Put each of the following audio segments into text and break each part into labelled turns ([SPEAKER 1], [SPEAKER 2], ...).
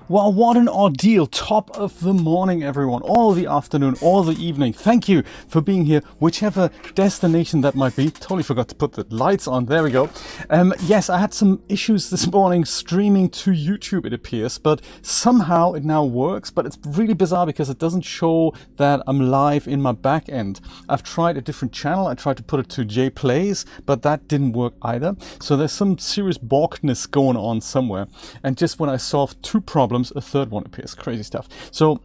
[SPEAKER 1] Well, what an ordeal. Top of the morning, everyone. All the afternoon, all the evening. Thank you for being here, whichever destination that might be. Totally forgot to put the lights on. There we go. Yes, I had some issues this morning streaming to YouTube, it appears, but somehow it now works. But it's really bizarre because it doesn't show that I'm live in my back end. I've tried a different channel. I tried to put it to J Plays, but that didn't work either. So there's some serious balkness going on somewhere. And just when I solved two problems, a third one appears. Crazy stuff. So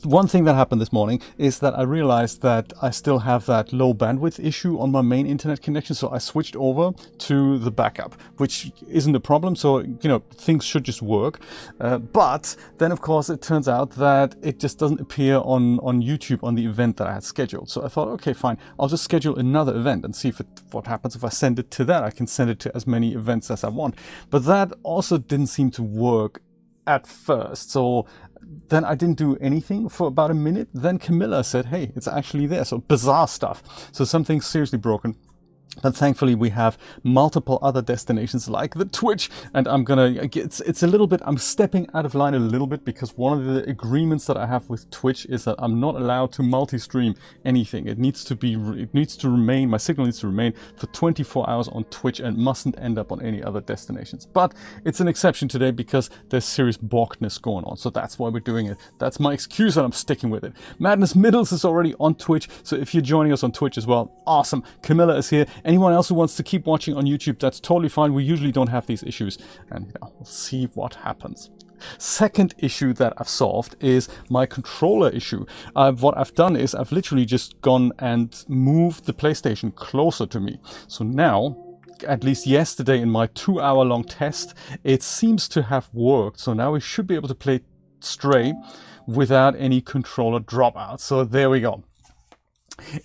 [SPEAKER 1] one thing that happened this morning is that I realized that I still have that low bandwidth issue on my main internet connection. So I switched over to the backup, which isn't a problem. So, you know, things should just work. But then, of course, it turns out that it just doesn't appear on YouTube on the event that I had scheduled. So I thought, okay, fine, I'll just schedule another event and see what happens if I send it to that. I can send it to as many events as I want. But that also didn't seem to work at first. So then I didn't do anything for about a minute. Then Camilla said, hey, it's actually there. So bizarre stuff. So something's seriously broken. But thankfully we have multiple other destinations like the Twitch, and I'm gonna, it's a little bit, I'm stepping out of line a little bit because one of the agreements that I have with Twitch is that I'm not allowed to multi-stream anything. It needs to remain, my signal needs to remain for 24 hours on Twitch and mustn't end up on any other destinations. But it's an exception today because there's serious balkness going on. So that's why we're doing it. That's my excuse and I'm sticking with it. Madness Middles is already on Twitch. So if you're joining us on Twitch as well, awesome. Camilla is here. Anyone else who wants to keep watching on YouTube, that's totally fine. We usually don't have these issues, and yeah, we'll see what happens. Second issue that I've solved is my controller issue. What I've done is I've literally just gone and moved the PlayStation closer to me. So now, at least yesterday in my 2-hour-long test, it seems to have worked. So now we should be able to play Stray without any controller dropouts. So there we go.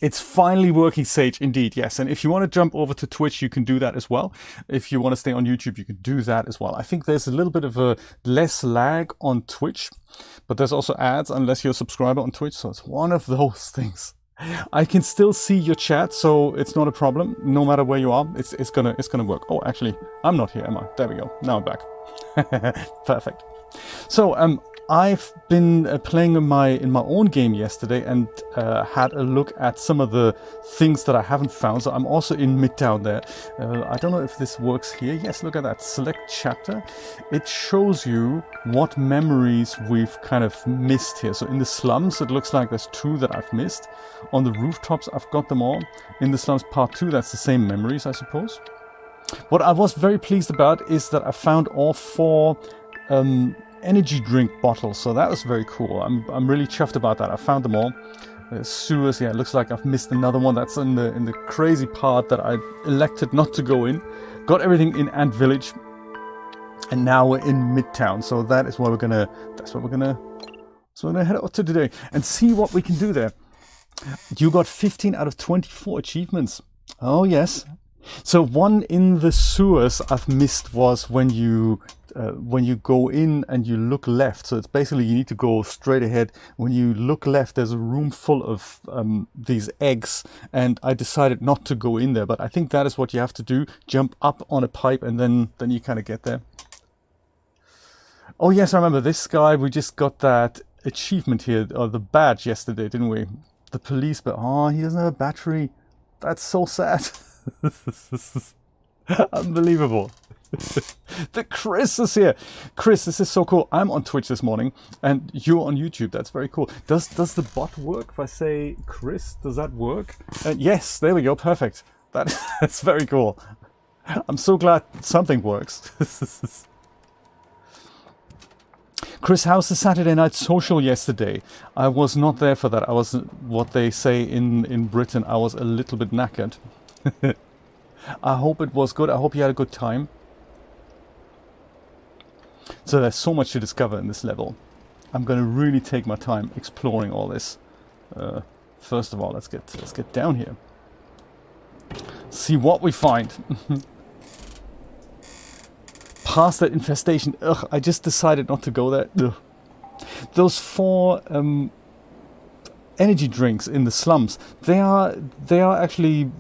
[SPEAKER 1] It's finally working, Sage, indeed, yes. And if you want to jump over to Twitch, you can do that as well. If you want to stay on YouTube, you can do that as well. I think there's a little bit of a less lag on Twitch, but there's also ads unless you're a subscriber on Twitch. So it's one of those things. I can still see your chat, so it's not a problem. No matter where you are, it's gonna work. Oh, actually, I'm not here, am I? There we go. Now I'm back. Perfect. So I've been playing in my own game yesterday and had a look at some of the things that I haven't found. So I'm also in Midtown there. I don't know if this works here. Yes, look at that. Select chapter. It shows you what memories we've kind of missed here. So in the slums, it looks like there's 2 that I've missed. On the rooftops, I've got them all. In the slums part 2, that's the same memories, I suppose. What I was very pleased about is that I found all 4 energy drink bottles, so that was very cool. I'm really chuffed about that. I found them all. Sewers, yeah, it looks like I've missed another one. That's in the crazy part that I elected not to go in. Got everything in Ant Village, and now we're in Midtown. So that is where we're gonna. That's what we're gonna. So we're gonna head out to today and see what we can do there. You got 15 out of 24 achievements. Oh yes. So one in the sewers I've missed was when you go in and you look left. So it's basically you need to go straight ahead. When you look left, there's a room full of these eggs, and I decided not to go in there. But I think that is what you have to do: jump up on a pipe, and then you kind of get there. Oh yes, I remember this guy. We just got that achievement here, or the badge yesterday, didn't we? The police, but oh, he doesn't have a battery. That's so sad. Unbelievable. The Chris is here. Chris, this is so cool. I'm on Twitch this morning and you're on YouTube. That's very cool. Does the bot work if I say Chris? Does that work? Yes, there we go. Perfect. That's very cool. I'm so glad something works. Chris, how's the Saturday night social yesterday? I was not there for that. I was, what they say in Britain, I was a little bit knackered. I hope it was good. I hope you had a good time. So there's so much to discover in this level. I'm going to really take my time exploring all this. First of all, let's get down here. See what we find. Past that infestation. Ugh, I just decided not to go there. Ugh. Those 4 energy drinks in the slums, they are actually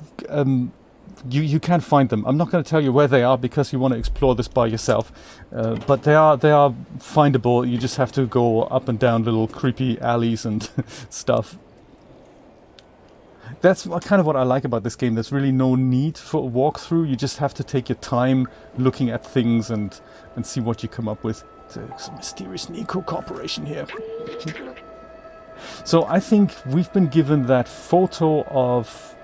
[SPEAKER 1] you can find them. I'm not going to tell you where they are because you want to explore this by yourself. But they are findable. You just have to go up and down little creepy alleys and stuff. That's kind of what I like about this game. There's really no need for a walkthrough. You just have to take your time looking at things and see what you come up with. It's a mysterious Neco Corporation here. So I think we've been given that photo of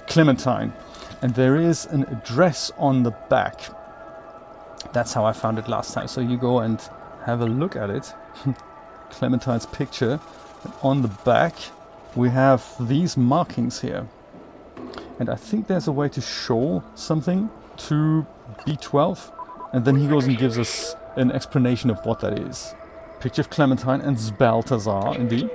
[SPEAKER 1] Clementine, and there is an address on the back. That's how I found it last time. So you go and have a look at it. Clementine's picture. And on the back we have these markings here. And I think there's a way to show something to B12. And then he goes and gives us an explanation of what that is. Picture of Clementine and Zbaltazar, indeed.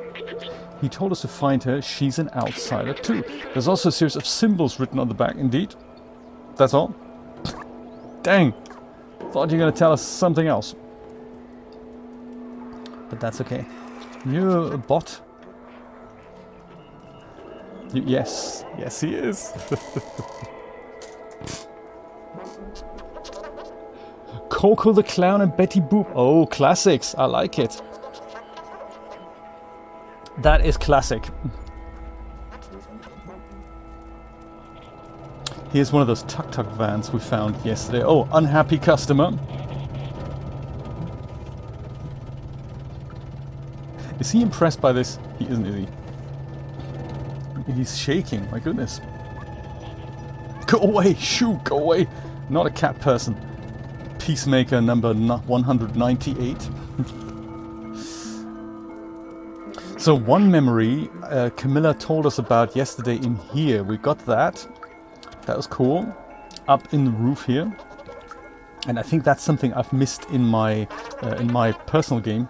[SPEAKER 1] He told us to find her. She's an outsider too. There's also a series of symbols written on the back, indeed. That's all. Dang. Thought you were going to tell us something else. But that's okay. You're a bot? Yes. Yes, he is. Coco the Clown and Betty Boop. Oh, classics. I like it. That is classic. Here's one of those tuk-tuk vans we found yesterday. Oh, unhappy customer. Is he impressed by this? He isn't, is he? He's shaking, my goodness. Go away, shoo, go away. Not a cat person. Peacemaker number 198. So one memory Camilla told us about yesterday in here. We got that. That was cool. Up in the roof here. And I think that's something I've missed in my personal game.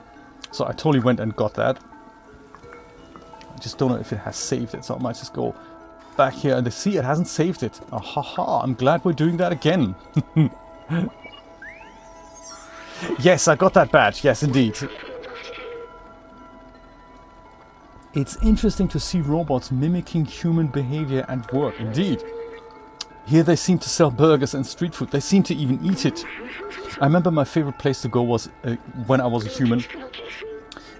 [SPEAKER 1] So I totally went and got that. I just don't know if it has saved it. So I might just go back here and see it hasn't saved it. Oh, haha, I'm glad we're doing that again. Yes, I got that badge. Yes, indeed. It's interesting to see robots mimicking human behavior and work. Indeed. Here they seem to sell burgers and street food. They seem to even eat it. I remember my favorite place to go was when I was a human.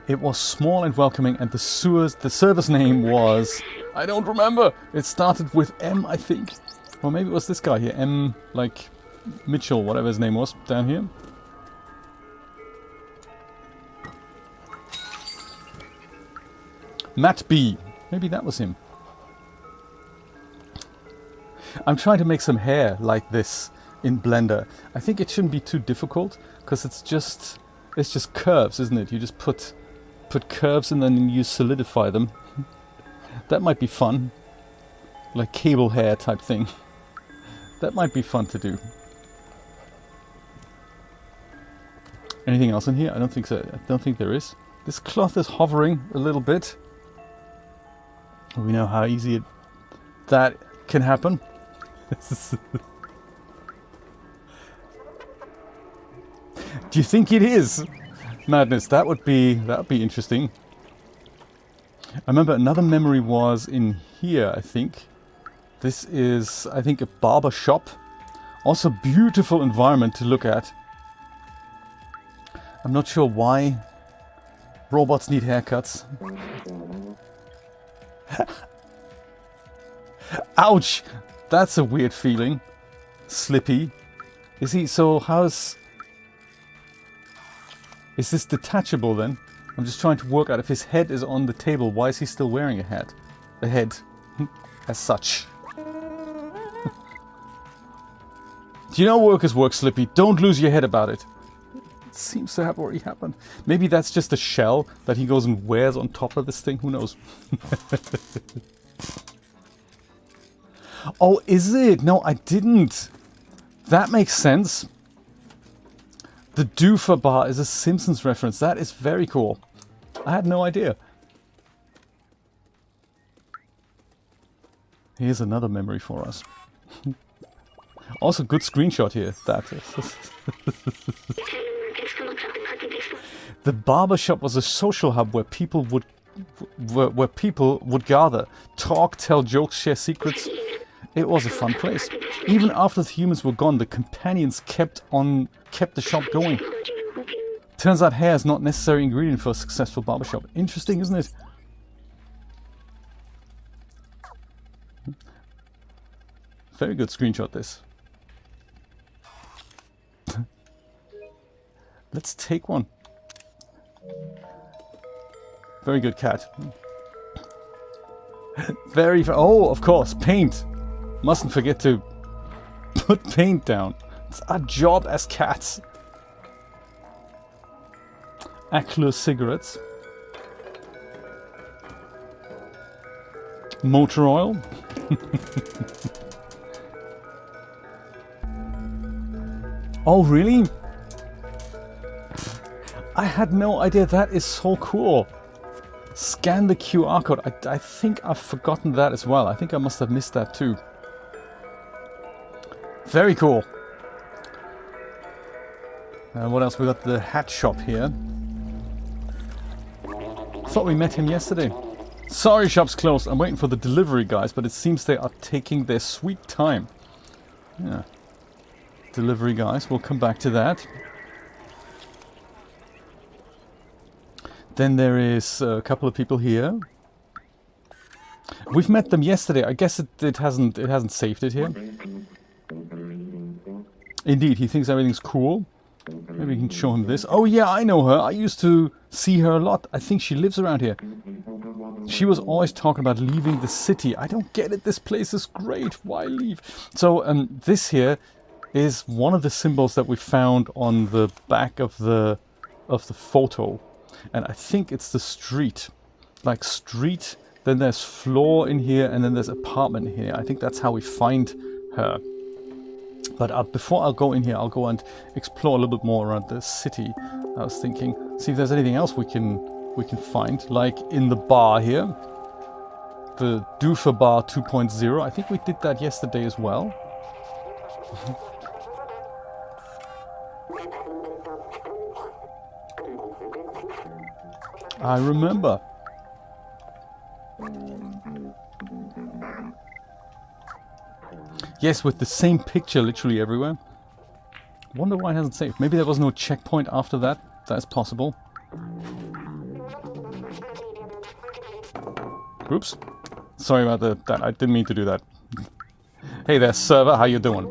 [SPEAKER 1] It was small and welcoming, and the service name was... I don't remember. It started with M, I think. Or maybe it was this guy here. M, like Mitchell, whatever his name was, down here. Matt B. Maybe that was him. I'm trying to make some hair like this in Blender. I think it shouldn't be too difficult because it's just curves, isn't it? You just put curves and then you solidify them. That might be fun. Like cable hair type thing. That might be fun to do. Anything else in here? I don't think so. I don't think there is. This cloth is hovering a little bit. We know how easy that can happen. Do you think it is? Madness, that would be interesting. I remember another memory was in here, I think. This is, I think, a barber shop. Also beautiful environment to look at. I'm not sure why robots need haircuts. Ouch! That's a weird feeling. Slippy. Is he, so how's... Is this detachable then? I'm just trying to work out if his head is on the table. Why is he still wearing a hat? A head. As such. Do you know workers work, Slippy? Don't lose your head about it. It seems to have already happened. Maybe that's just a shell that he goes and wears on top of this thing. Who knows? Oh, is it? No, I didn't. That makes sense. The Doofer bar is a Simpsons reference. That is very cool. I had no idea. Here's another memory for us. Also, good screenshot here. That. The barbershop was a social hub where people would gather, talk, tell jokes, share secrets. It was a fun place. Even after the humans were gone, the companions kept the shop going. Turns out hair is not a necessary ingredient for a successful barbershop. Interesting, isn't it? Very good screenshot, this. Let's take one. Very good cat. Oh, of course, paint. Mustn't forget to put paint down. It's our job as cats. Ackler cigarettes. Motor oil. Oh, really? I had no idea. That is so cool. Scan the QR code. I think I've forgotten that as well. I think I must have missed that too. Very cool. What else? We got the hat shop here. Thought we met him yesterday. Sorry, shop's closed. I'm waiting for the delivery guys, but it seems they are taking their sweet time. Yeah. Delivery guys. We'll come back to that. Then there is a couple of people here. We've met them yesterday. I guess it hasn't saved it here. Indeed, he thinks everything's cool. Maybe we can show him this. Oh yeah, I know her. I used to see her a lot. I think she lives around here. She was always talking about leaving the city. I don't get it. This place is great. Why leave? So this here is one of the symbols that we found on the back of the photo. And I think it's the street. Like street, then there's floor in here, and then there's apartment in here. I think that's how we find her. But before I'll go in here, I'll go and explore a little bit more around the city. I was thinking, see if there's anything else we can find, like in the bar here, the Doofer Bar 2.0. I think we did that yesterday as well. I remember. Yes, with the same picture literally everywhere. Wonder why it hasn't saved. Maybe there was no checkpoint after that. That's possible. Oops. Sorry about that. I didn't mean to do that. Hey there, server. How you doing?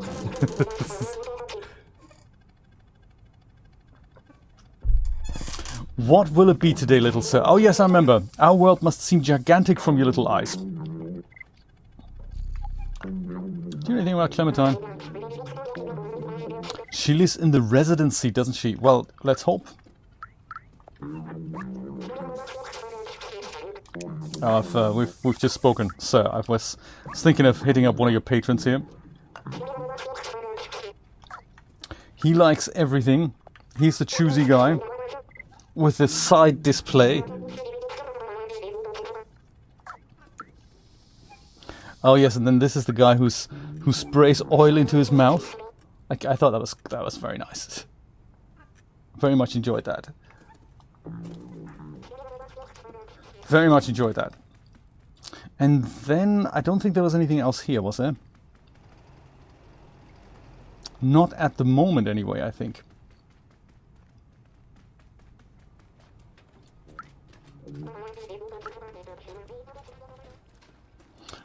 [SPEAKER 1] What will it be today, little sir? Oh yes, I remember. Our world must seem gigantic from your little eyes. Do you know anything about Clementine? She lives in the residency, doesn't she? Well, let's hope. We've just spoken, sir. I was thinking of hitting up one of your patrons here. He likes everything. He's the choosy guy with the side display. Oh yes, and then this is the guy who sprays oil into his mouth. I thought that was very nice. Very much enjoyed that. Very much enjoyed that. And then I don't think there was anything else here, was there? Not at the moment anyway, I think.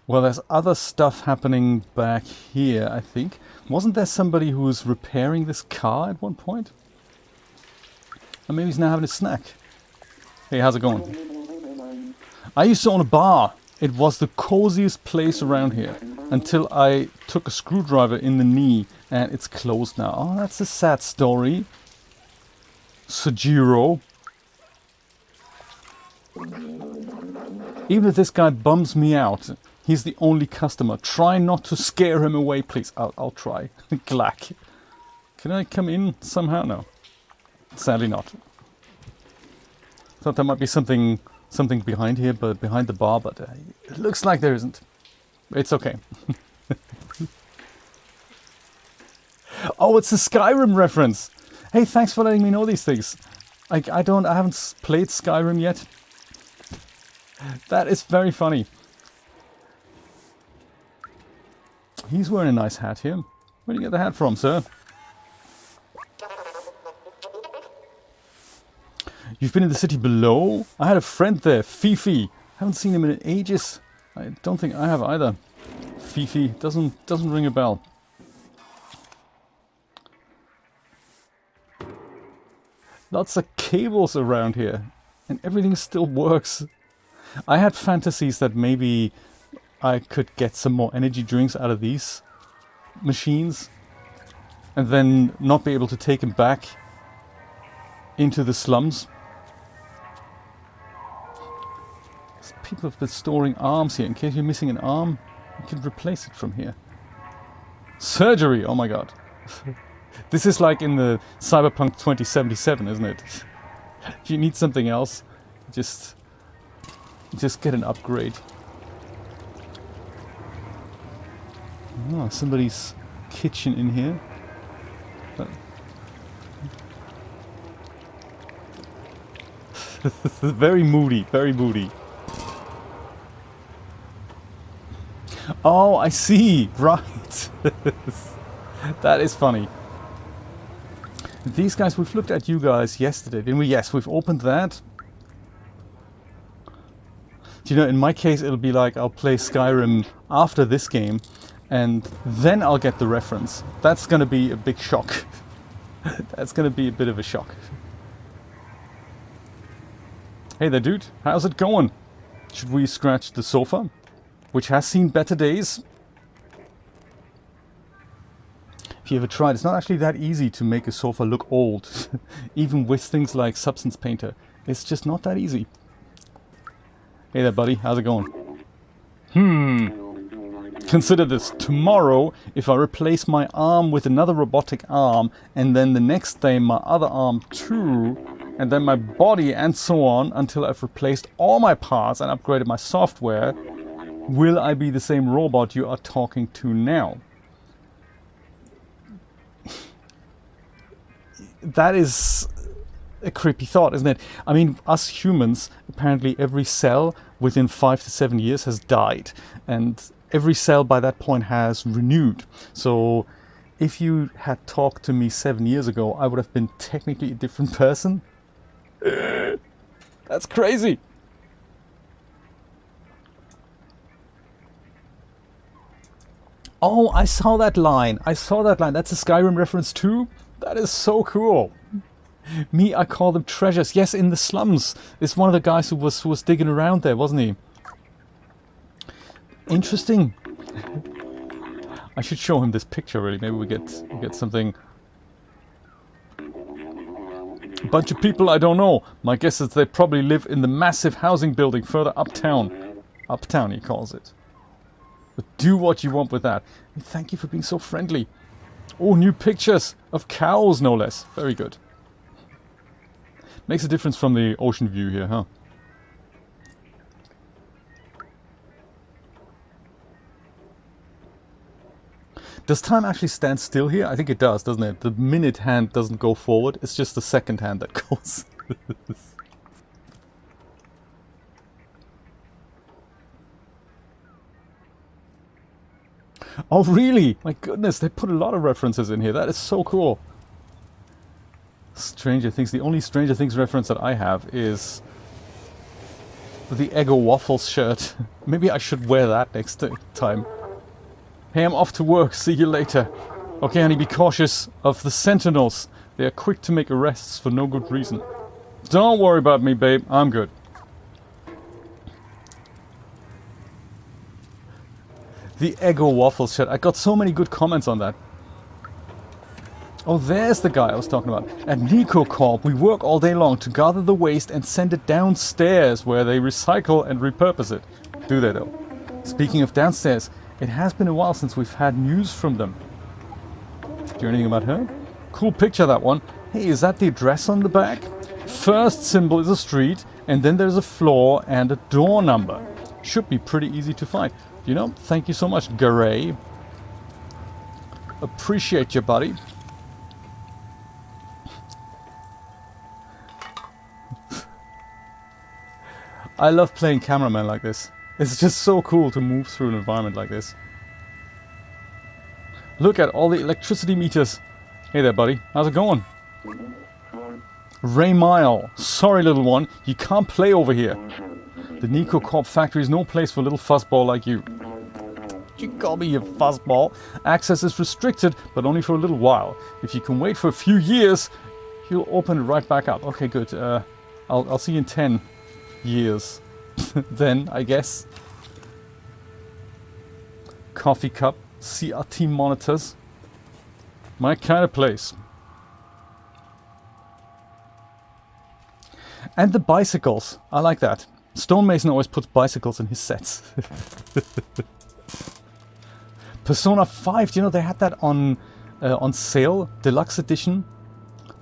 [SPEAKER 1] Well, there's other stuff happening back here, I think. Wasn't there somebody who was repairing this car at one point? Or maybe he's now having a snack. Hey, how's it going? I used to own a bar. It was the coziest place around here. Until I took a screwdriver in the knee and it's closed now. Oh, that's a sad story. Sojiro. Even if this guy bums me out, he's the only customer. Try not to scare him away, please. I'll try. Glack. Can I come in somehow? No. Sadly not. Thought there might be something behind here, but behind the bar, but it looks like there isn't. It's okay. Oh, it's a Skyrim reference. Hey, thanks for letting me know these things. I haven't played Skyrim yet. That is very funny. He's wearing a nice hat here. Where do you get the hat from, sir? You've been in the city below? I had a friend there, Fifi. Haven't seen him in ages. I don't think I have either. Fifi doesn't ring a bell. Lots of cables around here, and everything still works. I had fantasies that maybe I could get some more energy drinks out of these machines, and then not be able to take them back into the slums. People have been storing arms here. In case you're missing an arm, you can replace it from here. Surgery! Oh my god. This is like in the Cyberpunk 2077, isn't it? If you need something else, just get an upgrade. Oh, somebody's kitchen in here. Very moody, very moody. Oh, I see. Right. That is funny. These guys, we've looked at you guys yesterday, didn't we? Yes, we've opened that. Do you know, in my case, it'll be like I'll play Skyrim after this game, and then I'll get the reference. That's going to be a big shock. That's going to be a bit of a shock. Hey there, dude. How's it going? Should we scratch the sofa, which has seen better days? If you ever tried, it's not actually that easy to make a sofa look old, even with things like Substance Painter. It's just not that easy. Hey there, buddy. How's it going? Consider this. Tomorrow, if I replace my arm with another robotic arm, and then the next day my other arm too, and then my body, and so on, until I've replaced all my parts and upgraded my software, will I be the same robot you are talking to now? That is a creepy thought, isn't it? I mean, us humans, apparently every cell within 5 to 7 years has died. And every cell by that point has renewed. So if you had talked to me 7 years ago, I would have been technically a different person. That's crazy. Oh, I saw that line. I saw that line. That's a Skyrim reference too? That is so cool. Me, I call them treasures. Yes, in the slums. It's one of the guys who was digging around there, wasn't he? Interesting. I should show him this picture, really. Maybe we get something. A bunch of people I don't know. My guess is they probably live in the massive housing building further uptown. Uptown, he calls it. But do what you want with that. And thank you for being so friendly. Oh, new pictures of cows, no less. Very good. Makes a difference from the ocean view here, huh? Does time actually stand still here? I think it does, doesn't it? The minute hand doesn't go forward. It's just the second hand that goes. Oh, really? My goodness, they put a lot of references in here. That is so cool. Stranger Things. The only Stranger Things reference that I have is the Eggo Waffles shirt. Maybe I should wear that next time. Hey, I'm off to work. See you later. Okay, honey, be cautious of the Sentinels. They are quick to make arrests for no good reason. Don't worry about me, babe. I'm good. The Eggo Waffles shirt. I got so many good comments on that. Oh, there's the guy I was talking about. At Neco Corp, we work all day long to gather the waste and send it downstairs where they recycle and repurpose it. Do they, though? Speaking of downstairs, it has been a while since we've had news from them. Do you know anything about her? Cool picture, that one. Hey, is that the address on the back? First symbol is a street, and then there's a floor and a door number. Should be pretty easy to find. You know, thank you so much, Garay. Appreciate you, buddy. I love playing cameraman like this. It's just so cool to move through an environment like this. Look at all the electricity meters. Hey there, buddy. How's it going? Ray Mile. Sorry, little one. You can't play over here. The Neco Corp factory is no place for a little fuzzball like you. You call me a fuzzball. Access is restricted, but only for a little while. If you can wait for a few years, you'll open it right back up. Okay, good. I'll see you in 10 years. Then, I guess. Coffee cup, CRT monitors. My kind of place. And the bicycles. I like that. Stonemason always puts bicycles in his sets. Persona 5, do you know they had that on sale, deluxe edition,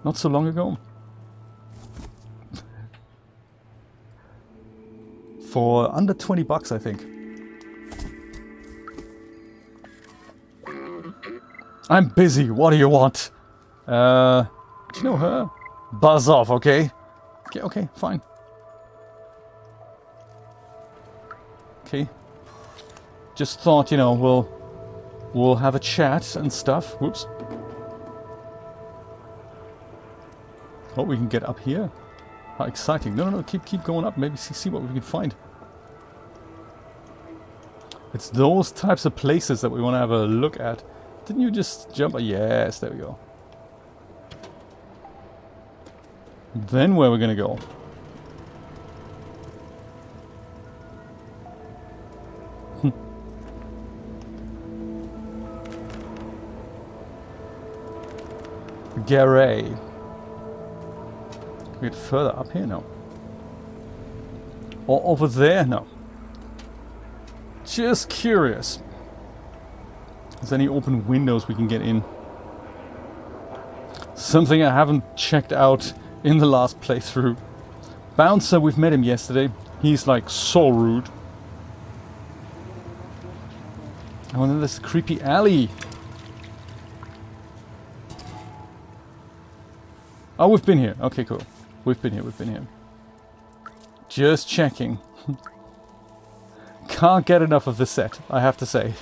[SPEAKER 1] not so long ago? For under 20 bucks, I think. I'm busy, what do you want? Do you know her? Buzz off, okay? Okay, fine. Okay. Just thought, you know, we'll have a chat and stuff. Whoops. Oh, we can get up here. How exciting. No, keep going up. Maybe see what we can find. It's those types of places that we want to have a look at. Didn't you just jump? Yes, there we go. Then where are we going to go? Garay. Can we get further up here now? Or over there now? Just curious. Is there any open windows we can get in? Something I haven't checked out in the last playthrough. Bouncer, we've met him yesterday. He's like so rude. Oh, and then there's a creepy alley. Oh, we've been here. Okay, cool. We've been here. Just checking. Can't get enough of this set, I have to say.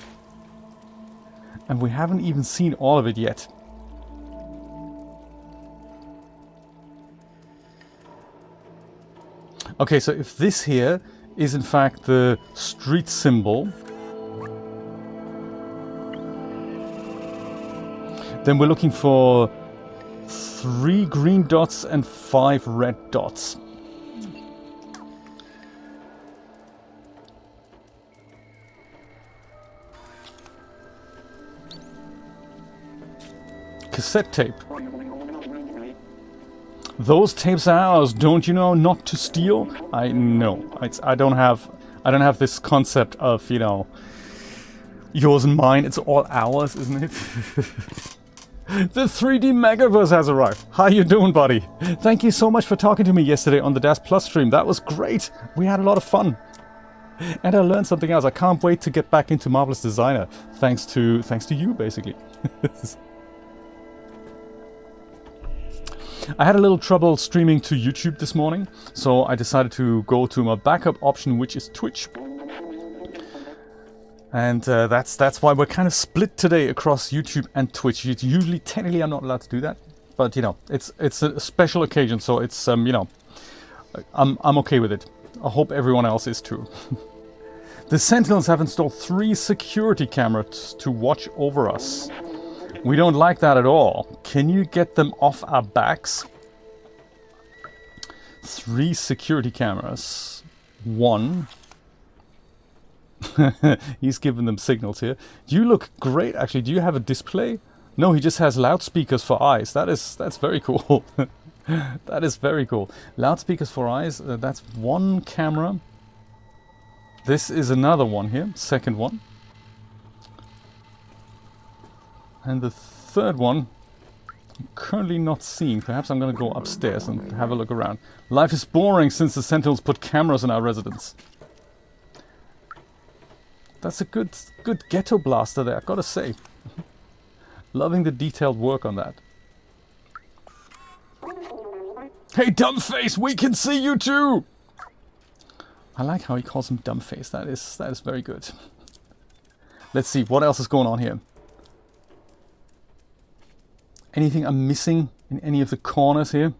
[SPEAKER 1] And we haven't even seen all of it yet. Okay, so if this here is in fact the street symbol, then we're looking for 3 green dots and 5 red dots. Cassette tape. Those tapes are ours, don't you know? Not to steal. I know. I don't have this concept of, you know, yours and mine. It's all ours, isn't it? The 3D Megaverse has arrived. How you doing, buddy? Thank you so much for talking to me yesterday on the DAS Plus stream. That was great. We had a lot of fun. And I learned something else. I can't wait to get back into Marvelous Designer. Thanks to you, basically. I had a little trouble streaming to YouTube this morning, so I decided to go to my backup option, which is Twitch. And that's why we're kind of split today across YouTube and Twitch. Usually, technically, I'm not allowed to do that, but you know, it's a special occasion, so it's you know, I'm okay with it. I hope everyone else is too. The Sentinels have installed 3 security cameras to watch over us. We don't like that at all. Can you get them off our backs? 3 security cameras. 1. He's giving them signals here. You look great, actually. Do you have a display? No, he just has loudspeakers for eyes. That's very cool. That is very cool. Loudspeakers for eyes. That's 1 camera. This is another one here. Second one. And the third one, I'm currently not seeing. Perhaps I'm going to go upstairs and have a look around. Life is boring since the Sentinels put cameras in our residence. That's a good ghetto blaster there, I've got to say. Loving the detailed work on that. Hey, Dumbface, we can see you too! I like how he calls him Dumbface. That is very good. Let's see, what else is going on here? Anything I'm missing in any of the corners here?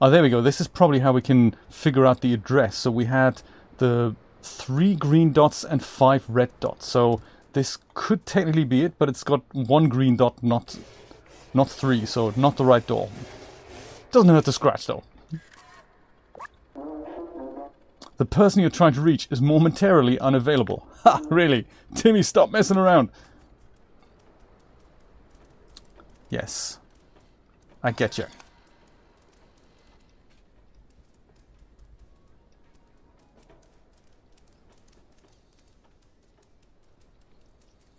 [SPEAKER 1] Oh, there we go. This is probably how we can figure out the address. So we had the 3 green dots and 5 red dots. So this could technically be it, but it's got 1 green dot, not 3. So not the right door. Doesn't hurt to scratch though. The person you're trying to reach is momentarily unavailable. Ha! Really? Timmy, stop messing around. Yes. I get you.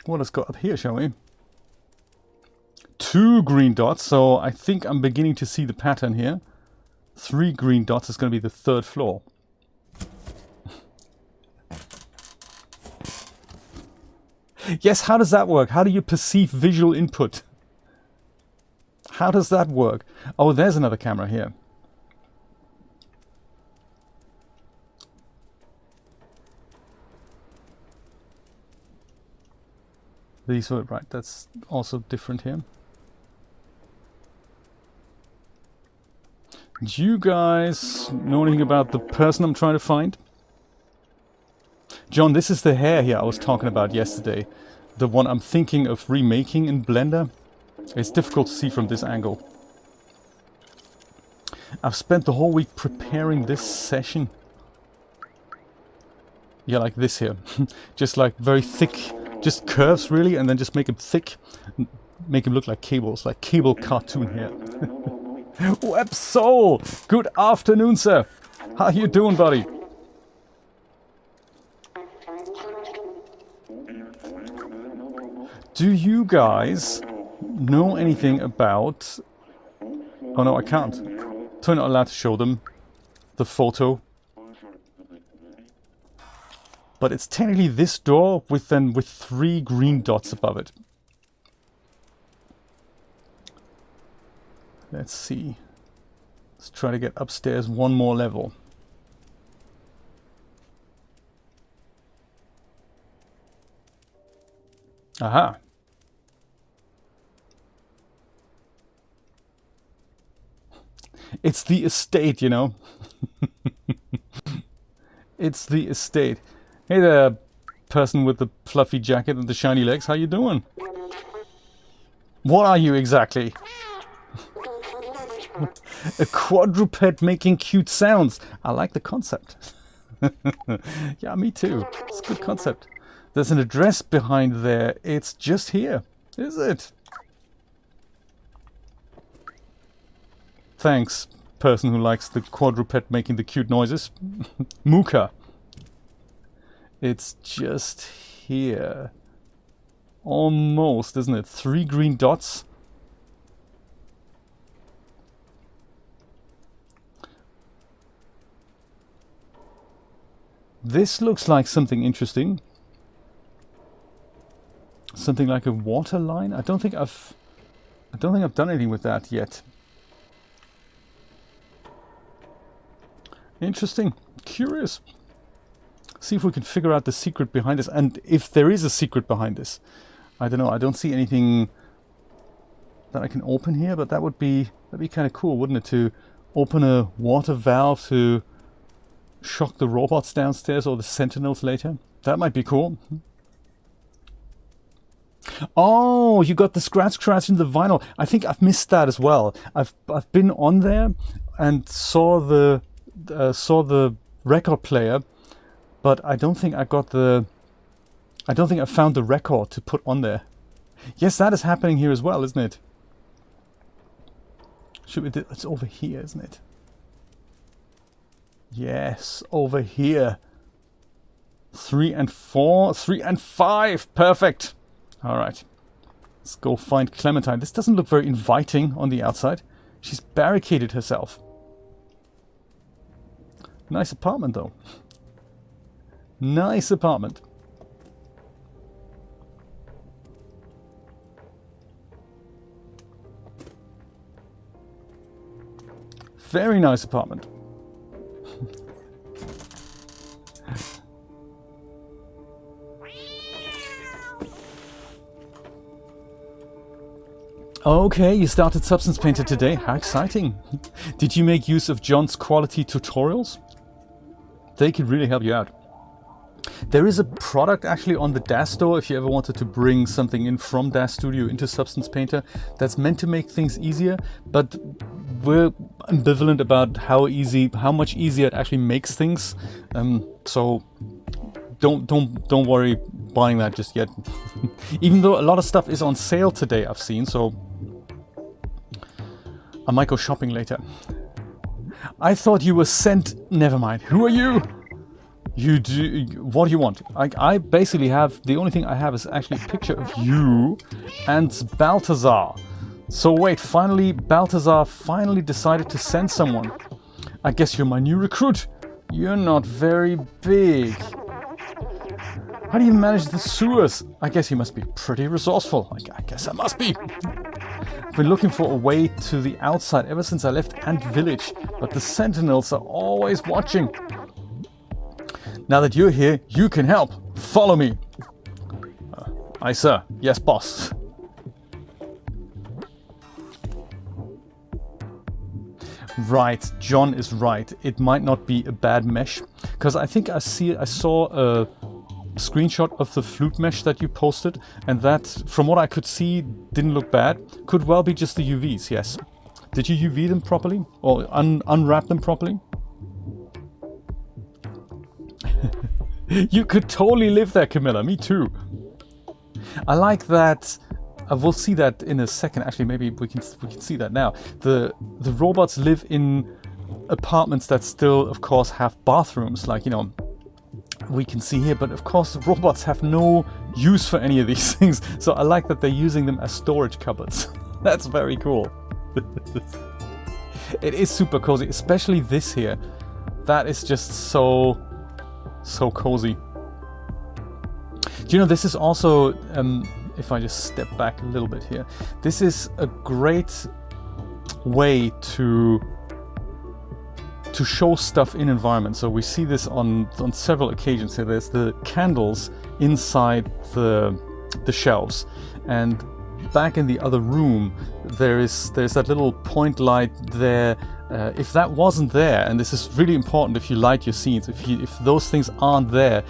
[SPEAKER 1] What has got up here, shall we? 2 green dots, so I think I'm beginning to see the pattern here. 3 green dots is going to be the 3rd floor. Yes, how does that work? How do you perceive visual input? How does that work? Oh, there's another camera here. These were right, that's also different here. Do you guys know anything about the person I'm trying to find? John, this is the hair here I was talking about yesterday. The one I'm thinking of remaking in Blender. It's difficult to see from this angle. I've spent the whole week preparing this session. Yeah, like this here. Just like very thick, just curves really, and then just make them thick. Make them look like cables, like cable cartoon here. Web Soul! Good afternoon, sir! How you doing, buddy? Do you guys know anything about... Oh no, I can't. So I'm not allowed to show them the photo. But it's technically this door with 3 green dots above it. Let's see. Let's try to get upstairs one more level. Aha. It's the estate, you know. It's the estate. Hey there, person with the fluffy jacket and the shiny legs. How you doing? What are you exactly? A quadruped making cute sounds. I like the concept. Yeah, me too. It's a good concept. There's an address behind there. It's just here. Is it? Thanks, person who likes the quadruped making the cute noises. Mooka. It's just here. Almost, isn't it? 3 green dots. This looks like something interesting. Something like a water line. I don't think I've done anything with that yet. Interesting. Curious. See if we can figure out the secret behind this, and if there is a secret behind this. I don't know. I don't see anything that I can open here, but that'd be kind of cool, wouldn't it? To open a water valve to shock the robots downstairs or the Sentinels later. That might be cool. Oh, you got the scratch in the vinyl. I think I've missed that as well. I've been on there and saw the record player, but I don't think I got the. I don't think I found the record to put on there. Yes, that is happening here as well, isn't it? Should we do? It's over here, isn't it? Yes, over here. 3 and 4, 3 and 5. Perfect. All right. Let's go find Clementine. This doesn't look very inviting on the outside. She's barricaded herself. Nice apartment, though. Nice apartment. Very nice apartment. Okay, you started Substance Painter today. How exciting. Did you make use of John's quality tutorials? They could really help you out. There is a product actually on the DAS store if you ever wanted to bring something in from DAS Studio into Substance Painter that's meant to make things easier, but we're ambivalent about how much easier it actually makes things. So don't worry buying that just yet. Even though a lot of stuff is on sale today, I've seen, so I might go shopping later. I thought you were sent. Never mind. Who are you? You do. What do you want? I basically have. The only thing I have is actually a picture of you and Zbaltazar. So wait, finally, Balthazar finally decided to send someone. I guess you're my new recruit. You're not very big. How do you manage the sewers? I guess you must be pretty resourceful. I guess I must be. I've been looking for a way to the outside ever since I left Ant Village, but the Sentinels are always watching. Now that you're here, you can help. Follow me. Aye, sir. Yes, boss. Right, John is right. It might not be a bad mesh, because I think I saw a screenshot of the flute mesh that you posted, and that, from what I could see, didn't look bad. Could well be just the UVs, yes. Did you UV them properly? Or unwrap them properly? You could totally live there, Camilla. Me too. I like that. We'll see that in a second. Actually, maybe we can see that now. The robots live in apartments that still, of course, have bathrooms, like, you know, we can see here, but of course the robots have no use for any of these things, so I like that they're using them as storage cupboards. That's very cool. It is super cozy, especially this here. That is just so cozy. Do you know, this is also, if I just step back a little bit here, this is a great way to show stuff in environments. So we see this on several occasions here. There's the candles inside the shelves, and back in the other room there's that little point light there. If that wasn't there, and this is really important if you light your scenes, if those things aren't there,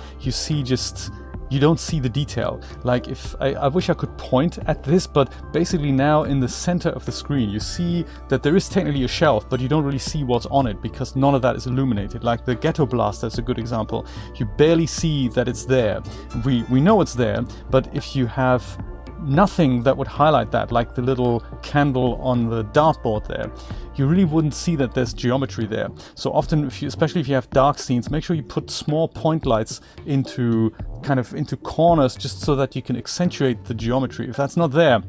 [SPEAKER 1] you don't see the detail. Like, if I wish I could point at this, but basically now in the center of the screen you see that there is technically a shelf, but you don't really see what's on it because none of that is illuminated. Like the Ghetto Blaster is a good example. You barely see that it's there. We know it's there, but if you have nothing that would highlight that, like the little candle on the dartboard there, you really wouldn't see that there's geometry there. So often, especially if you have dark scenes, make sure you put small point lights into corners, just so that you can accentuate the geometry. If that's not there,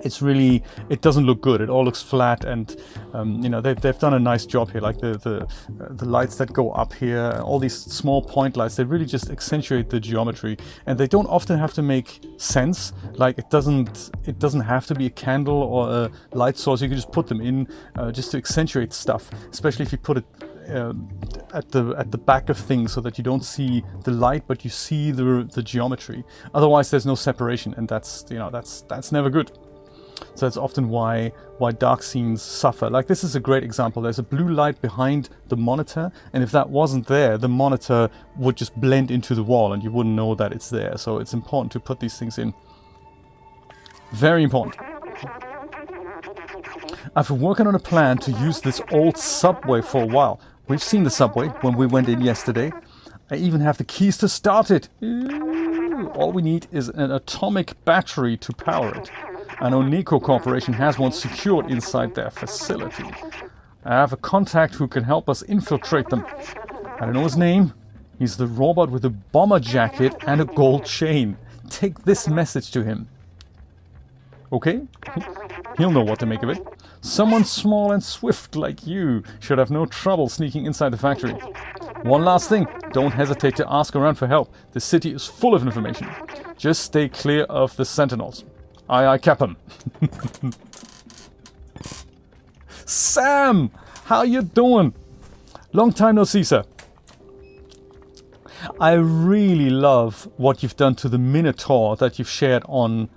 [SPEAKER 1] it doesn't look good. It all looks flat, and you know, they've done a nice job here. Like the lights that go up here, all these small point lights, they really just accentuate the geometry, and they don't often have to make sense. Like it doesn't have to be a candle or a light source. You can just put them in just to accentuate stuff, especially if you put it at the back of things, so that you don't see the light but you see the geometry. Otherwise there's no separation, and that's never good. So that's often why dark scenes suffer. Like this is a great example. There's a blue light behind the monitor, and if that wasn't there, the monitor would just blend into the wall and you wouldn't know that it's there. So it's important to put these things in. Very important. I've been working on a plan to use this old subway for a while. We've seen the subway when we went in yesterday. I even have the keys to start it. Ooh, all we need is an atomic battery to power it. I know Neco Corporation has one secured inside their facility. I have a contact who can help us infiltrate them. I don't know his name. He's the robot with a bomber jacket and a gold chain. Take this message to him. Okay? He'll know what to make of it. Someone small and swift like you should have no trouble sneaking inside the factory. One last thing, don't hesitate to ask around for help. The city is full of information. Just stay clear of the Sentinels. Aye, aye, Captain. Sam! How you doing? Long time no see, sir. I really love what you've done to the Minotaur that you've shared on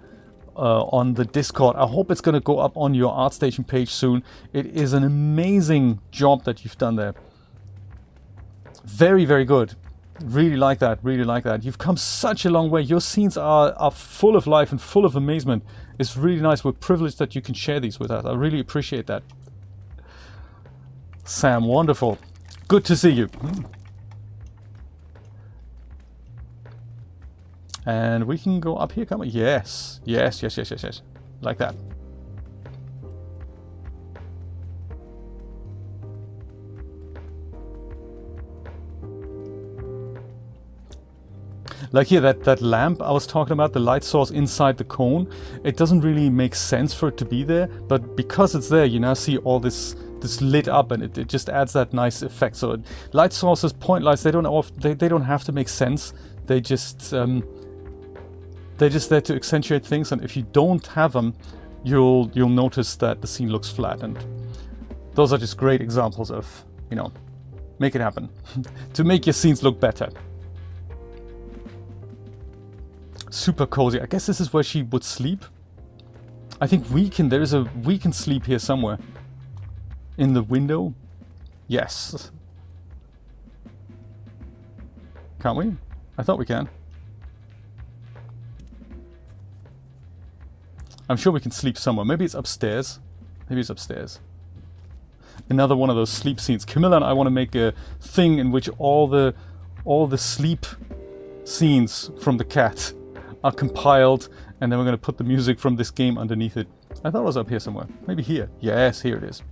[SPEAKER 1] on the Discord. I hope it's going to go up on your ArtStation page soon. It is an amazing job that you've done there. Very, very good. Really like that, really like that. You've come such a long way. Your scenes are full of life and full of amazement. It's really nice. We're privileged that you can share these with us. I really appreciate that. Sam, wonderful. Good to see you. And we can go up here, can't we? Yes. Yes, yes, yes, yes, yes. Like that. Like here, that lamp I was talking about, the light source inside the cone, it doesn't really make sense for it to be there, but because it's there, you now see all this lit up, and it just adds that nice effect. So light sources, point lights, they don't have to make sense. They're just there to accentuate things, and if you don't have them, you'll notice that the scene looks flat. And those are just great examples of, you know, make it happen to make your scenes look better. Super cozy. I guess this is where she would sleep. I think we can sleep here somewhere. In the window? Yes. Can't we? I thought we can. I'm sure we can sleep somewhere. Maybe it's upstairs. Maybe it's upstairs. Another one of those sleep scenes. Camilla and I want to make a thing in which all the sleep scenes from the cat are compiled, and then we're going to put the music from this game underneath it. I thought it was up here somewhere. Maybe here. Yes, here it is.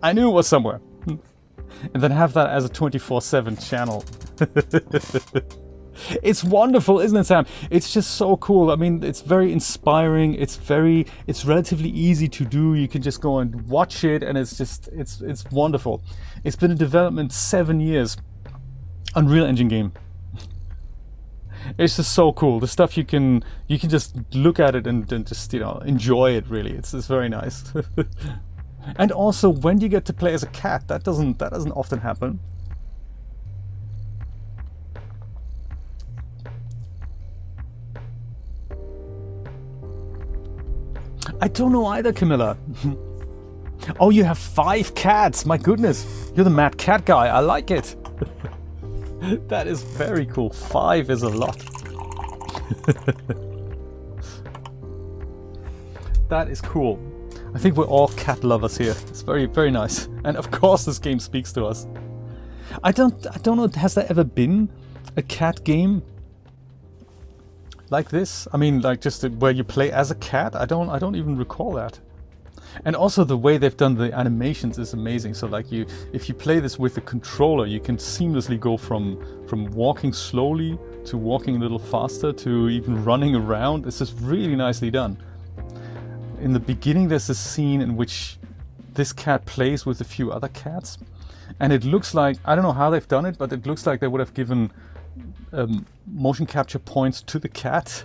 [SPEAKER 1] I knew it was somewhere. And then have that as a 24/7 channel. It's wonderful, isn't it, Sam? It's just so cool. I mean, it's very inspiring. It's relatively easy to do. You can just go and watch it, and it's wonderful. It's been in development 7 years. Unreal Engine game. It's just so cool. The stuff you can just look at it and just, you know, enjoy it. Really, it's very nice. And also, when you get to play as a cat, that doesn't often happen. I don't know either, Camilla. Oh, you have 5 cats. My goodness, you're the mad cat guy. I like it. That is very cool. 5 is a lot. That is cool. I think we're all cat lovers here. It's very, very nice. And of course this game speaks to us. I don't know, has there ever been a cat game like this? I mean, like just where you play as a cat? I don't even recall that. And also the way they've done the animations is amazing. So like if you play this with the controller, you can seamlessly go from walking slowly to walking a little faster to even running around. It's just really nicely done. In the beginning, there's a scene in which this cat plays with a few other cats, and it looks like, I don't know how they've done it, but it looks like they would have given motion capture points to the cat.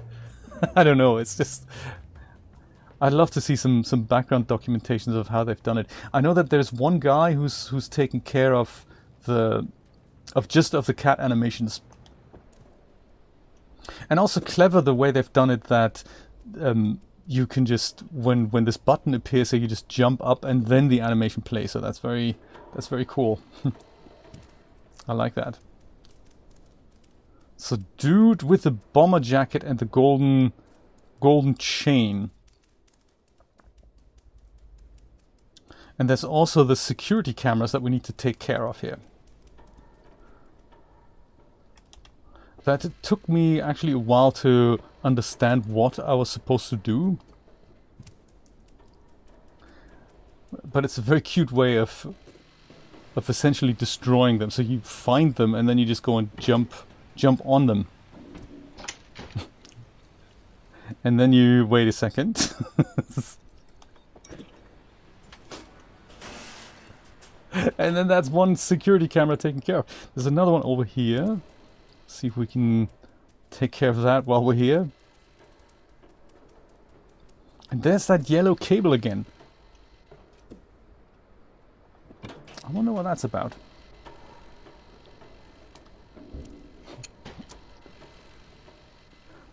[SPEAKER 1] I don't know, it's just, I'd love to see some background documentations of how they've done it. I know that there's one guy who's taken care of the cat animations. And also clever the way they've done it, that you can just, when this button appears, so you just jump up and then the animation plays. So that's very cool. I like that. So dude with the bomber jacket and the golden chain. And there's also the security cameras that we need to take care of here. That it took me actually a while to understand what I was supposed to do. But it's a very cute way of essentially destroying them. So you find them and then you just go and jump on them. And then you wait a second. And then that's one security camera taken care of. There's another one over here. See if we can take care of that while we're here. And there's that yellow cable again. I wonder what that's about.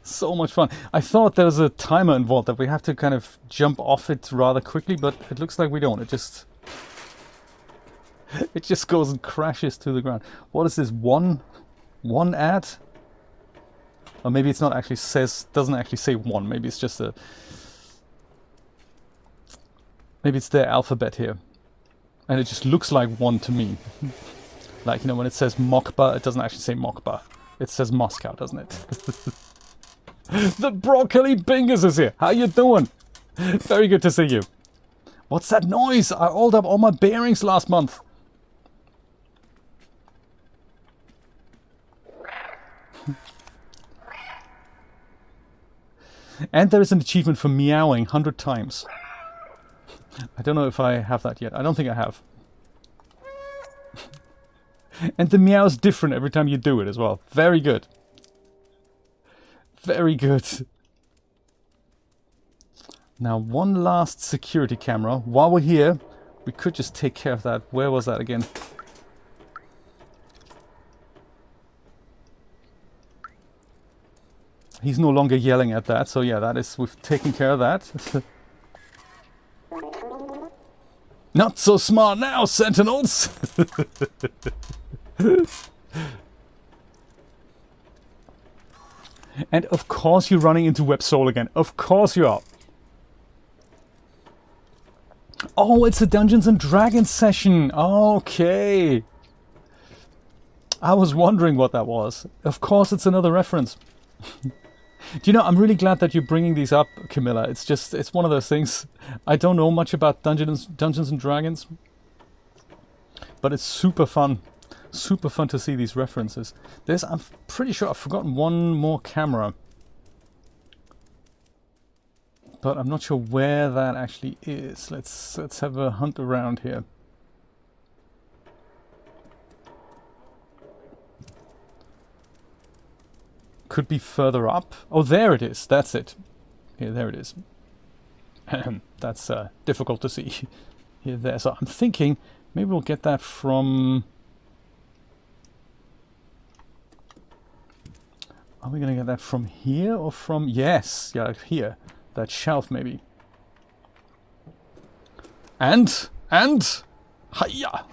[SPEAKER 1] So so much fun. I thought there was a timer involved that we have to kind of jump off it rather quickly, but it looks like we don't. It just goes and crashes to the ground. What is this? One ad? Or maybe it's not actually doesn't actually say one. Maybe it's just maybe it's their alphabet here. And it just looks like one to me. Like, you know, when it says Mokba, it doesn't actually say Mokba. It says Moscow, doesn't it? The Broccoli Bingus is here. How you doing? Very good to see you. What's that noise? I oiled up all my bearings last month. And there is an achievement for meowing 100 times. I don't know if I have that yet. I don't think I have. And the meow is different every time you do it as well. Very good. Very good. Now, one last security camera. While we're here, we could just take care of that. Where was that again? He's no longer yelling at that, so yeah, we've taken care of that. Not so smart now, Sentinels! And of course you're running into WebSoul again. Of course you are. Oh, it's a Dungeons and Dragons session. Okay. I was wondering what that was. Of course it's another reference. Do you know, I'm really glad that you're bringing these up, Camilla. It's one of those things. I don't know much about Dungeons and Dragons, but it's super fun. Super fun to see these references. I'm pretty sure I've forgotten one more camera, but I'm not sure where that actually is. Let's have a hunt around here. Could be further up. Oh, there it is. That's it. Yeah, there it is. That's difficult to see. Here, there. So I'm thinking maybe we'll get that from... Are we going to get that from here or from... Yes, yeah, here. That shelf maybe. And... Hiya!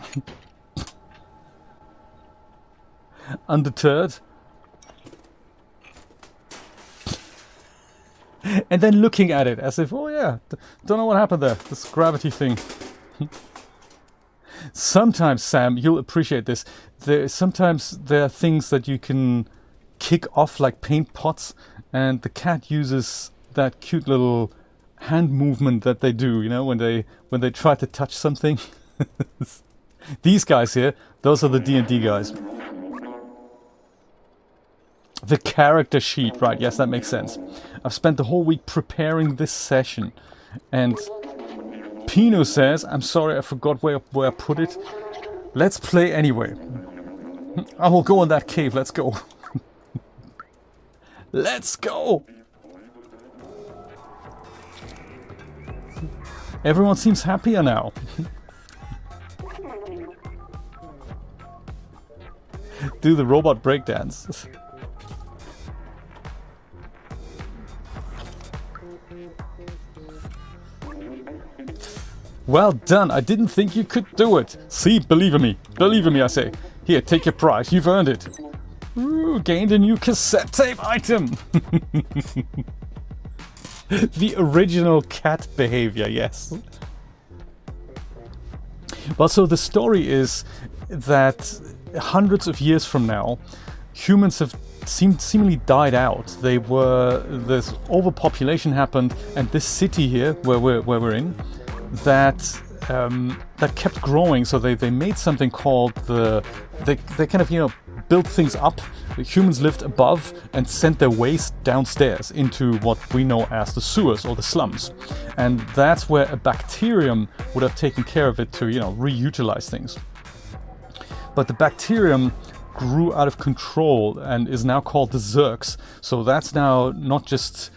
[SPEAKER 1] Undeterred. And then looking at it as if, oh yeah, don't know what happened there. This gravity thing. Sometimes, Sam, you'll appreciate this. Sometimes there are things that you can kick off like paint pots, and the cat uses that cute little hand movement that they do, you know, when they try to touch something. These guys here, those are the D&D guys. The character sheet, right, yes, that makes sense. I've spent the whole week preparing this session, and Pino says, I'm sorry, I forgot where I put it. Let's play anyway. I will go in that cave, let's go. Let's go! Everyone seems happier now. Do the robot breakdance. Well done, I didn't think you could do it. See, believe in me, I say. Here, take your prize, you've earned it. Ooh, gained a new cassette tape item. The original cat behavior, yes. Well, so the story is that hundreds of years from now, humans have seemingly died out. This overpopulation happened, and this city here, where we're in, that kept growing. So they made something called they kind of, you know, built things up. The humans lived above and sent their waste downstairs into what we know as the sewers or the slums, and that's where a bacterium would have taken care of it to, you know, reutilize things. But the bacterium grew out of control and is now called the Zerks. So that's now not just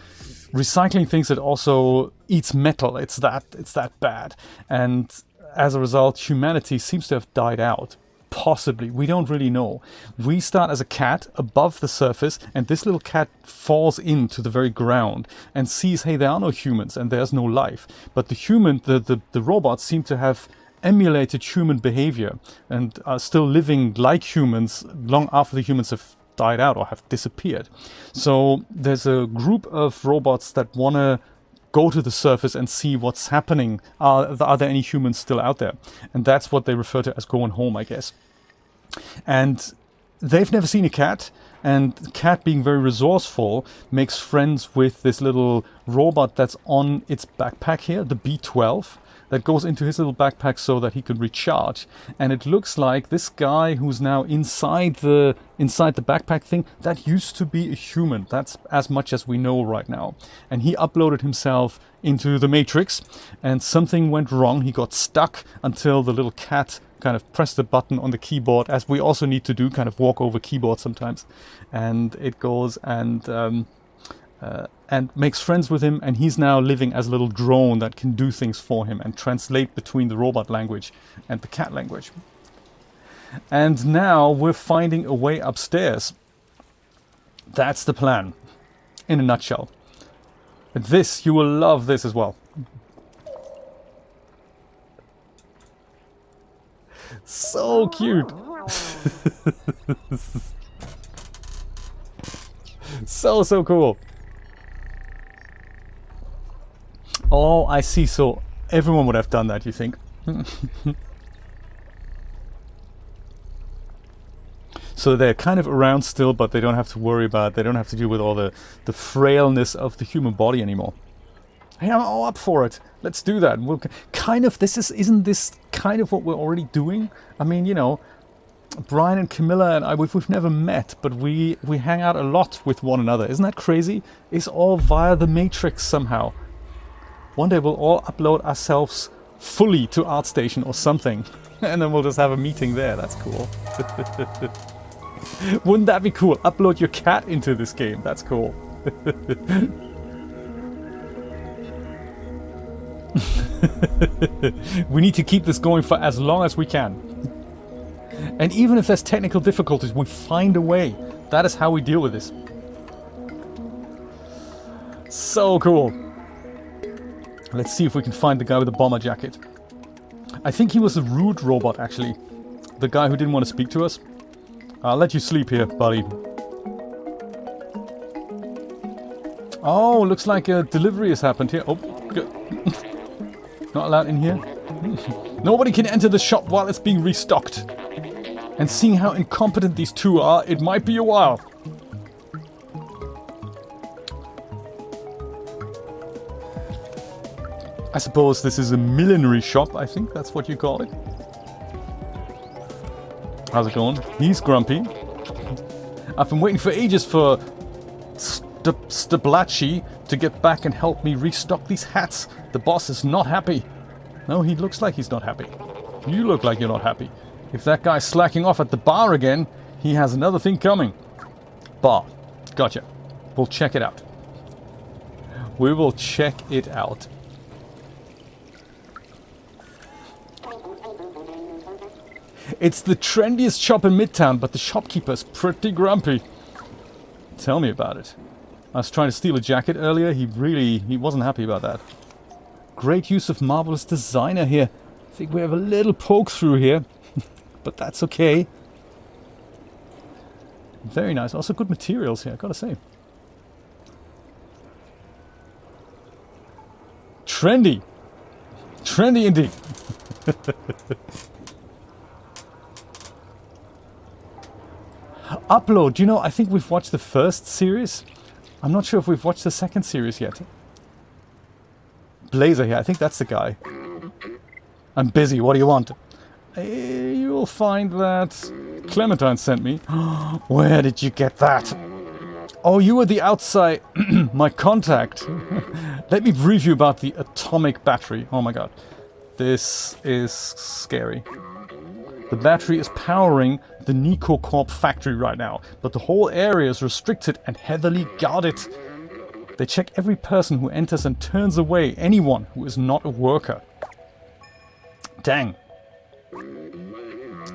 [SPEAKER 1] recycling things, it also eats metal. It's that bad. And as a result, humanity seems to have died out. Possibly. We don't really know. We start as a cat above the surface, and this little cat falls into the very ground and sees, hey, there are no humans and there's no life. But the robots seem to have emulated human behavior and are still living like humans long after the humans have died out or have disappeared. So there's a group of robots that want to go to the surface and see what's happening. Are there any humans still out there? And that's what they refer to as going home, I guess. And they've never seen a cat, and the cat, being very resourceful, makes friends with this little robot that's on its backpack here, the B12, that goes into his little backpack so that he can recharge. And it looks like this guy who's now inside the backpack thing, that used to be a human. That's as much as we know right now. And he uploaded himself into the Matrix, and something went wrong. He got stuck until the little cat kind of pressed the button on the keyboard, as we also need to do, kind of walk over keyboard sometimes. And it goes and makes friends with him, and he's now living as a little drone that can do things for him and translate between the robot language and the cat language. And now we're finding a way upstairs. That's the plan, in a nutshell. This, you will love this as well. So cute. So cool. Oh, I see. So everyone would have done that, you think? So they're kind of around still, but they don't have to worry about, they don't have to deal with all the frailness of the human body anymore. Hey, I'm all up for it. Let's do that. We'll kind of, isn't this kind of what we're already doing? I mean, you know, Brian and Camilla and I, we've never met, but we hang out a lot with one another. Isn't that crazy? It's all via the Matrix somehow. One day we'll all upload ourselves fully to ArtStation or something, and then we'll just have a meeting there. That's cool. Wouldn't that be cool? Upload your cat into this game. That's cool. We need to keep this going for as long as we can. And even if there's technical difficulties, we find a way. That is how we deal with this. So cool. Let's see if we can find the guy with the bomber jacket. I think he was a rude robot, actually. The guy who didn't want to speak to us. I'll let you sleep here, buddy. Oh, looks like a delivery has happened here. Oh, good. Not allowed in here. Nobody can enter the shop while it's being restocked. And seeing how incompetent these two are, it might be a while. I suppose this is a millinery shop, I think that's what you call it. How's it going? He's grumpy. I've been waiting for ages for Zbaltazar to get back and help me restock these hats. The boss is not happy. No, he looks like he's not happy. You look like you're not happy. If that guy's slacking off at the bar again, he has another thing coming. Bar. Gotcha. We'll check it out. We will check it out. It's the trendiest shop in Midtown, but the shopkeeper's pretty grumpy. Tell me about it. I was trying to steal a jacket earlier. He wasn't happy about that. Great use of marvelous designer here. I think we have a little poke through here, but that's okay. Very nice. Also good materials here, I gotta say. Trendy. Trendy indeed. Upload. You know, I think we've watched the first series. I'm not sure if we've watched the second series yet. Blazer here. I think that's the guy. I'm busy. What do you want? You'll find that Clementine sent me. Where did you get that? Oh, you were the outside... my contact. Let me brief you about the atomic battery. Oh my god. This is scary. The battery is powering the Neco Corp factory right now, but the whole area is restricted and heavily guarded. They check every person who enters and turns away anyone who is not a worker. Dang.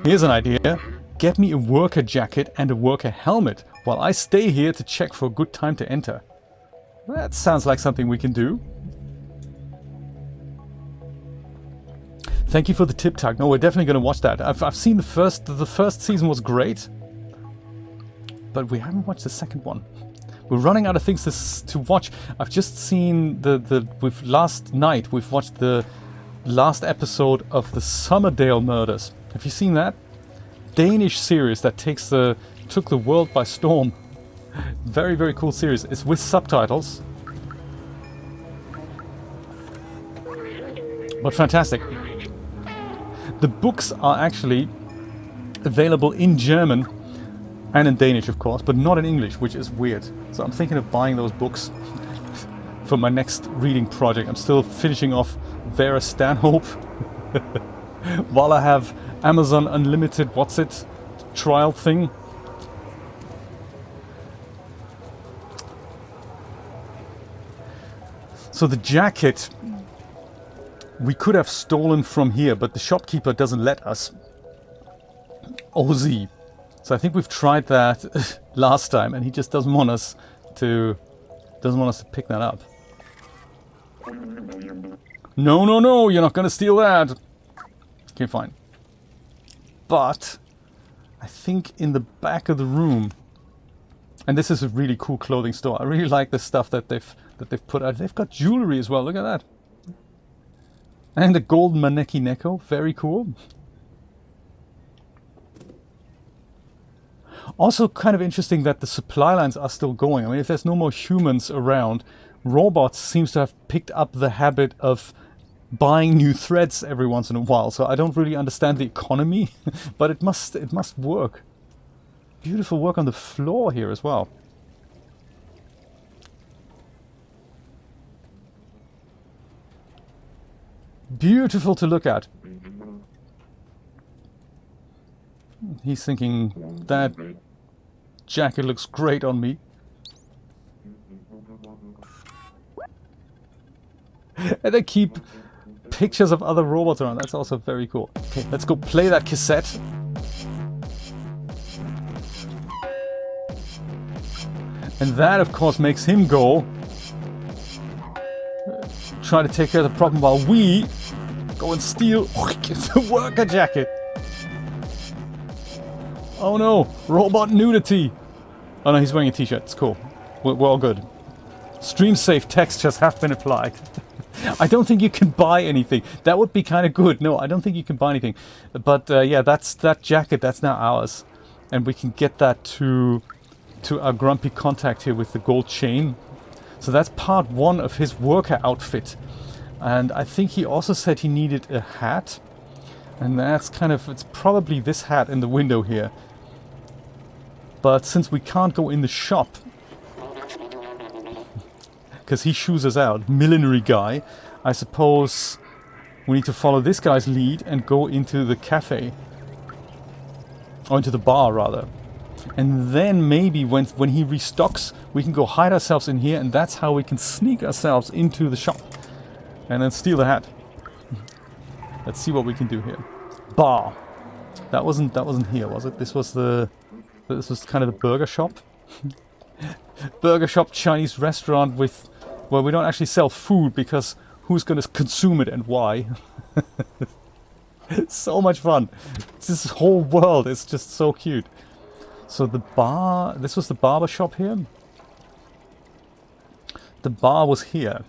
[SPEAKER 1] Here's an idea. Get me a worker jacket and a worker helmet while I stay here to check for a good time to enter. That sounds like something we can do. Thank you for the tip tag. No, we're definitely going to watch that. I've seen the first season was great, but we haven't watched the second one. We're running out of things to watch. I've just seen last night we've watched the last episode of the Summerdale Murders. Have you seen that? Danish series that took the world by storm. Very, very cool series. It's with subtitles. But fantastic. The books are actually available in German and in Danish, of course, but not in English, which is weird. So I'm thinking of buying those books for my next reading project. I'm still finishing off Vera Stanhope while I have Amazon Unlimited, trial thing. So the jacket we could have stolen from here, but the shopkeeper doesn't let us. OZ. So I think we've tried that last time, and he just doesn't want us to pick that up. No, no, no! You're not going to steal that. Okay, fine. But I think in the back of the room, and this is a really cool clothing store. I really like the stuff that they've put out. They've got jewelry as well. Look at that. And a golden Maneki Neco. Very cool. Also kind of interesting that the supply lines are still going. I mean, if there's no more humans around, robots seems to have picked up the habit of buying new threads every once in a while. So I don't really understand the economy, but it must work. Beautiful work on the floor here as well. Beautiful to look at. He's thinking, that jacket looks great on me. And they keep pictures of other robots around. That's also very cool. Okay, let's go play that cassette. And that, of course, makes him go try to take care of the problem while we go and steal the worker jacket. Oh no, robot nudity. Oh no, he's wearing a t-shirt. It's cool. We're all good. Stream safe textures have been applied. I don't think you can buy anything. That would be kind of good. No, I don't think you can buy anything. But yeah, that jacket, that's now ours. And we can get that to our grumpy contact here with the gold chain. So that's part one of his worker outfit. And I think he also said he needed a hat. And that's kind of, it's probably this hat in the window here. But since we can't go in the shop, because he shoos us out, millinery guy, I suppose we need to follow this guy's lead and go into the cafe. Or into the bar, rather. And then maybe when he restocks, we can go hide ourselves in here, and that's how we can sneak ourselves into the shop. And then steal the hat. Let's see what we can do here. Bar. That wasn't here, was it? This was kind of the burger shop. Burger shop, Chinese restaurant with, well, we don't actually sell food because who's going to consume it and why? So much fun. This whole world is just so cute. So the bar, this was the barber shop here. The bar was here.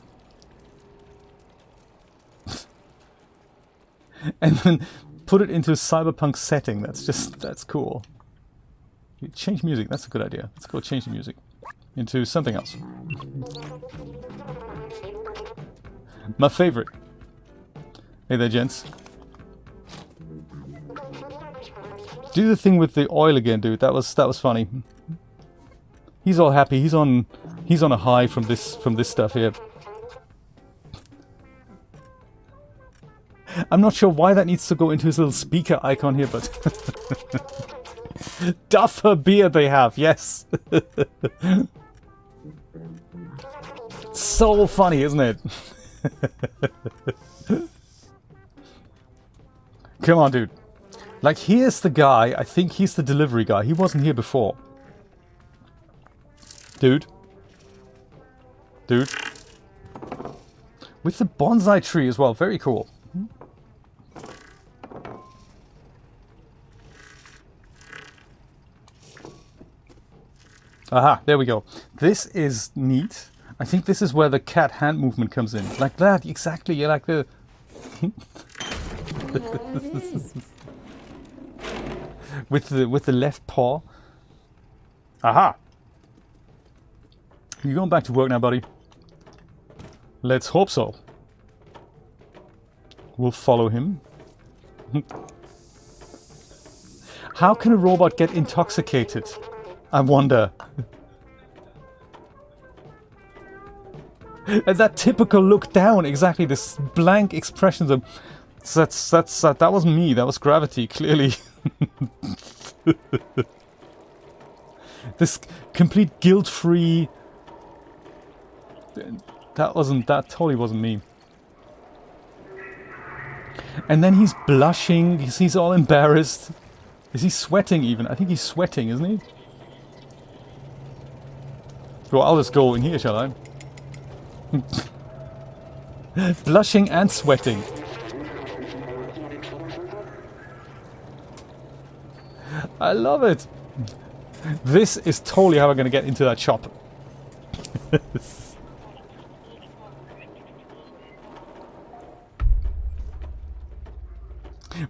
[SPEAKER 1] And then put it into a cyberpunk setting. That's cool. Change music, that's a good idea. Let's go change the music into something else. My favorite. Hey there, gents. Do the thing with the oil again, dude. That was funny. He's all happy. He's on a high from this stuff here. I'm not sure why that needs to go into his little speaker icon here, but Duffer beer they have, yes. So funny, isn't it? Come on, dude. Like, here's the guy. I think he's the delivery guy. He wasn't here before. Dude. Dude. With the bonsai tree as well. Very cool. Aha, there we go. This is neat. I think this is where the cat hand movement comes in. Like that, exactly. You're like the... with the left paw. Aha! You going back to work now, buddy? Let's hope so. We'll follow him. How can a robot get intoxicated? I wonder. And that typical look down, exactly, this blank expression of... that wasn't me, that was gravity, clearly. This complete guilt-free... that totally wasn't me. And then he's blushing, he's all embarrassed. Is he sweating even? I think he's sweating, isn't he? Well, I'll just go in here, shall I? Blushing and sweating. I love it. This is totally how we're going to get into that shop.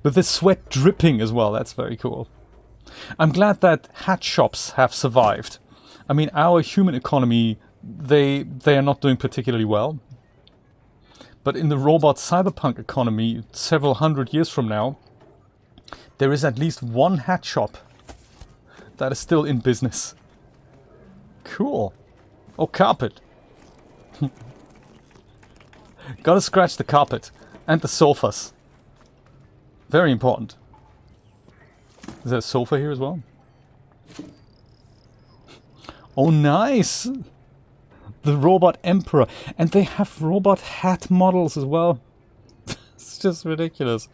[SPEAKER 1] With the sweat dripping as well, that's very cool. I'm glad that hat shops have survived. I mean, our human economy, they are not doing particularly well. But in the robot cyberpunk economy, several hundred years from now, there is at least one hat shop that is still in business. Cool. Oh, carpet. Gotta scratch the carpet. And the sofas. Very important. Is there a sofa here as well? Oh, nice! The robot emperor. And they have robot hat models as well. It's just ridiculous.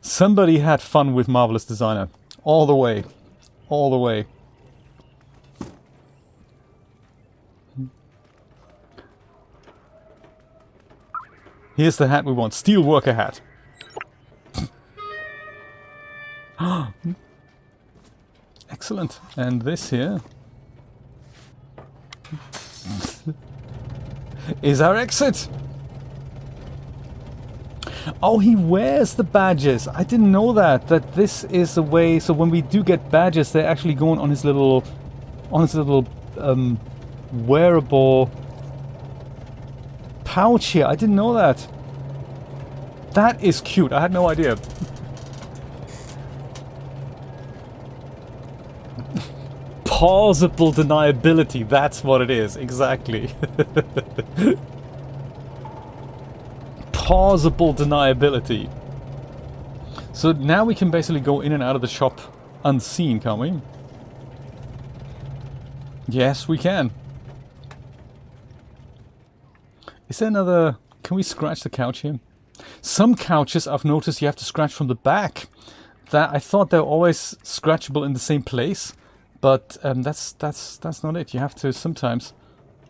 [SPEAKER 1] Somebody had fun with Marvelous Designer. All the way. All the way. Here's the hat we want. Steel worker hat. Excellent. And this here is our exit. Oh, he wears the badges. I didn't know that this is the way. So when we do get badges, they're actually going on his little wearable pouch here. I didn't know that. That is cute. I had no idea. Plausible deniability. That's what it is. Exactly. Plausible deniability. So now we can basically go in and out of the shop unseen, can't we? Yes, we can. Is there another... Can we scratch the couch here? Some couches I've noticed you have to scratch from the back. That I thought they're always scratchable in the same place, but that's not it. You have to sometimes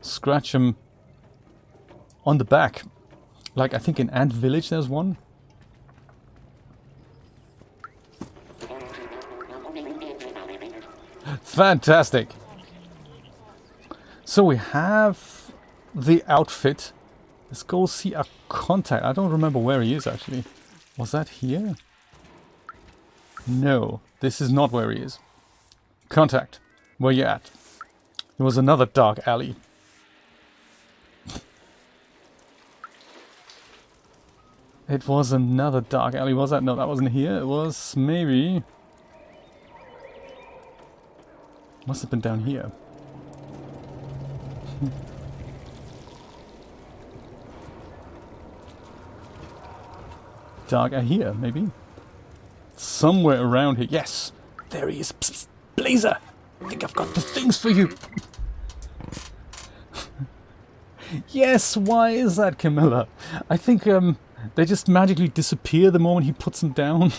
[SPEAKER 1] scratch them on the back. Like I think in Ant Village there's one. Fantastic. So we have the outfit. Let's go see our contact. I don't remember where he is actually. Was that here? No, this is not where he is. Contact, where you at? It was another dark alley. It was another dark alley, was that? No, that wasn't here. It was maybe... Must have been down here. Dark here, maybe? Somewhere around here. Yes! There he is. Psst, psst. Blazer! I think I've got the things for you. Yes, why is that, Camilla? I think they just magically disappear the moment he puts them down.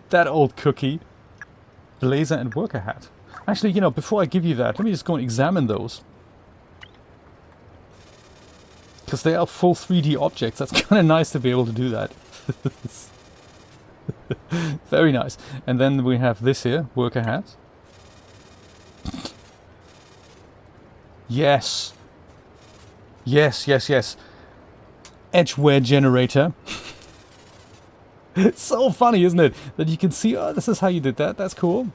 [SPEAKER 1] That old cookie. Blazer and worker hat. Actually, you know, before I give you that, let me just go and examine those. Because they are full 3D objects. That's kind of nice to be able to do that. Very nice. And then we have this here, worker hat. Yes. Yes, yes, yes. Edgeware generator. It's so funny, isn't it? That you can see, oh, this is how you did that. That's cool.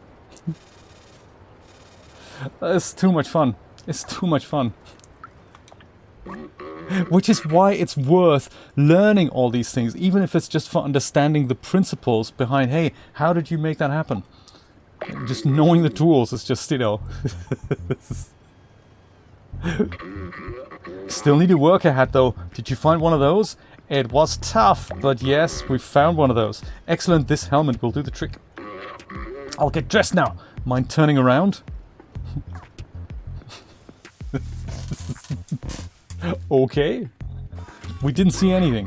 [SPEAKER 1] It's too much fun. It's too much fun. Which is why it's worth learning all these things, even if it's just for understanding the principles behind, hey, how did you make that happen? Just knowing the tools is just, you know... Still need a worker hat though. Did you find one of those? It was tough, but yes, we found one of those. Excellent, this helmet will do the trick. I'll get dressed now. Mind turning around? Okay. We didn't see anything.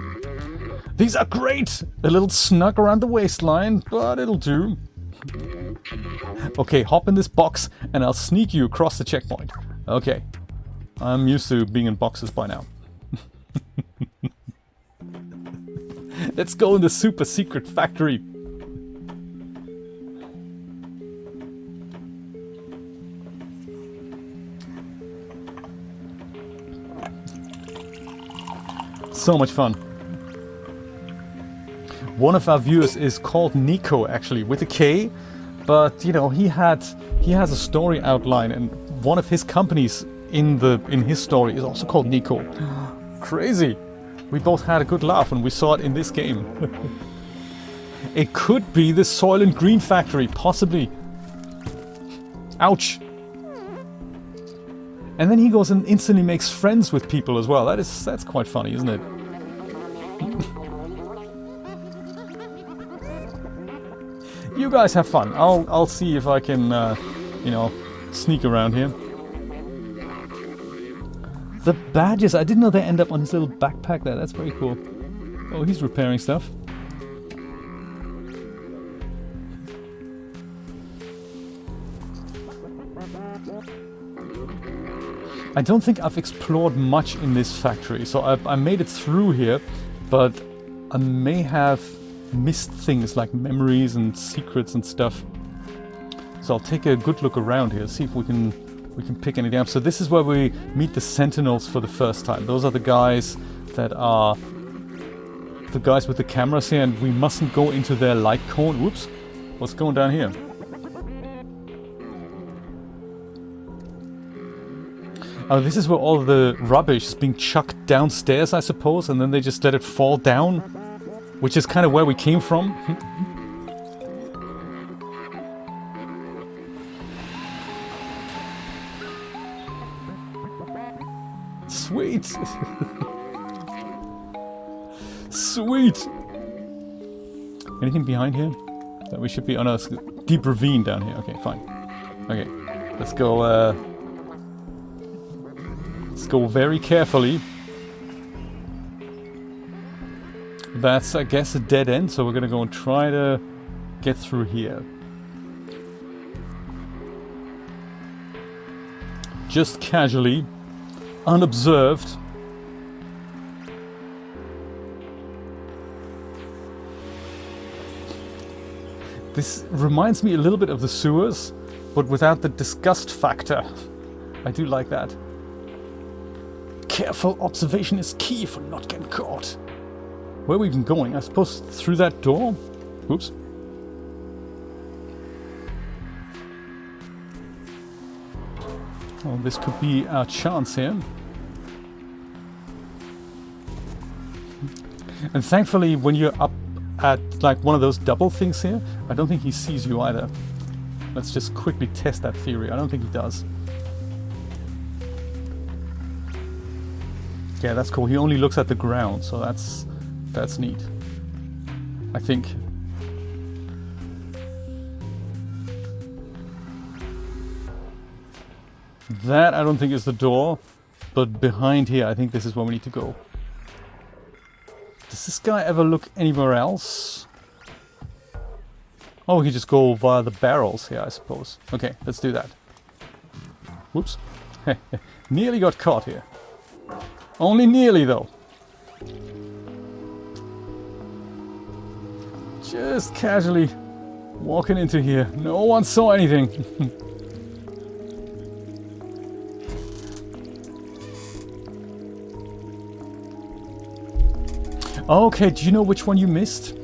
[SPEAKER 1] These are great! A little snug around the waistline, but it'll do. Okay, hop in this box and I'll sneak you across the checkpoint. Okay. I'm used to being in boxes by now. Let's go in the super secret factory. So much fun. One of our viewers is called Nico, actually, with a K, but you know, he has a story outline, and one of his companies in his story is also called Nico. Crazy. We both had a good laugh when we saw it in this game. It could be the Soylent Green factory, possibly. Ouch. And then he goes and instantly makes friends with people as well. That's quite funny, isn't it? You guys have fun. I'll see if I can, you know, sneak around here. The badges, I didn't know they end up on his little backpack there. That's very cool. Oh, he's repairing stuff. I don't think I've explored much in this factory, so I made it through here, but I may have missed things like memories and secrets and stuff. So I'll take a good look around here, see if we can pick anything up. So this is where we meet the Sentinels for the first time. Those are the guys that are the guys with the cameras here, and we mustn't go into their light cone. Whoops, what's going down here? Oh, this is where all the rubbish is being chucked downstairs, I suppose, and then they just let it fall down, which is kind of where we came from. Sweet! Sweet! Anything behind here that we should be on? A deep ravine down here. Okay, fine. Okay, let's go. Let's go very carefully. That's, I guess, a dead end, so we're gonna go and try to get through here. Just casually, unobserved. This reminds me a little bit of the sewers, but without the disgust factor. I do like that. Careful observation is key for not getting caught. Where are we even going? I suppose through that door? Oops. Well, this could be our chance here. And thankfully, when you're up at like one of those double things here, I don't think he sees you either. Let's just quickly test that theory. I don't think he does. Yeah, that's cool. He only looks at the ground, so that's neat. I think. That I don't think is the door. but behind here, I think this is where we need to go. Does this guy ever look anywhere else? Oh, we can just go via the barrels here, I suppose. Okay, let's do that. Whoops. Nearly got caught here. Only nearly, though. Just casually walking into here. No one saw anything. Okay, do you know which one you missed?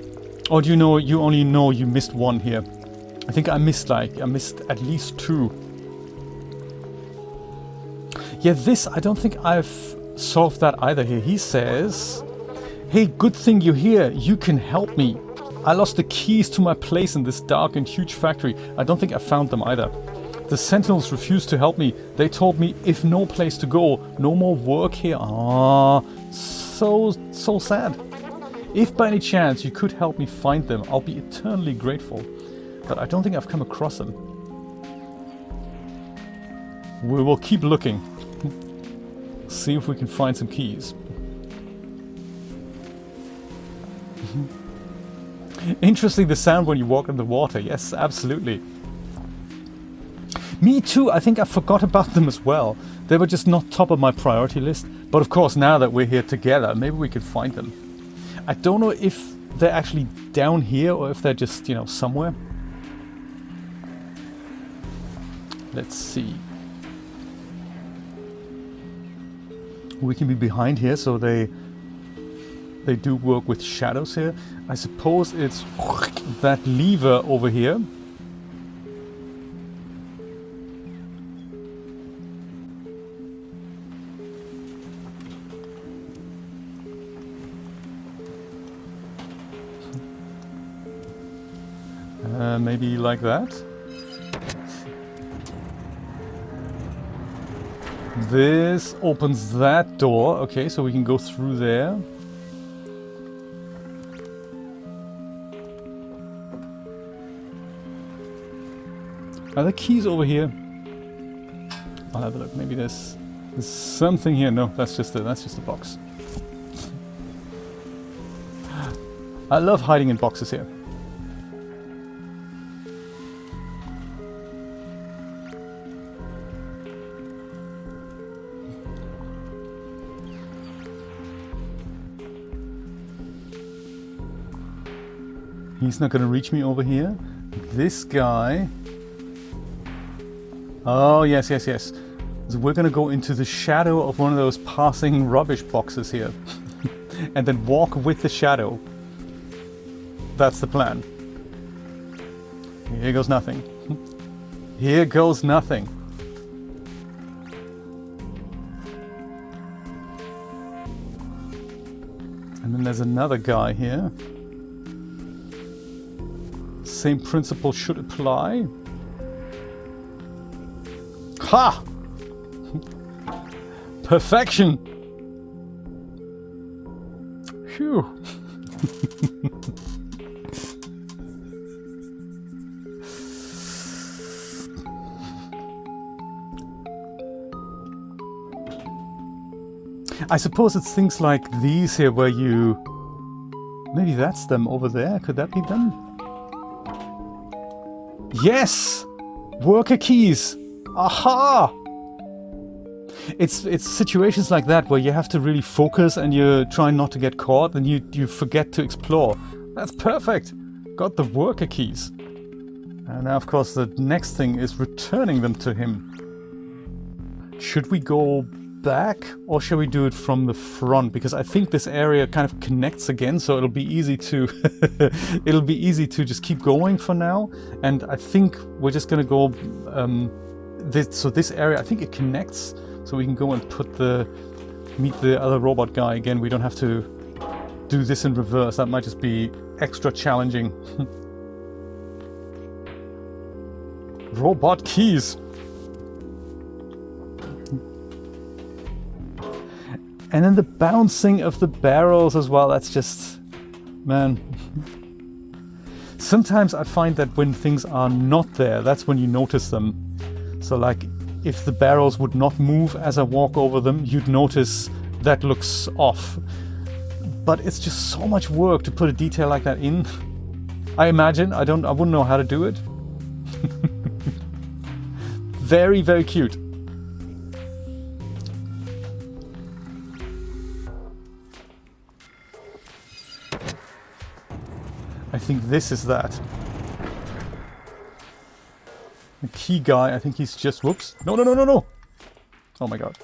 [SPEAKER 1] Or do you know you only know you missed one here? I think I missed at least 2. Yeah, this, I don't think I've solved that either here. He says, hey, good thing you're here. You can help me. I lost the keys to my place in this dark and huge factory. I don't think I found them either. The Sentinels refused to help me. They told me if no place to go, no more work here. Ah, so sad. If by any chance you could help me find them, I'll be eternally grateful. But I don't think I've come across them. We will keep looking. See if we can find some keys. Interesting, the sound when you walk in the water. Yes, absolutely. Me too. I think I forgot about them as well. They were just not top of my priority list. But of course, now that we're here together, maybe we can find them. I don't know if they're actually down here or if they're just, you know, somewhere. Let's see. We can be behind here, so they do work with shadows here. I suppose it's that lever over here. Maybe like that. This opens that door. Okay, so we can go through there. Are there keys over here? I'll have a look. Maybe there's something here. No, that's just a box. I love hiding in boxes here. He's not going to reach me over here. This guy... Oh, yes. So we're going to go into the shadow of one of those passing rubbish boxes here. And then walk with the shadow. That's the plan. Here goes nothing. Here goes nothing. And then there's another guy here. Same principle should apply. Ha! Perfection! Phew. I suppose it's things like these here where you... Maybe that's them over there. Could that be them? Yes! Worker keys! Aha! It's situations like that where you have to really focus and you try not to get caught and you forget to explore. That's perfect! Got the worker keys. And now of course the next thing is returning them to him. Should we go back or shall we do it from the front? Because I think this area kind of connects again, so it'll be easy to it'll be easy to just keep going for now. And I think we're just gonna go this area, I think it connects, so we can go and meet the other robot guy again. We don't have to do this in reverse. That might just be extra challenging. Robot keys. And then the bouncing of the barrels as well, that's just... man. Sometimes I find that when things are not there, that's when you notice them. So like, if the barrels would not move as I walk over them, you'd notice that looks off. But it's just so much work to put a detail like that in. I imagine. I wouldn't know how to do it. Very, very cute. I think this is that. The key guy, I think he's just... Whoops. No, no, no, no, no! Oh my god.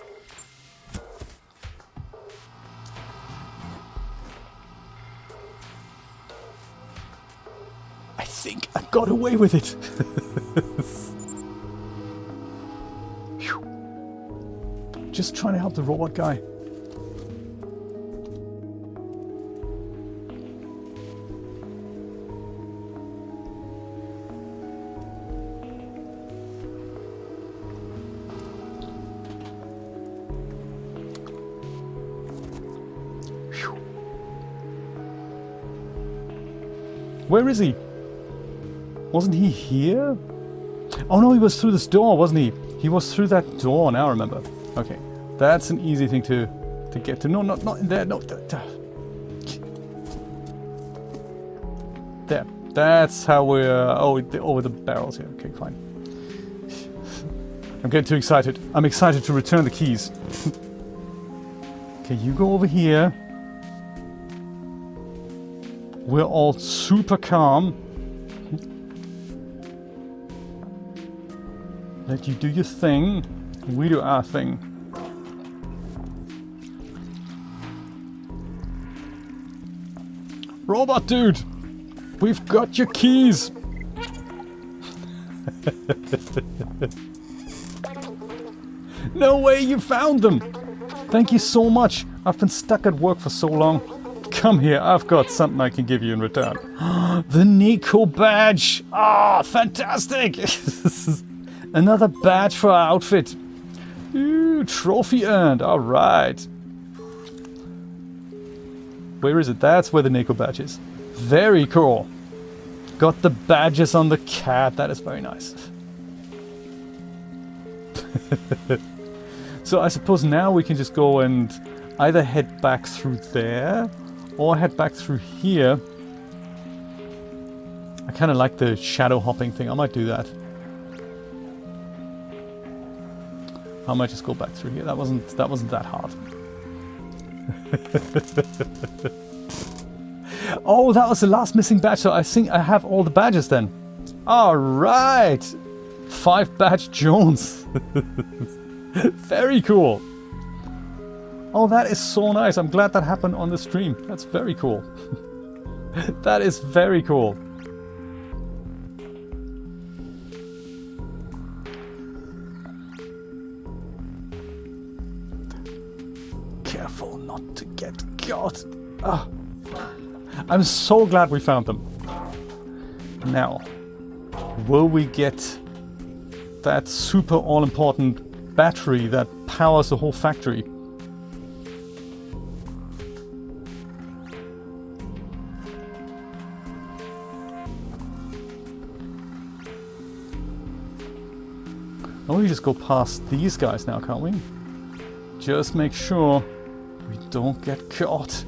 [SPEAKER 1] I think I got away with it. Just trying to help the robot guy. Where is he? Wasn't he here? Oh no, he was through this door, wasn't he? He was through that door, now I remember. Okay, that's an easy thing to get to. No, not in there, no. There. That's how we're... over the barrels here. Okay, fine. I'm getting too excited. I'm excited to return the keys. Okay, you go over here. We're all super calm. Let you do your thing. We do our thing. Robot dude! We've got your keys! No way you found them! Thank you so much. I've been stuck at work for so long. Come here, I've got something I can give you in return. The Nico Badge! Ah, fantastic! Another badge for our outfit. Ooh, trophy earned. Alright. Where is it? That's where the Neco Badge is. Very cool. Got the badges on the cat. That is very nice. So I suppose now we can just go and either head back through there or head back through here. I kind of like the shadow hopping thing. I might do that. I might just go back through here. That wasn't that hard. Oh, that was the last missing badge. So I think I have all the badges then. All right, 5 badge Jones. Very cool. Oh, that is so nice. I'm glad that happened on the stream. That's very cool. That is very cool. Careful not to get caught. Ah. I'm so glad we found them. Now, will we get that super all-important battery that powers the whole factory? Oh, we just go past these guys now, can't we? Just make sure we don't get caught.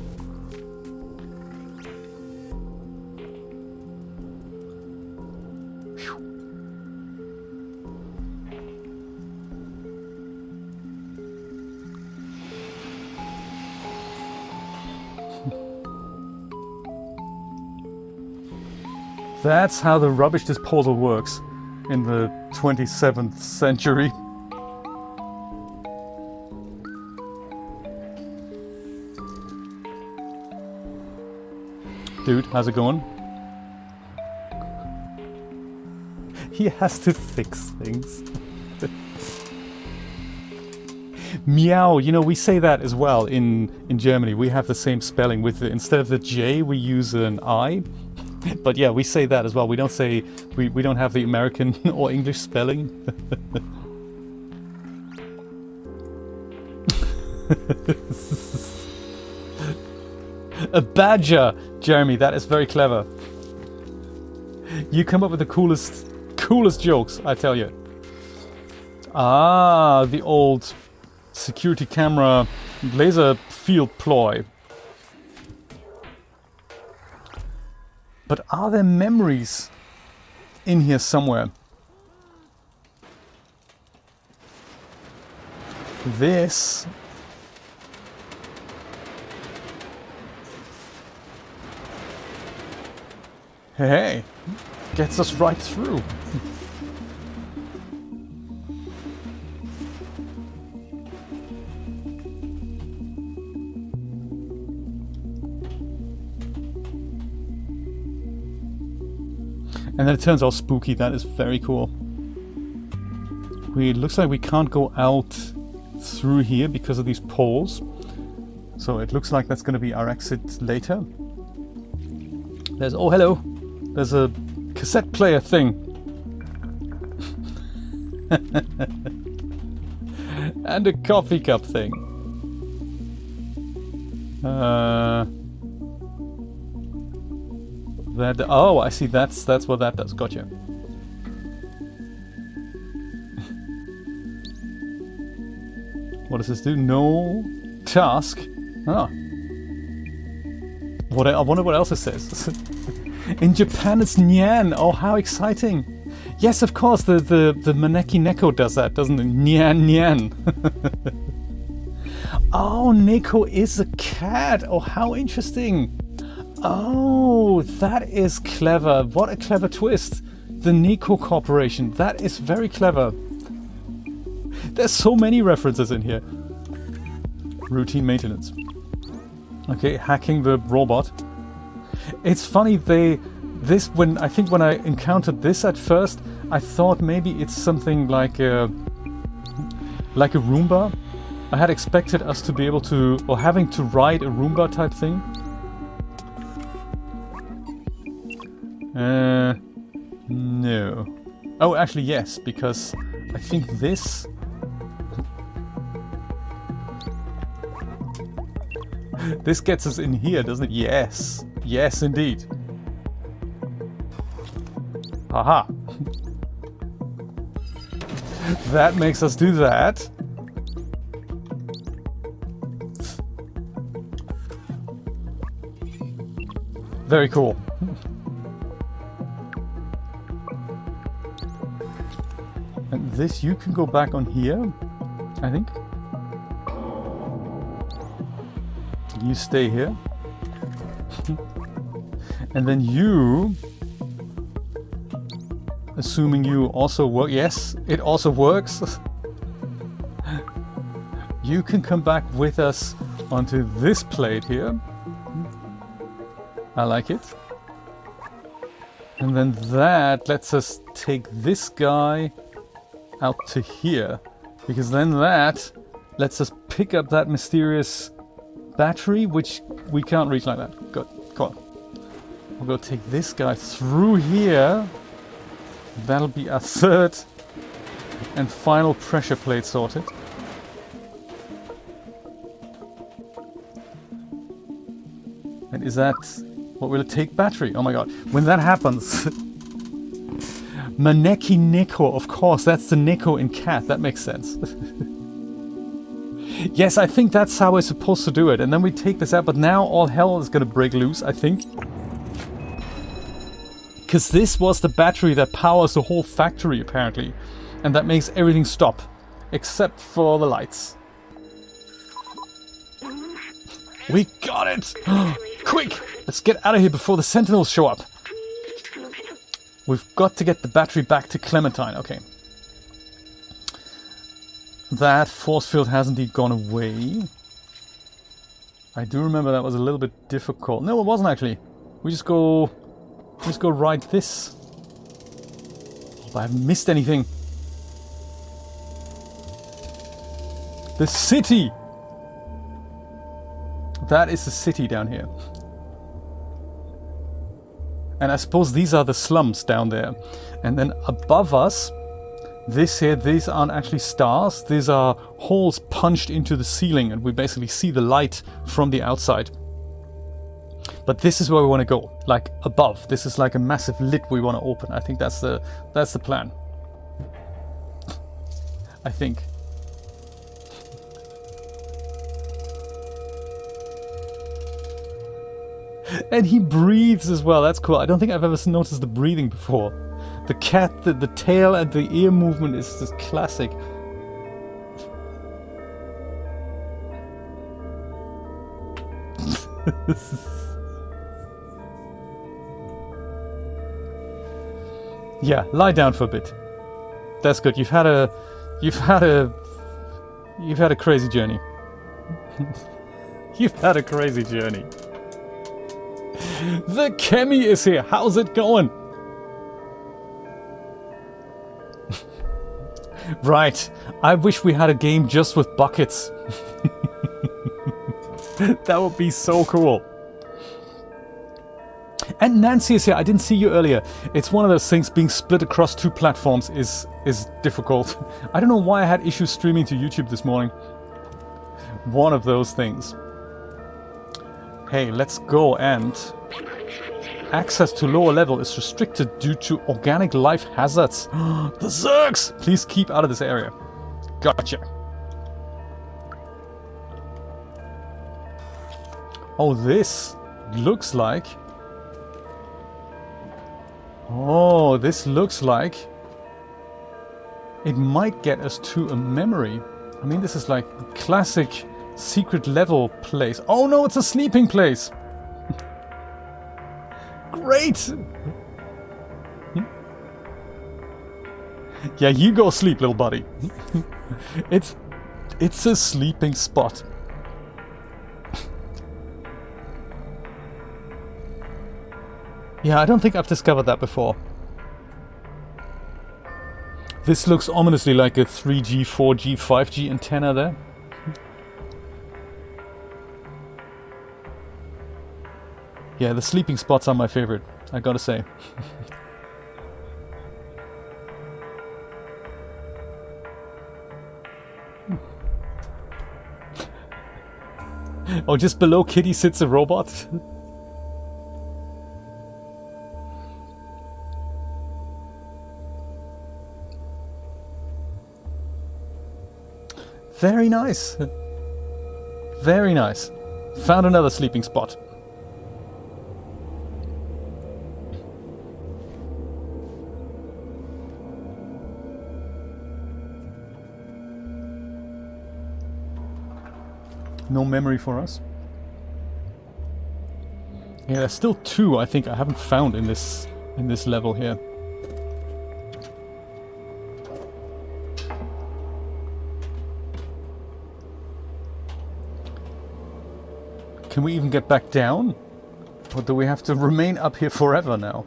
[SPEAKER 1] That's how the rubbish disposal works in the 27th century. Dude, how's it going? He has to fix things. Meow, you know, we say that as well in Germany. We have the same spelling with instead of the J we use an I. But yeah, we say that as well. We don't say, we don't have the American or English spelling. A badger, Jeremy, that is very clever. You come up with the coolest jokes, I tell you. Ah, the old security camera laser field ploy. But are there memories in here somewhere? This... Hey, gets us right through. And then it turns out spooky. That is very cool. It looks like we can't go out through here because of these poles. So it looks like that's going to be our exit later. There's... oh, hello! There's a cassette player thing. And a coffee cup thing. That... oh, I see. That's what that does. Gotcha. What does this do? No task. Ah. What? I wonder what else it says. In Japan, it's nyan. Oh, how exciting! Yes, of course. The Maneki Neko does that, doesn't it? Nyan nyan. Oh, Neko is a cat. Oh, how interesting. Oh, that is clever. What a clever twist. The Neco Corporation. That is very clever. There's so many references in here. Routine maintenance. Okay, hacking the robot. It's funny, when I encountered this at first, I thought maybe it's something like a Roomba. I had expected us to be able to, or having to ride a Roomba type thing. No. Oh, actually yes, because I think this... this gets us in here, doesn't it? Yes. Yes, indeed. Haha. That makes us do that. Very cool. And this, you can go back on here, I think. You stay here. And then you, assuming you also work, yes, it also works. You can come back with us onto this plate here. I like it. And then that lets us take this guy out to here, because then that lets us pick up that mysterious battery, which we can't reach like that. Good. Come on. We'll go take this guy through here. That'll be our third and final pressure plate sorted. And is that... what will it take? Battery. Oh my god. When that happens... Maneki Neko, of course. That's the Neko in cat. That makes sense. Yes, I think that's how we're supposed to do it. And then we take this out. But now all hell is going to break loose, I think. Because this was the battery that powers the whole factory, apparently. And that makes everything stop. Except for the lights. We got it! Quick! Let's get out of here before the Sentinels show up. We've got to get the battery back to Clementine. Okay. That force field has indeed gone away. I do remember that was a little bit difficult. No, it wasn't actually. We just go ride this. Hope I haven't missed anything. The city! That is the city down here. And I suppose these are the slums down there. And then above us, this here, these aren't actually stars. These are holes punched into the ceiling, and we basically see the light from the outside. But this is where we want to go, like above. This is like a massive lid we want to open. I think that's the plan. I think. And he breathes as well. That's cool. I don't think I've ever noticed the breathing before. The cat, the tail and the ear movement is just classic. Yeah, lie down for a bit. That's good. You've had a crazy journey. You've had a crazy journey. The Chemi is here. How's it going? Right. I wish we had a game just with buckets. That would be so cool. And Nancy is here. I didn't see you earlier. It's one of those things, being split across 2 platforms is difficult. I don't know why I had issues streaming to YouTube this morning. One of those things. Hey, let's go. And access to lower level is restricted due to organic life hazards. The Zergs! Please keep out of this area. Gotcha. Oh, this looks like... Oh, this looks like... it might get us to a memory. I mean, this is like a classic secret level place. Oh no, it's a sleeping place! Great! Yeah, you go sleep, little buddy. It's a sleeping spot. Yeah, I don't think I've discovered that before. This looks ominously like a 3G, 4G, 5G antenna there. Yeah, the sleeping spots are my favorite, I gotta say. Oh, just below Kitty sits a robot? Very nice. Very nice. Found another sleeping spot. No memory for us. Yeah, there's still 2 I think I haven't found in this level here. Can we even get back down? Or do we have to remain up here forever now?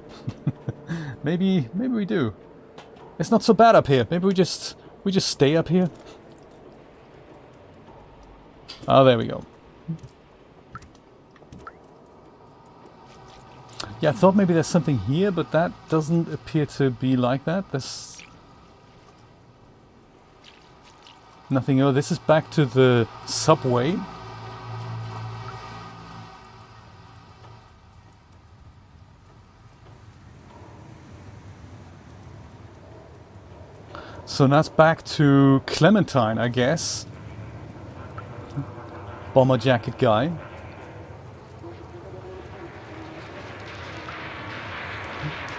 [SPEAKER 1] maybe we do. It's not so bad up here. Maybe we just stay up here. Oh, there we go. Yeah, I thought maybe there's something here, but that doesn't appear to be like that. There's nothing. Oh, this is back to the subway. So that's back to Clementine, I guess. Bomber jacket guy.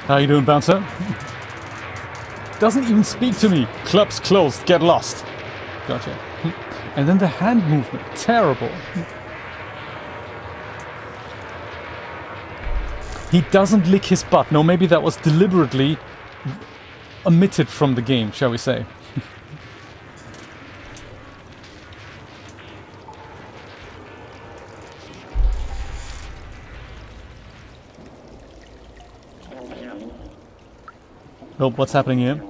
[SPEAKER 1] How you doing, bouncer? Doesn't even speak to me. Club's closed. Get lost. Gotcha. And then the hand movement. Terrible. He doesn't lick his butt. No, maybe that was deliberately omitted from the game, shall we say. Oh, what's happening here?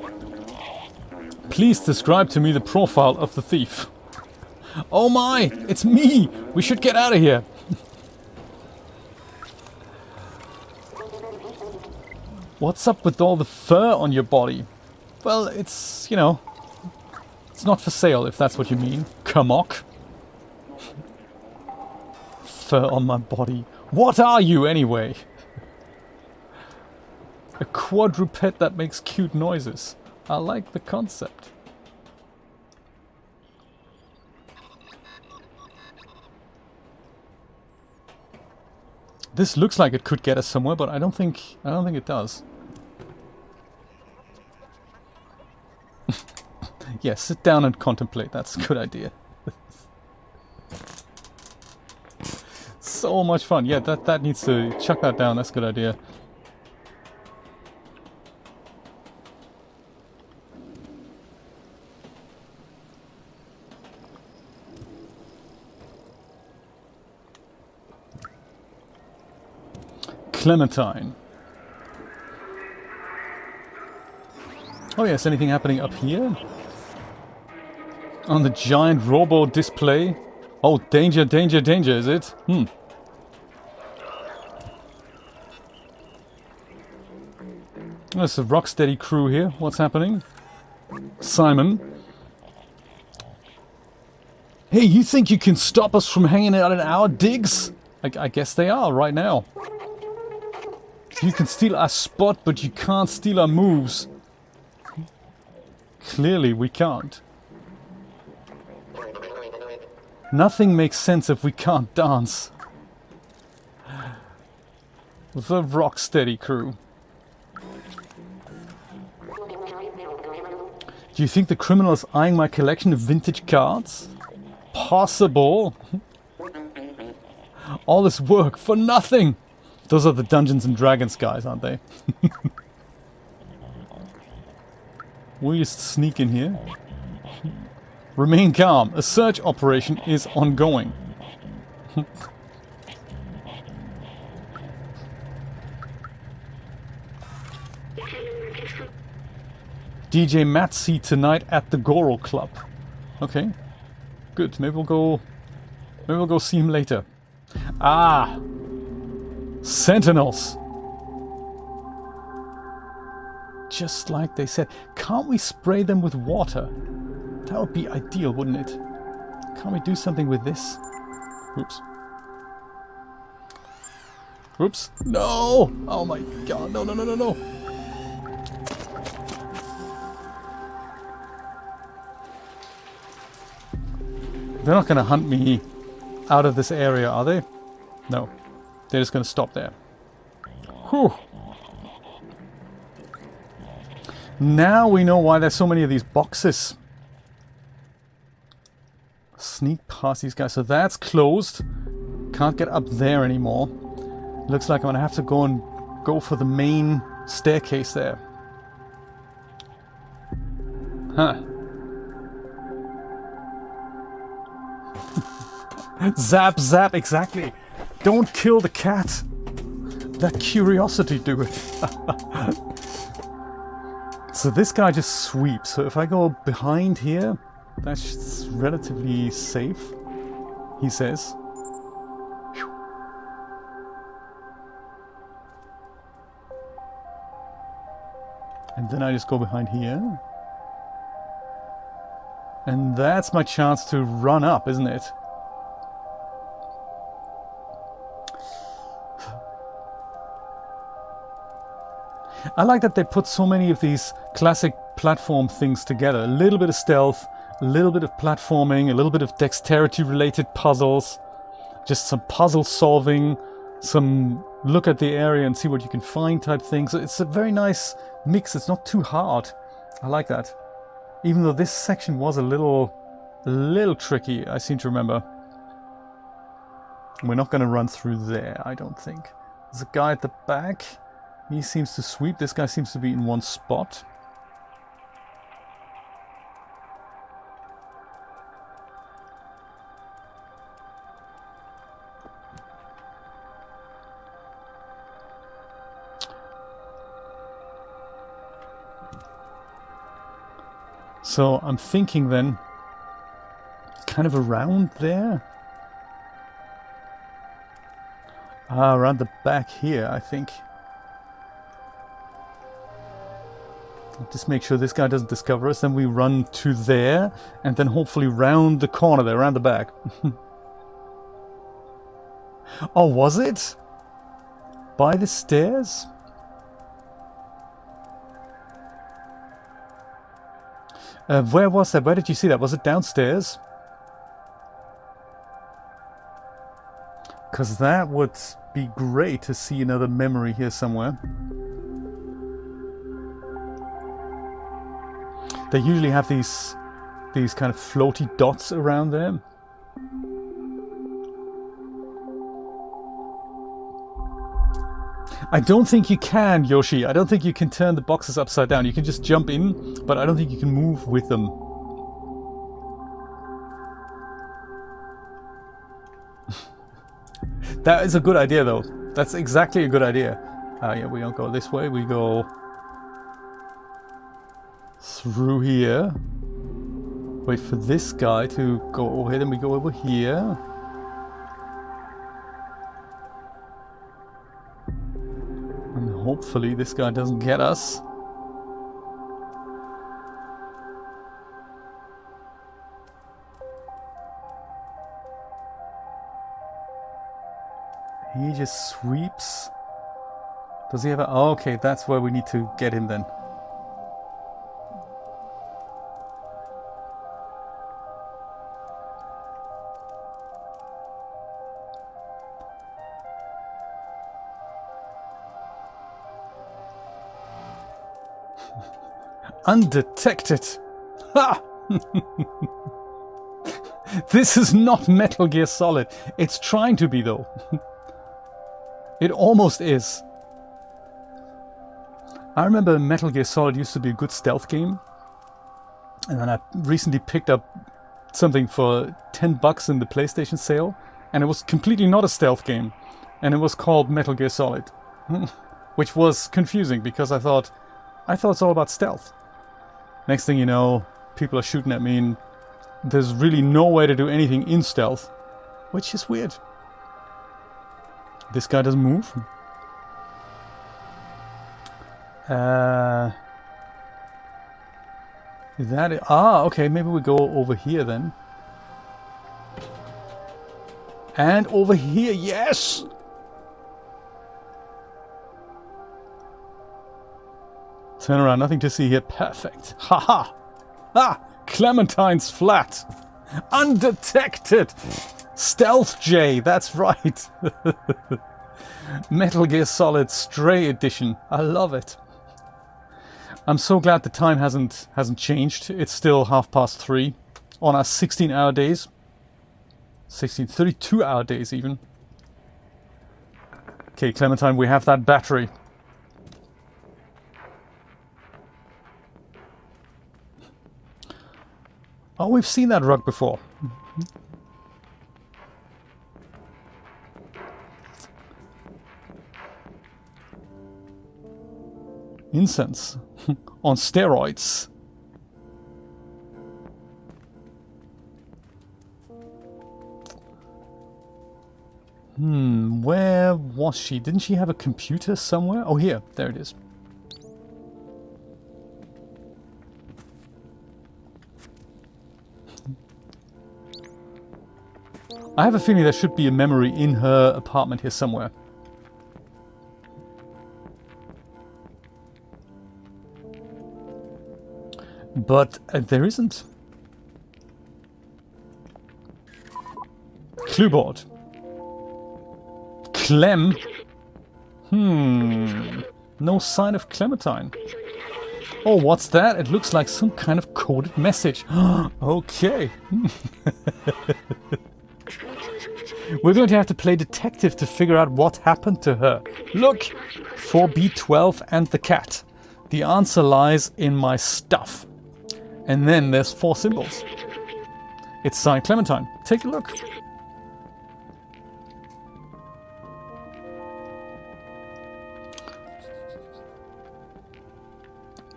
[SPEAKER 1] Please describe to me the profile of the thief. Oh my! It's me! We should get out of here! What's up with all the fur on your body? Well, it's, you know, it's not for sale, if that's what you mean. Kamok. Fur on my body. What are you, anyway? A quadruped that makes cute noises. I like the concept. This looks like it could get us somewhere, but I don't think it does. Yeah, sit down and contemplate. That's a good idea. So much fun. Yeah, that needs to chuck that down. That's a good idea. Clementine. Oh yes, anything happening up here? On the giant robo display? Oh, danger, danger, danger, is it? There's a Rocksteady crew here. What's happening? Simon. Hey, you think you can stop us from hanging out in our digs? I guess they are right now. You can steal our spot, but you can't steal our moves. Clearly, we can't. Nothing makes sense if we can't dance. The Rocksteady crew. Do you think the criminal is eyeing my collection of vintage cards? Possible. All this work for nothing. Those are the Dungeons and Dragons guys, aren't they? We'll just sneak in here. Remain calm. A search operation is ongoing. DJ Matsy tonight at the Goro Club. Okay, good. Maybe we'll go see him later. Ah, Sentinels. Just like they said. Can't we spray them with water? That would be ideal, wouldn't it? Can't we do something with this? Oops. Oops. No! Oh my god. No, no, no, no, no. They're not going to hunt me out of this area, are they? No. They're just going to stop there. Whew. Now we know why there's so many of these boxes. Sneak past these guys. So that's closed. Can't get up there anymore. Looks like I'm going to have to go for the main staircase there. Huh. Zap, zap, exactly. Don't kill the cat. Let curiosity do it. So this guy just sweeps. So if I go behind here, that's relatively safe, he says. Whew. And then I just go behind here. And that's my chance to run up, isn't it? I like that they put so many of these classic platform things together. A little bit of stealth, a little bit of platforming, a little bit of dexterity-related puzzles, just some puzzle solving, some look at the area and see what you can find type things. It's a very nice mix. It's not too hard. I like that. Even though this section was a little tricky, I seem to remember. We're not going to run through there, I don't think. There's a guy at the back. He seems to sweep. This guy seems to be in one spot. So I'm thinking then, kind of around there. Around the back here, I think. Just make sure this guy doesn't discover us. Then we run to there, and then hopefully round the corner there, around the back. Oh, was it? By the stairs? Where was that? Where did you see that? Was it downstairs? Because that would be great to see another memory here somewhere. They usually have these kind of floaty dots around them. I don't think you can, Yoshi. I don't think you can turn the boxes upside down. You can just jump in, but I don't think you can move with them. That is a good idea, though. That's exactly a good idea. Yeah, we don't go this way. We go through here. Wait for this guy to go over here. Then we go over here. And hopefully this guy doesn't get us. He just sweeps. Does he have a... Oh, okay, that's where we need to get him then. Undetected. Ha! This is not Metal Gear Solid. It's trying to be, though. It almost is. I remember Metal Gear Solid used to be a good stealth game. And then I recently picked up something for $10 in the PlayStation sale. And it was completely not a stealth game. And it was called Metal Gear Solid. Which was confusing because I thought it's all about stealth. Next thing you know, people are shooting at me and there's really no way to do anything in stealth. Which is weird. This guy doesn't move. Is that it? Ah, okay, maybe we go over here then. And over here, yes! Turn around, nothing to see here. Perfect. Haha! Ah! Clementine's flat! Undetected! Stealth J, that's right. Metal Gear Solid Stray Edition. I love it. I'm so glad the time hasn't changed. It's still 3:30 on our 16-hour days. 32-hour days even. Okay, Clementine, we have that battery. Oh, we've seen that rug before. Incense on steroids. Where was she? Didn't she have a computer somewhere? Oh, here. There it is. I have a feeling there should be a memory in her apartment here somewhere. But there isn't. Clue board. Clem. No sign of Clementine. Oh, what's that? It looks like some kind of coded message. Okay. We're going to have to play detective to figure out what happened to her. Look! 4B12 and the cat. The answer lies in my stuff. And then there's 4 symbols. It's signed Clementine. Take a look.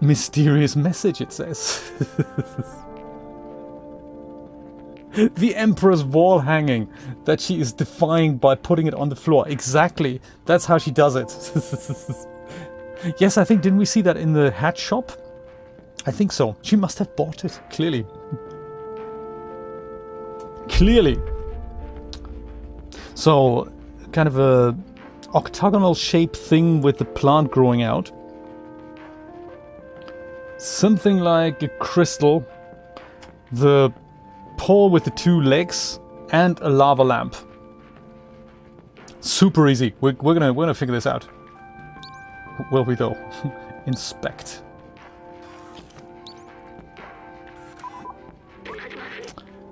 [SPEAKER 1] Mysterious message, it says. The Emperor's wall hanging that she is defying by putting it on the floor. Exactly. That's how she does it. Yes, I think, didn't we see that in the hat shop? I think so. She must have bought it, clearly. Clearly. So, kind of a octagonal shaped thing with the plant growing out. Something like a crystal. The pole with the 2 legs and a lava lamp. Super easy. We're gonna figure this out. Will we though? Inspect.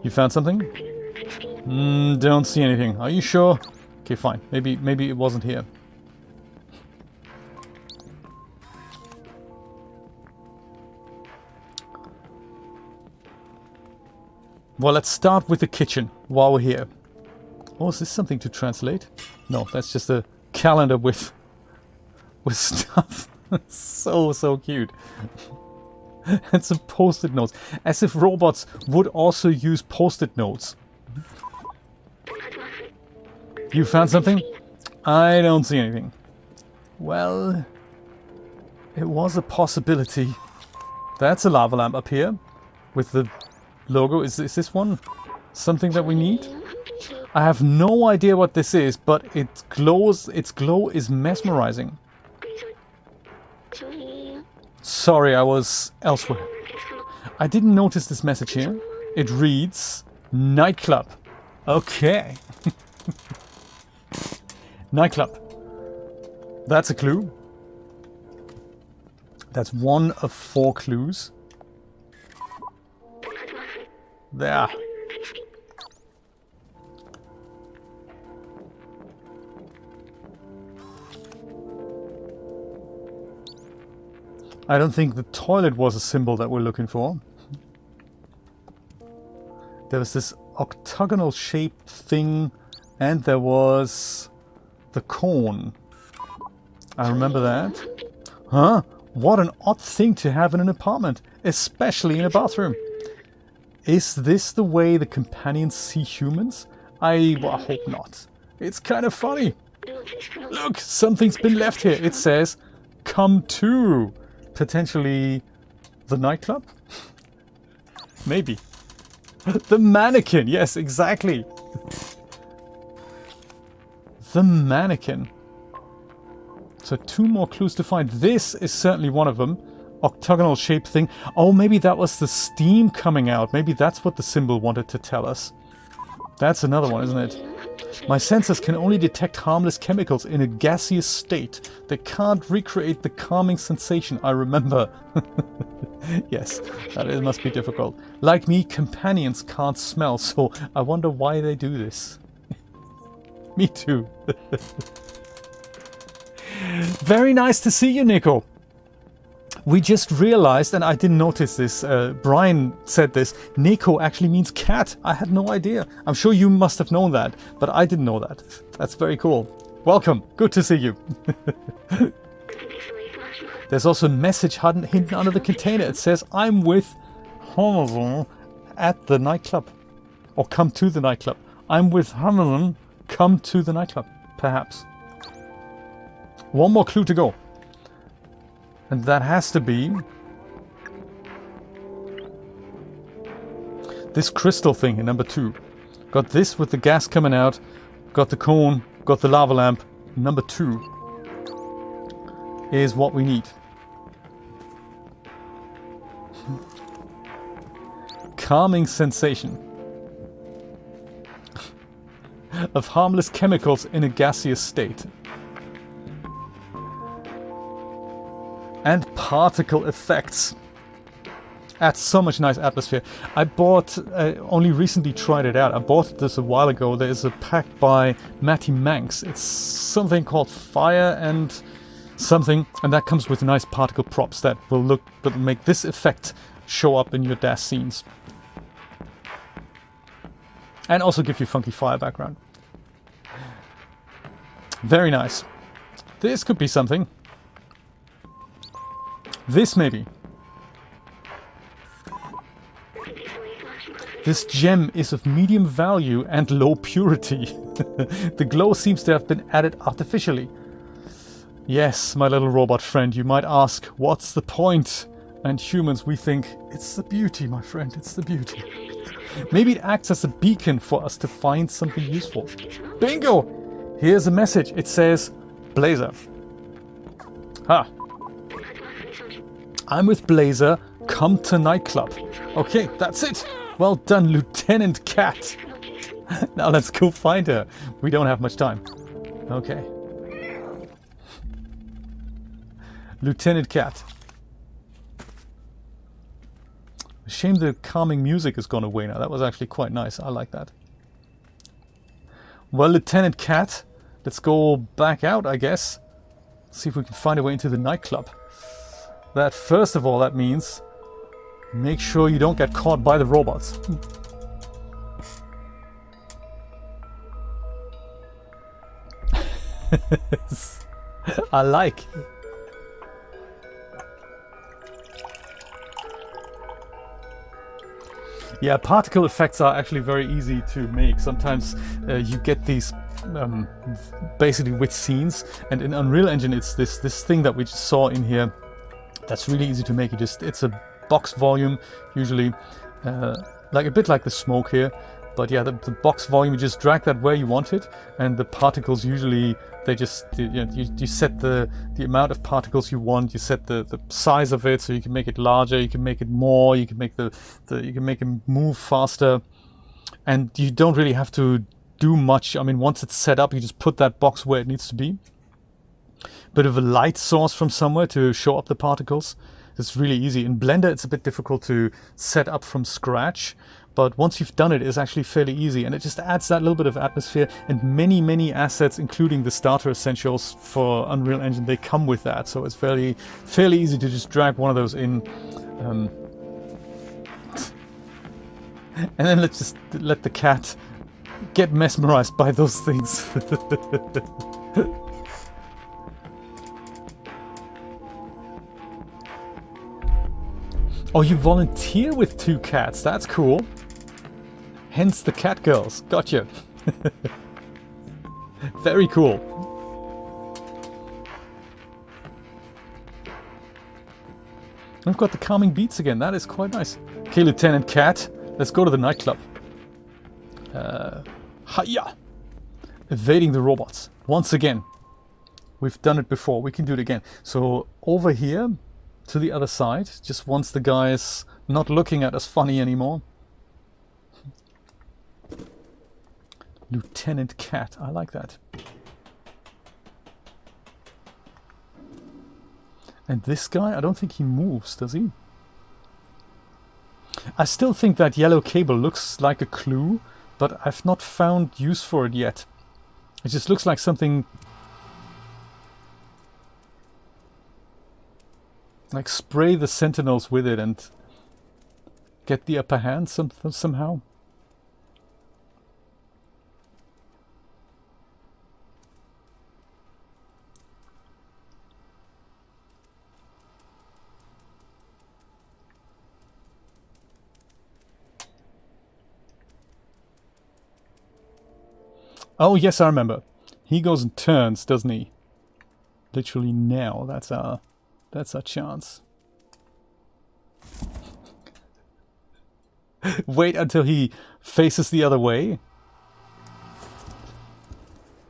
[SPEAKER 1] You found something? Don't see anything. Are you sure? Okay, fine. Maybe it wasn't here. Well, let's start with the kitchen while we're here. Oh, is this something to translate? No, that's just a calendar with stuff. So cute. And some post-it notes. As if robots would also use post-it notes. You found something? I don't see anything. Well, it was a possibility. That's a lava lamp up here with the logo. Is this one something that we need? I have no idea what this is, but it glows. Its glow is mesmerizing. Sorry, I was elsewhere. I didn't notice this message here. It reads nightclub. Okay. Nightclub. That's a clue. That's one of 4 clues. There. I don't think the toilet was a symbol that we're looking for. There was this octagonal shaped thing, and there was the cone. I remember that. Huh? What an odd thing to have in an apartment, especially in a bathroom. Is this the way the companions see humans? I hope not. It's kind of funny. Look, something's been left here. It says, come to. Potentially the nightclub? Maybe. The mannequin. Yes, exactly. The mannequin. So 2 more clues to find. This is certainly one of them. Octagonal shaped thing. Oh, maybe that was the steam coming out. Maybe that's what the symbol wanted to tell us. That's another one, isn't it? My sensors can only detect harmless chemicals in a gaseous state. They can't recreate the calming sensation I remember. Yes, that must be difficult. Like me, companions can't smell, so I wonder why they do this. Me too. Very nice to see you, Nico. We just realized, and I didn't notice this, Brian said this, Neco actually means cat. I had no idea. I'm sure you must have known that, but I didn't know that. That's very cool. Welcome. Good to see you. There's also a message hidden under the container. It says, I'm with Hamilton at the nightclub. Or come to the nightclub. I'm with Hamilton. Come to the nightclub. Perhaps. One more clue to go. And that has to be this crystal thing in number 2. Got this with the gas coming out. Got the cone. Got the lava lamp. Number 2 is what we need. Calming sensation of harmless chemicals in a gaseous state. And particle effects. Adds so much nice atmosphere. I bought, only recently tried it out. I bought this a while ago. There is a pack by Matty Manx. It's something called Fire and something, and that comes with nice particle props that will make this effect show up in your dash scenes. And also give you funky fire background. Very nice. This could be something. This maybe. This gem is of medium value and low purity. The glow seems to have been added artificially. Yes, my little robot friend, you might ask, what's the point? And humans, we think, it's the beauty, my friend, it's the beauty. Maybe it acts as a beacon for us to find something useful. Bingo! Here's a message. It says, Blazer. Ha! I'm with Blazer, come to nightclub. Okay, that's it. Well done, Lieutenant Cat. Now let's go find her. We don't have much time. Okay. Lieutenant Cat. Shame the calming music has gone away now. That was actually quite nice. I like that. Well, Lieutenant Cat, let's go back out, I guess. See if we can find a way into the nightclub. That, first of all, that means make sure you don't get caught by the robots. I like. Yeah, particle effects are actually very easy to make. Sometimes you get these basically with scenes, and in Unreal Engine it's this thing that we just saw in here that's really easy to make. It's a box volume, usually like a bit like the smoke here. But yeah, the box volume, you just drag that where you want it, and the particles usually, they just, you set the amount of particles you want, you set the size of it, so you can make it larger, you can make it more, you can make you can make it move faster, and you don't really have to do much. I mean, once it's set up, you just put that box where it needs to be. Bit of a light source from somewhere to show up the particles. It's really easy. In Blender, it's a bit difficult to set up from scratch. But once you've done it, it's actually fairly easy, and it just adds that little bit of atmosphere, and many assets, including the starter essentials for Unreal Engine, they come with that. So it's fairly easy to just drag one of those in. And then let's just let the cat get mesmerized by those things. Oh, you volunteer with 2 cats. That's cool. Hence the cat girls. Gotcha. Very cool. I've got the calming beats again. That is quite nice. Okay, Lieutenant Cat. Let's go to the nightclub. Hiya! Evading the robots. Once again. We've done it before. We can do it again. So over here to the other side, just once the guy is not looking at us funny anymore. Lieutenant Cat, I like that. And this guy, I don't think he moves, does he? I still think that yellow cable looks like a clue, but I've not found use for it yet. It just looks like something like spray the Sentinels with it and get the upper hand somehow. Oh yes, I remember. He goes in turns, doesn't he? Literally now. That's our chance. Wait until he faces the other way.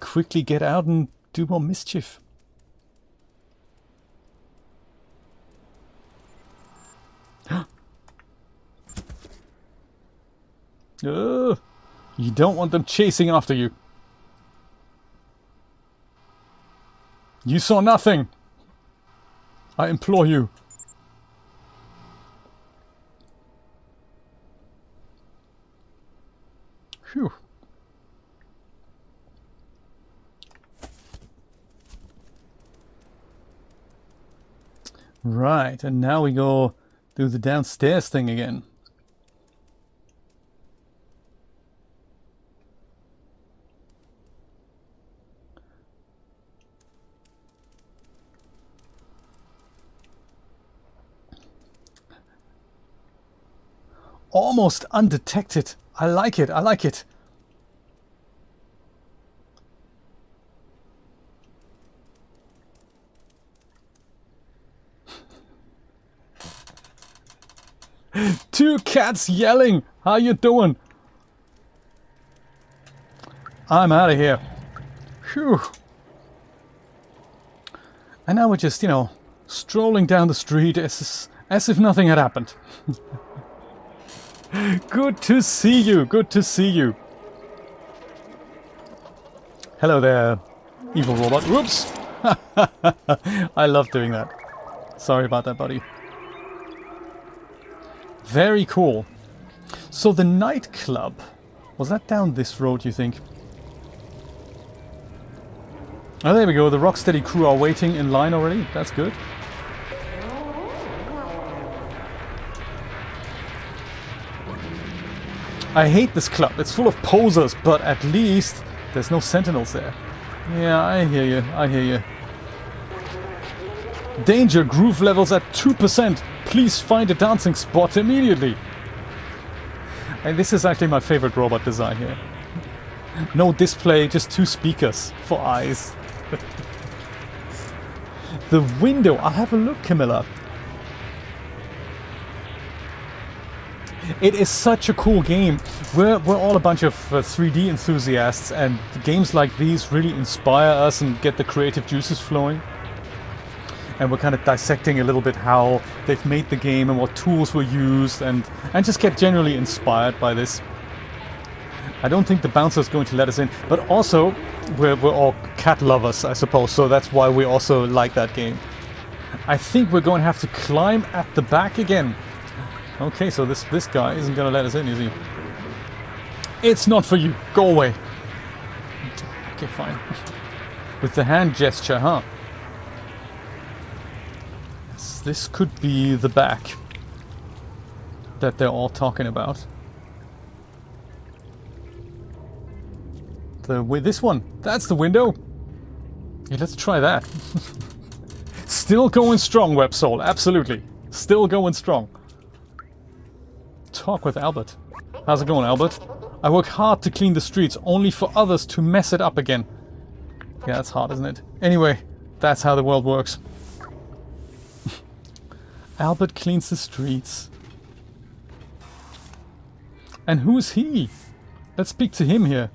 [SPEAKER 1] Quickly get out and do more mischief. You don't want them chasing after you. You saw nothing. I implore you. Phew. Right, and now we go do the downstairs thing again. Almost undetected. I like it. I like it. Two cats yelling. How you doing? I'm out of here. Phew. And now we're just, strolling down the street as if nothing had happened. Good to see you. Good to see you. Hello there. Evil robot. Whoops! I love doing that. Sorry about that, buddy. Very cool. So the nightclub, was that down this road, you think? Oh, there we go. The Rocksteady crew are waiting in line already. That's good. I hate this club. It's full of posers, but at least there's no Sentinels there. Yeah, I hear you. I hear you. Danger, groove levels at 2%. Please find a dancing spot immediately. And this is actually my favorite robot design here. No display, just 2 speakers for eyes. The window. I'll have a look, Camilla. It is such a cool game. We're all a bunch of 3D enthusiasts, and games like these really inspire us and get the creative juices flowing. And we're kind of dissecting a little bit how they've made the game and what tools were used, and just get generally inspired by this. I don't think the bouncer is going to let us in, but also we're all cat lovers, I suppose, so that's why we also like that game. I think we're going to have to climb at the back again. Okay, so this guy isn't going to let us in, is he? It's not for you. Go away. Okay, fine. With the hand gesture, huh? This could be the back that they're all talking about. This one. That's the window. Yeah, let's try that. Still going strong, WebSoul. Absolutely. Still going strong. Talk with Albert. How's it going, Albert? I work hard to clean the streets, only for others to mess it up again. Yeah, that's hard, isn't it? Anyway, that's how the world works. Albert cleans the streets. And who's he? Let's speak to him here.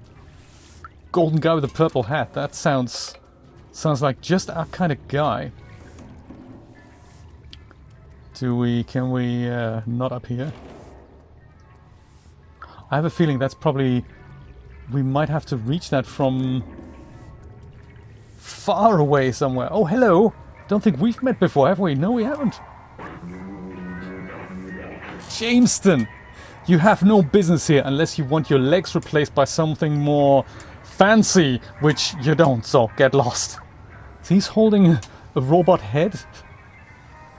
[SPEAKER 1] Golden guy with a purple hat. That sounds like just our kind of guy. Can we not up here? I have a feeling that's probably... We might have to reach that from far away somewhere. Oh, hello! Don't think we've met before, have we? No, we haven't. Jamestown! You have no business here unless you want your legs replaced by something more fancy, which you don't, so get lost. So he's holding a robot head?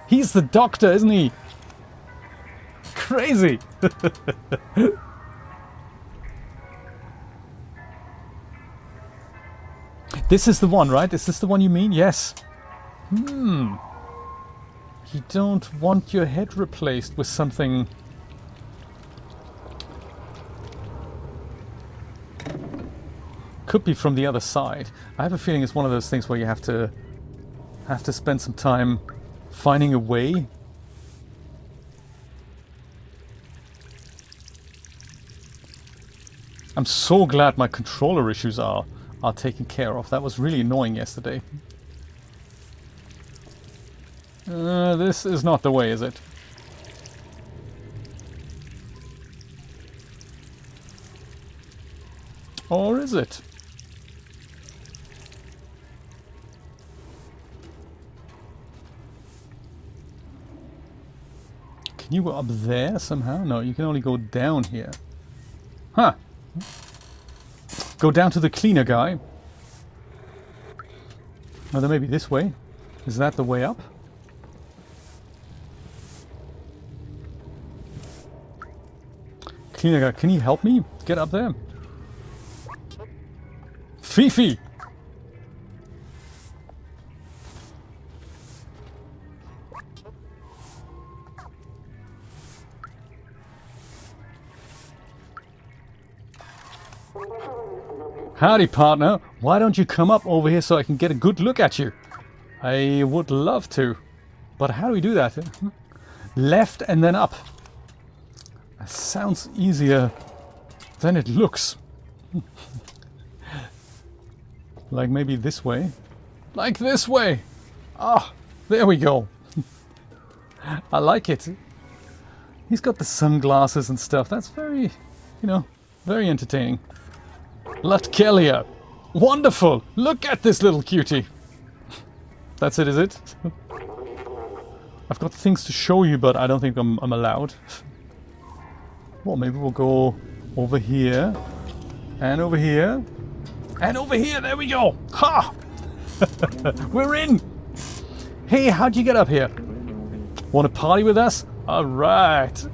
[SPEAKER 1] He's the doctor, isn't he? Crazy! This is the one, right? Is this the one you mean? Yes. You don't want your head replaced with something... Could be from the other side. I have a feeling it's one of those things where you have to spend some time finding a way. I'm so glad my controller issues are taken care of. That was really annoying yesterday. This is not the way, is it? Or is it? Can you go up there somehow? No, you can only go down here. Huh. Go down to the cleaner guy. Oh, then maybe this way. Is that the way up? Cleaner guy, can you help me get up there? Fifi! Howdy, partner. Why don't you come up over here so I can get a good look at you? I would love to. But how do we do that? Left and then up. That sounds easier than it looks. Like maybe this way. Like this way! Ah, there we go. I like it. He's got the sunglasses and stuff. That's very, very entertaining. Latkelia. Wonderful! Look at this little cutie! That's it, is it? I've got things to show you, but I don't think I'm allowed. Well, maybe we'll go over here. And over here. And over here! There we go! Ha! We're in! Hey, how'd you get up here? Want to party with us? Alright!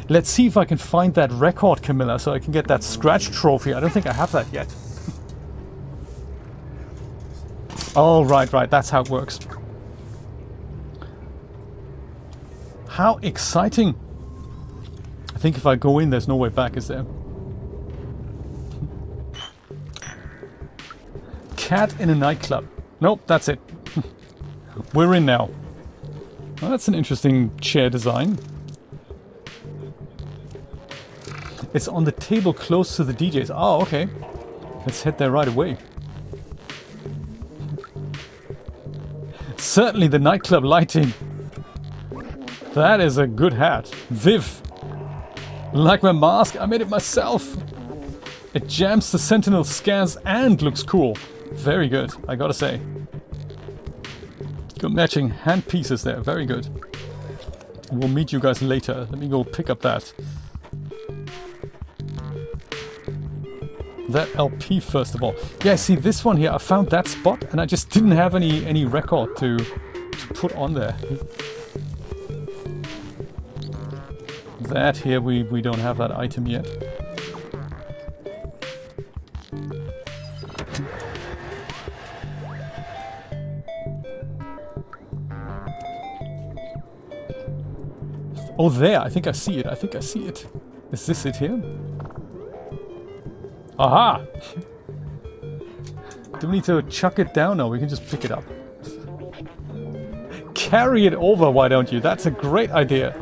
[SPEAKER 1] Let's see if I can find that record, Camilla, so I can get that scratch trophy. I don't think I have that yet. Oh, right, that's how it works. How exciting! I think if I go in, there's no way back, is there? Cat in a nightclub. Nope, that's it. We're in now. Well, that's an interesting chair design. It's on the table close to the DJs. Oh, okay. Let's head there right away. Certainly the nightclub lighting. That is a good hat. Viv. Like my mask, I made it myself. It jams the Sentinel scans and looks cool. Very good, I gotta say. Good matching hand pieces there, very good. We'll meet you guys later. Let me go pick up that LP first of all. Yeah, see this one here, I found that spot and I just didn't have any record to put on there. That here, we don't have that item yet. Oh, there, I think I see it, Is this it here? Aha! Do we need to chuck it down? No, we can just pick it up. Carry it over, why don't you? That's a great idea.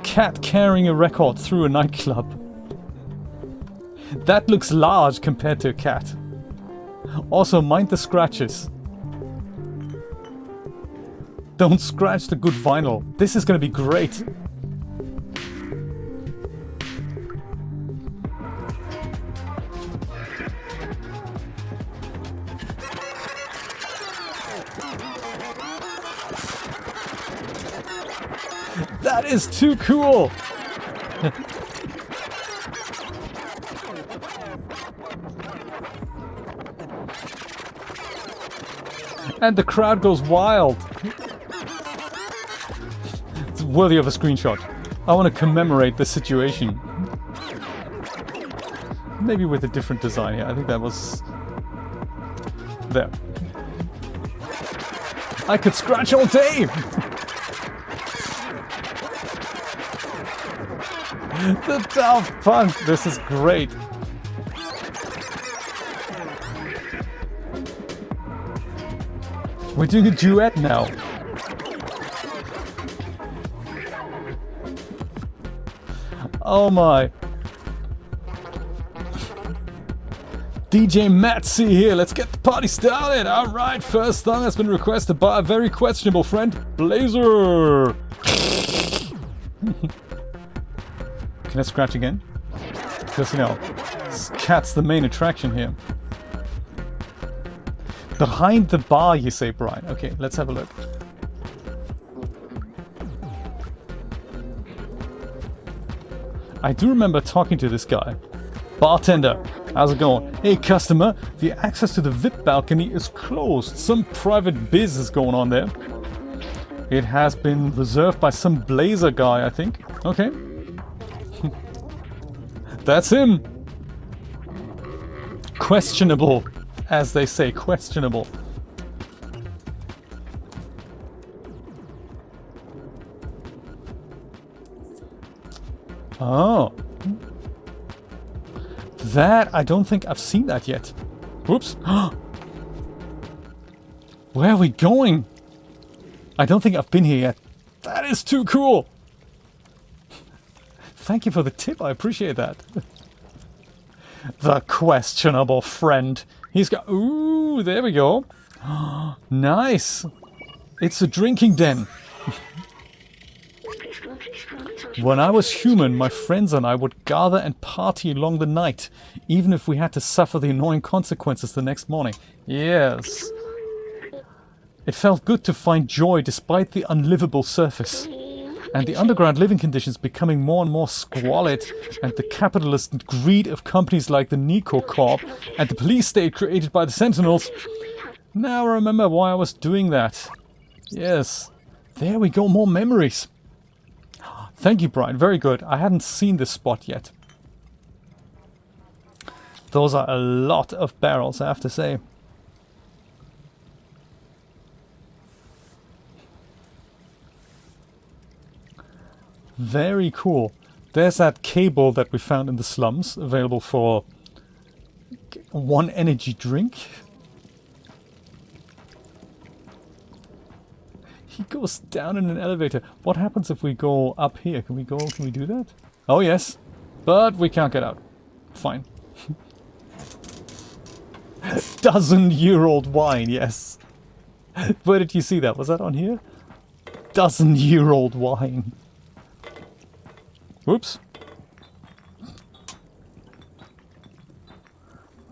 [SPEAKER 1] Cat carrying a record through a nightclub. That looks large compared to a cat. Also, mind the scratches. Don't scratch the good vinyl. This is gonna be great. That is too cool! And the crowd goes wild! It's worthy of a screenshot. I want to commemorate the situation. Maybe with a different design here. I think that was... there. I could scratch all day! The Daft Punk! This is great! We're doing a duet now! Oh my! DJ Matsy here, let's get the party started! Alright, first song has been requested by a very questionable friend, Blazer! Can I scratch again? Because, you know, cat's the main attraction here. Behind the bar, you say, Brian. Okay, let's have a look. I do remember talking to this guy. Bartender, how's it going? Hey customer, the access to the VIP balcony is closed. Some private biz is going on there. It has been reserved by some Blazer guy, I think. Okay. That's him! Questionable, as they say, questionable. Oh. That, I don't think I've seen that yet. Whoops. Where are we going? I don't think I've been here yet. That is too cool! Thank you for the tip, I appreciate that. The questionable friend. He's got... Ooh, there we go. Nice. It's a drinking den. When I was human, my friends and I would gather and party along the night, even if we had to suffer the annoying consequences the next morning. Yes. It felt good to find joy despite the unlivable surface. And the underground living conditions becoming more and more squalid, and the capitalist greed of companies like the Neco Corp and the police state created by the Sentinels. Now I remember why I was doing that. Yes. There we go, more memories. Thank you, Brian. Very good. I hadn't seen this spot yet. Those are a lot of barrels, I have to say. Very cool. There's that cable that we found in the slums, available for 1 energy drink. He goes down in an elevator. What happens if we go up here? Can we do that? Oh yes. But we can't get out. Fine. Dozen-year-old wine, yes. Where did you see that? Was that on here? Dozen-year-old wine. Whoops.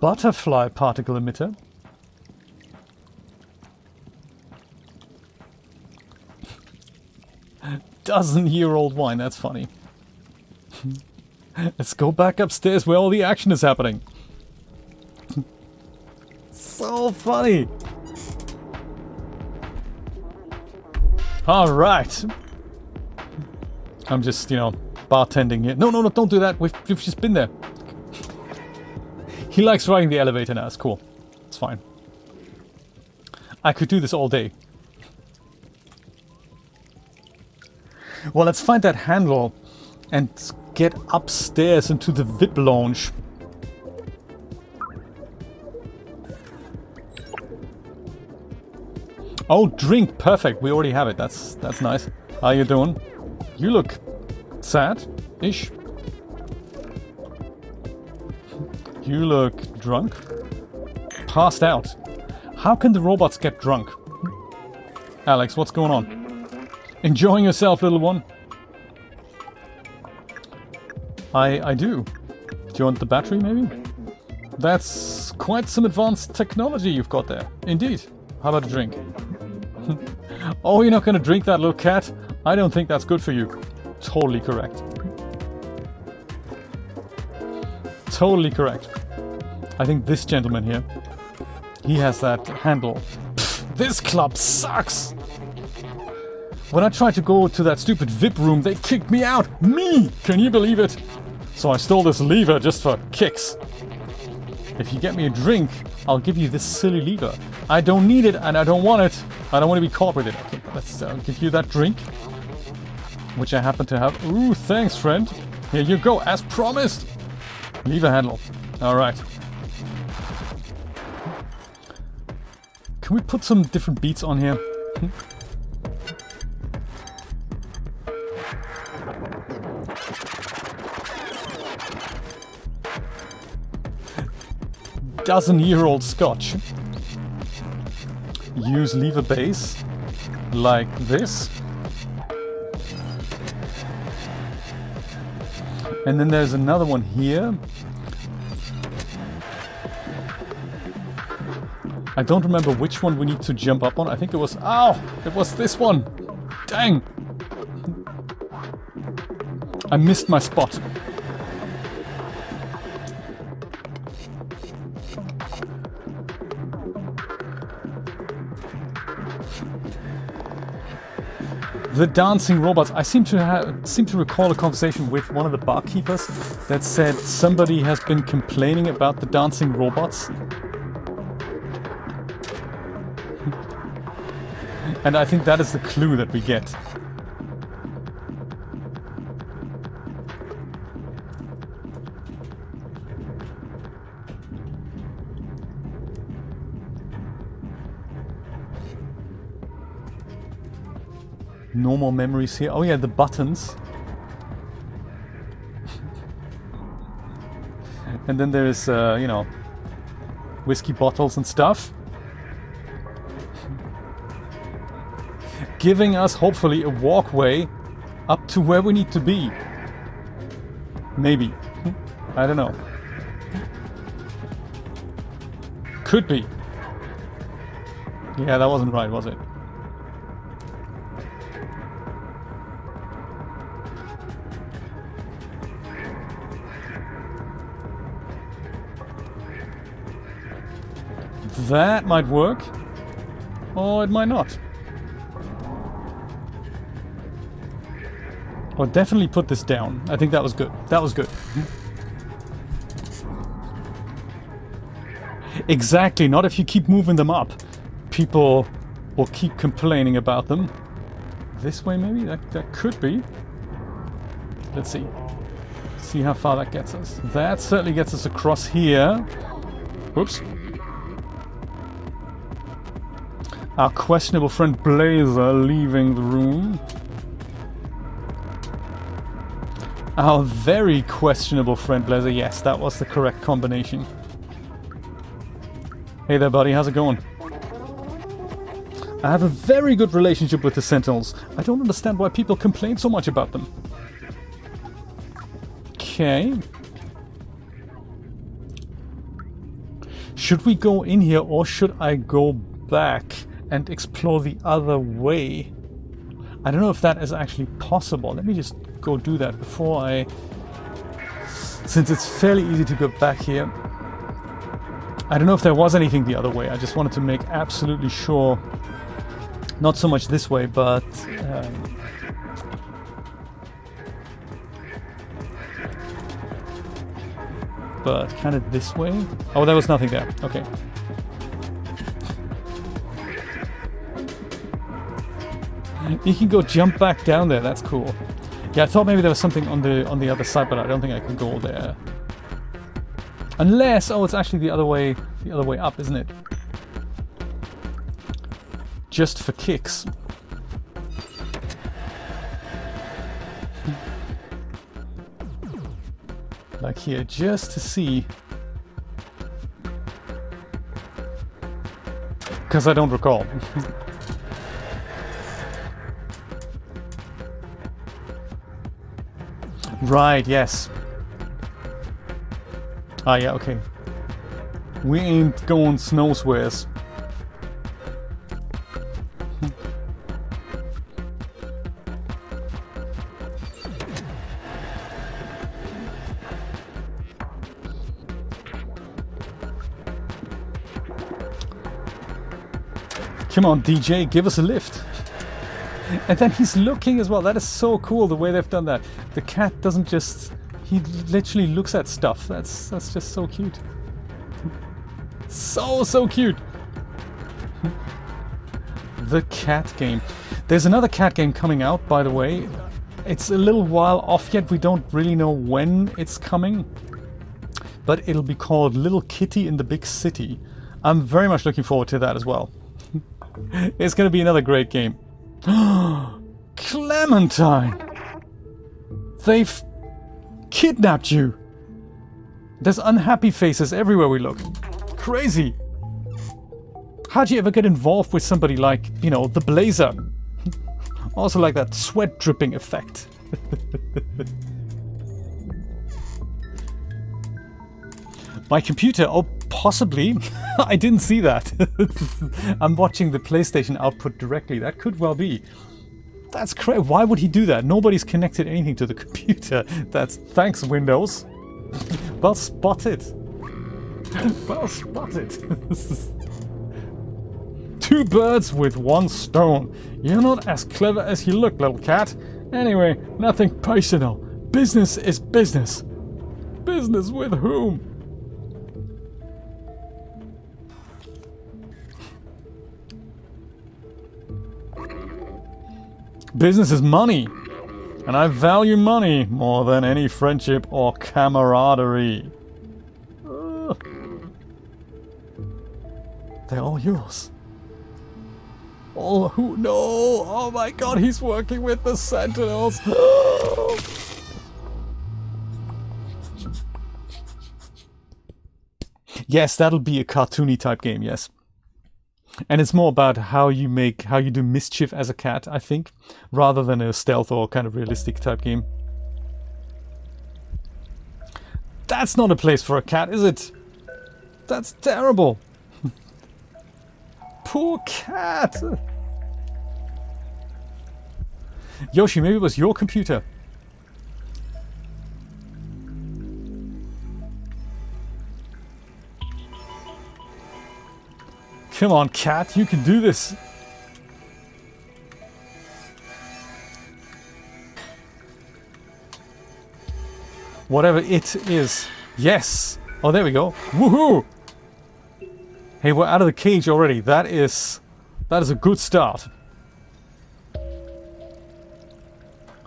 [SPEAKER 1] Butterfly particle emitter. Dozen-year-old wine, that's funny. Let's go back upstairs where all the action is happening. So funny. Alright. I'm just, you know, bartending here. No, don't do that. We've just been there. He likes riding the elevator now. It's cool. It's fine. I could do this all day. Well, let's find that handle and get upstairs into the VIP lounge. Oh, drink. Perfect. We already have it. That's nice. How you doing? You look sad-ish. You look drunk. Passed out. How can the robots get drunk? Alex, what's going on? Enjoying yourself, little one? I do. Do you want the battery, maybe? That's quite some advanced technology you've got there. Indeed. How about a drink? Oh, you're not gonna drink that, little cat? I don't think that's good for you. Totally correct. Totally correct. I think this gentleman here, he has that handle. Pfft, this club sucks! When I tried to go to that stupid VIP room, they kicked me out! Me! Can you believe it? So I stole this lever just for kicks. If you get me a drink, I'll give you this silly lever. I don't need it and I don't want it. I don't want to be caught with it. Okay, let's give you that drink. Which I happen to have. Ooh, thanks, friend. Here you go, as promised. Lever handle. Alright. Can we put some different beats on here? Dozen-year-old scotch. Use lever base like this. And then there's another one here. I don't remember which one we need to jump up on. I think it was... Ow! It was this one! Dang! I missed my spot. The dancing robots. I seem to recall a conversation with one of the barkeepers that said somebody has been complaining about the dancing robots. And I think that is the clue that we get. No more memories here. Oh yeah, the buttons. And then there's, you know, whiskey bottles and stuff. Giving us, hopefully, a walkway Up to where we need to be. Maybe. I don't know. Could be. Yeah, that wasn't right, was it? That might work. Or it might not. Or definitely put this down. I think that was good. That was good. Exactly, not if you keep moving them up. People will keep complaining about them. This way maybe? That could be. Let's see. See how far that gets us. That certainly gets us across here. Whoops. Our questionable friend Blazer leaving the room. Our very questionable friend Blazer. Yes, that was the correct combination. Hey there, buddy. How's it going? I have a very good relationship with the Sentinels. I don't understand why people complain so much about them. Okay. Should we go in here or should I go back and explore the other way? I don't know if that is actually possible. Let me just go do that before I... Since it's fairly easy to go back here. I don't know if there was anything the other way. I just wanted to make absolutely sure. Not so much this way, but... but kind of this way? Oh, there was nothing there. Okay. You can go jump back down there. That's cool. Yeah, I thought maybe there was something on the other side, but I don't think I can go there. Unless, oh, it's actually the other way up, isn't it? Just for kicks. Like here, just to see. Because I don't recall. Right, yes. Ah, yeah, okay. We ain't going snow swears. Come on, DJ, give us a lift. And then he's looking as well. That is so cool, the way they've done that. The cat doesn't just... He literally looks at stuff. That's just so cute. So cute. The cat game. There's another cat game coming out, by the way. It's a little while off yet. We don't really know when it's coming. But it'll be called Little Kitty in the Big City. I'm very much looking forward to that as well. It's going to be another great game. Clementine! They've kidnapped you! There's unhappy faces everywhere we look. Crazy! How'd you ever get involved with somebody like, you know, the Blazer? Also like that sweat dripping effect. My computer, oh, possibly. I didn't see that. I'm watching the PlayStation output directly. That could well be. That's crazy. Why would he do that? Nobody's connected anything to the computer. That's... Thanks, Windows. Well spotted. Well spotted. Two birds with one stone. You're not as clever as you look, little cat. Anyway, nothing personal. Business is business. Business with whom? Business is money, and I value money more than any friendship or camaraderie. They're all yours. Oh, who? No! Oh my god, he's working with the Sentinels! Yes, that'll be a cartoony type game, yes. And it's more about how you do mischief as a cat, I think, rather than a stealth or kind of realistic type game. That's not a place for a cat, is it? That's terrible. Poor cat. Yoshi, maybe it was your computer. Come on, cat, you can do this. Whatever it is. Yes. Oh, there we go. Woohoo! Hey, we're out of the cage already. That is a good start.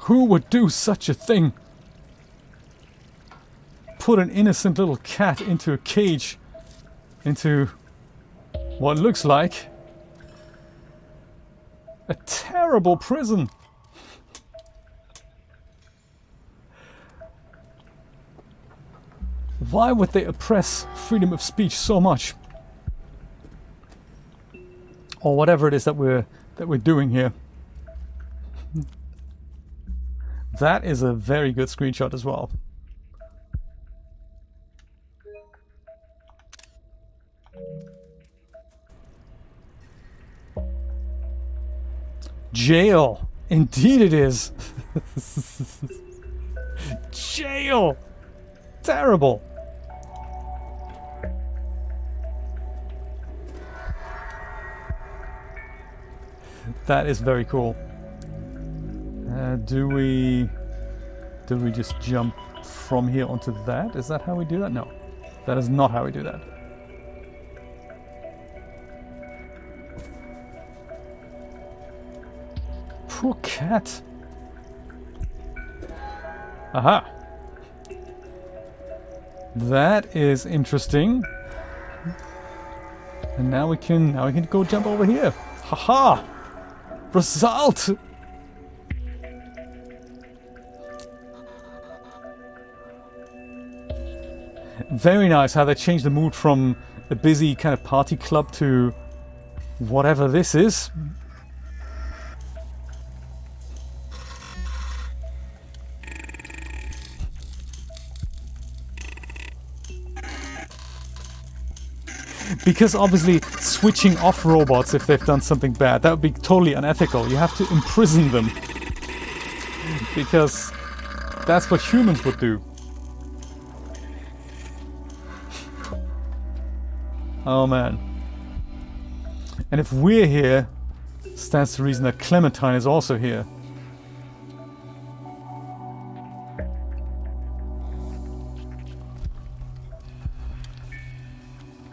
[SPEAKER 1] Who would do such a thing? Put an innocent little cat into a cage, into what looks like a terrible prison. Why would they oppress freedom of speech so much? Or whatever it is that we're doing here. That is a very good screenshot as well. Jail! Indeed it is! Jail! Terrible! That is very cool. Do we just jump from here onto that? Is that how we do that? No. That is not how we do that. Poor cat. Aha. That is interesting. And now we can go jump over here. Haha! Result! Very nice how they changed the mood from a busy kind of party club to whatever this is. Because obviously switching off robots if they've done something bad, that would be totally unethical. You have to imprison them. Because that's what humans would do. Oh man. And if we're here, stands to reason that Clementine is also here.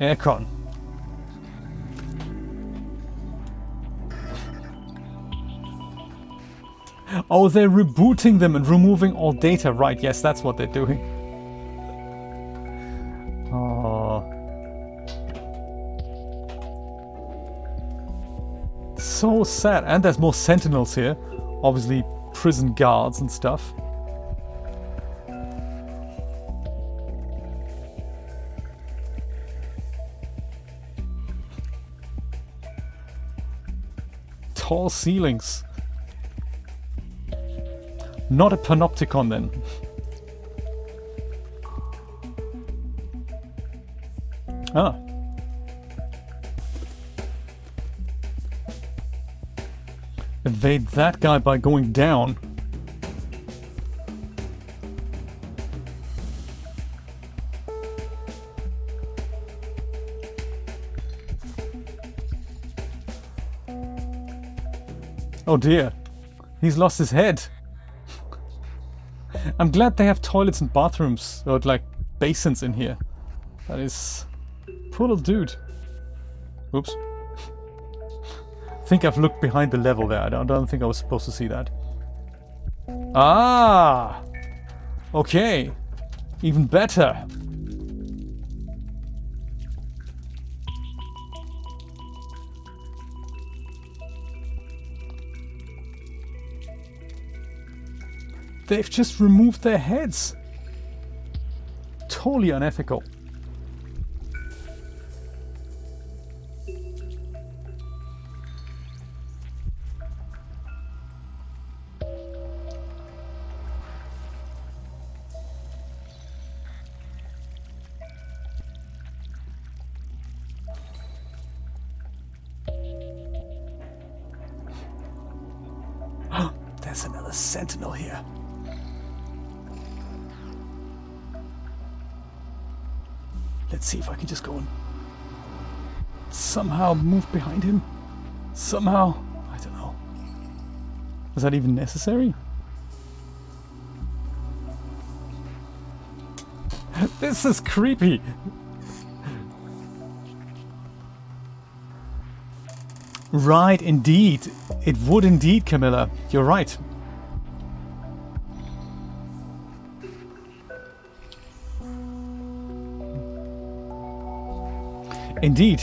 [SPEAKER 1] Aircon. Oh, they're rebooting them and removing all data. Right, yes, that's what they're doing. Oh. So sad. And there's more Sentinels here. Obviously, prison guards and stuff. Tall ceilings. Not a panopticon then. Ah. Evade that guy by going down. Oh dear, he's lost his head. I'm glad they have toilets and bathrooms, or like basins in here. That is... poor little dude. Oops. I think I've looked behind the level there. I don't think I was supposed to see that. Ah! Okay. Even better. They've just removed their heads. Totally unethical. there's another sentinel here. Let's see if I can just go and somehow move behind him. Somehow. I don't know. Is that even necessary? This is creepy. Right, indeed. It would indeed, Camilla. You're right. Indeed.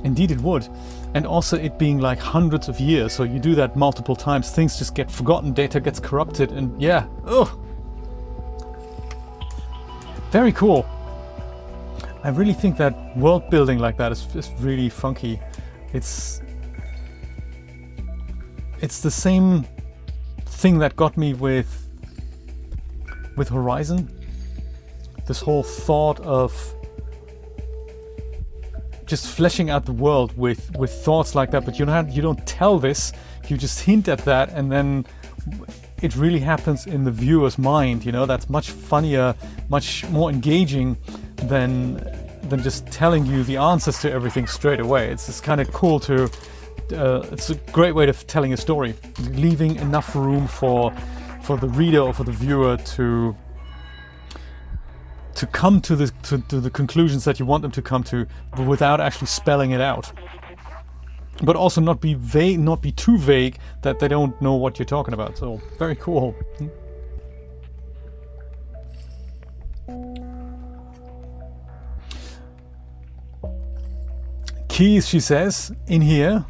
[SPEAKER 1] Indeed it would. And also it being like hundreds of years, so you do that multiple times, things just get forgotten, data gets corrupted, and yeah. Ugh. Very cool. I really think that world building like that is really funky. It's the same thing that got me with Horizon. This whole thought of just fleshing out the world with thoughts like that, but you don't tell this, you just hint at that, and then it really happens in the viewer's mind, you know. That's much funnier, much more engaging than just telling you the answers to everything straight away. It's just kind of cool to it's a great way of telling a story, leaving enough room for the reader or for the viewer to come to the conclusions that you want them to come to, but without actually spelling it out. But also not be vague, not be too vague that they don't know what you're talking about. So very cool. Keys, she says, in here.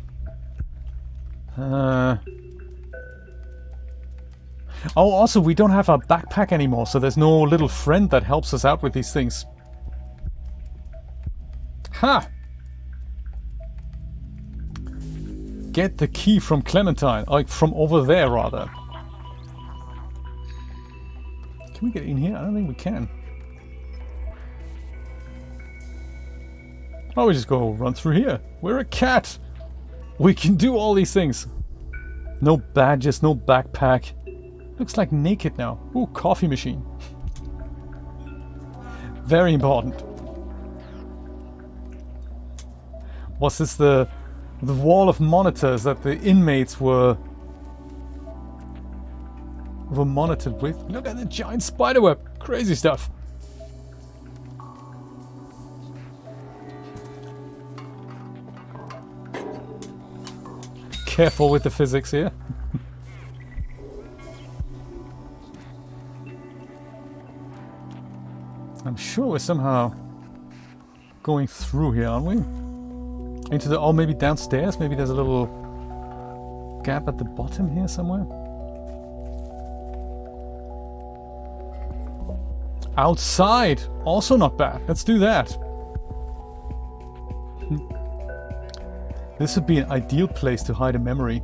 [SPEAKER 1] Oh, also, we don't have our backpack anymore, so there's no little friend that helps us out with these things. Ha! Get the key from Clementine. Like, from over there, rather. Can we get in here? I don't think we can. Oh, we just go run through here. We're a cat! We can do all these things. No badges, no backpack. Looks like naked now. Ooh, coffee machine. Very important. Was this the wall of monitors that the inmates were monitored with? Look at the giant spiderweb. Crazy stuff. Careful with the physics here. I'm sure we're somehow going through here, aren't we? Into the... oh, maybe downstairs? Maybe there's a little gap at the bottom here somewhere? Outside! Also not bad. Let's do that. This would be an ideal place to hide a memory.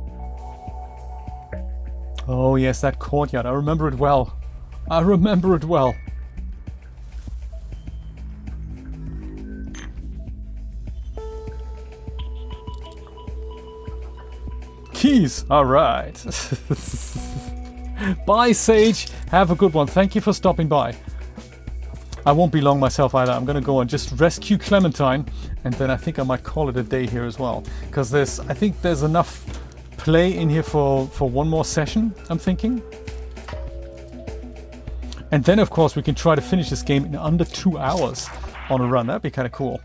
[SPEAKER 1] Oh yes, that courtyard. I remember it well. I remember it well. Keys! Alright. Bye, Sage. Have a good one. Thank you for stopping by. I won't be long myself either. I'm gonna go and just rescue Clementine, and then I think I might call it a day here as well. Because I think there's enough play in here for one more session, I'm thinking. And then of course we can try to finish this game in under 2 hours on a run. That'd be kind of cool.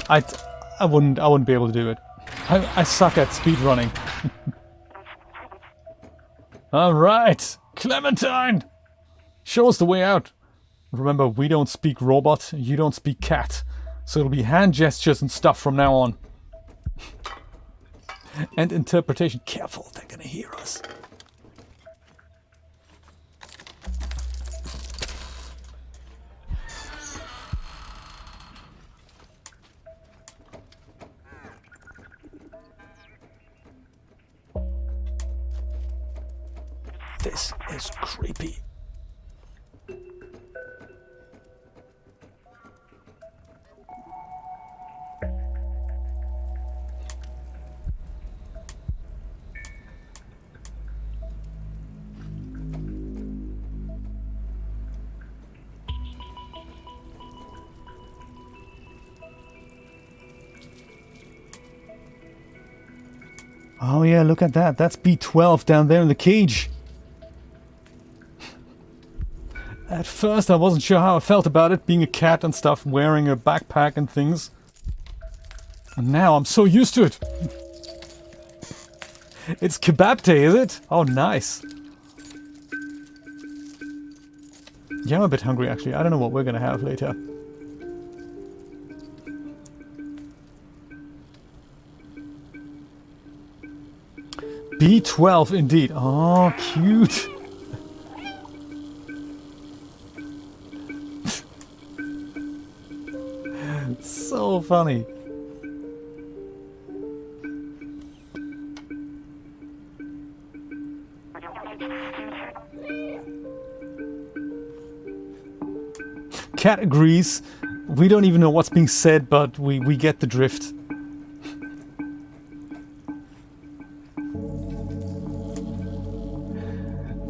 [SPEAKER 1] I wouldn't be able to do it. I suck at speed running. Alright, Clementine! Show us the way out. Remember, we don't speak robot, you don't speak cat. So it'll be hand gestures and stuff from now on. And interpretation. Careful, they're gonna hear us. This is creepy. Oh yeah, look at that. That's B12 down there in the cage. At first I wasn't sure how I felt about it, being a cat and stuff, wearing a backpack and things. And now I'm so used to it. It's kebab day, is it? Oh, nice. Yeah, I'm a bit hungry actually. I don't know what we're gonna have later. B12 indeed. Oh, cute. So funny. Cat agrees. We don't even know what's being said, but we get the drift.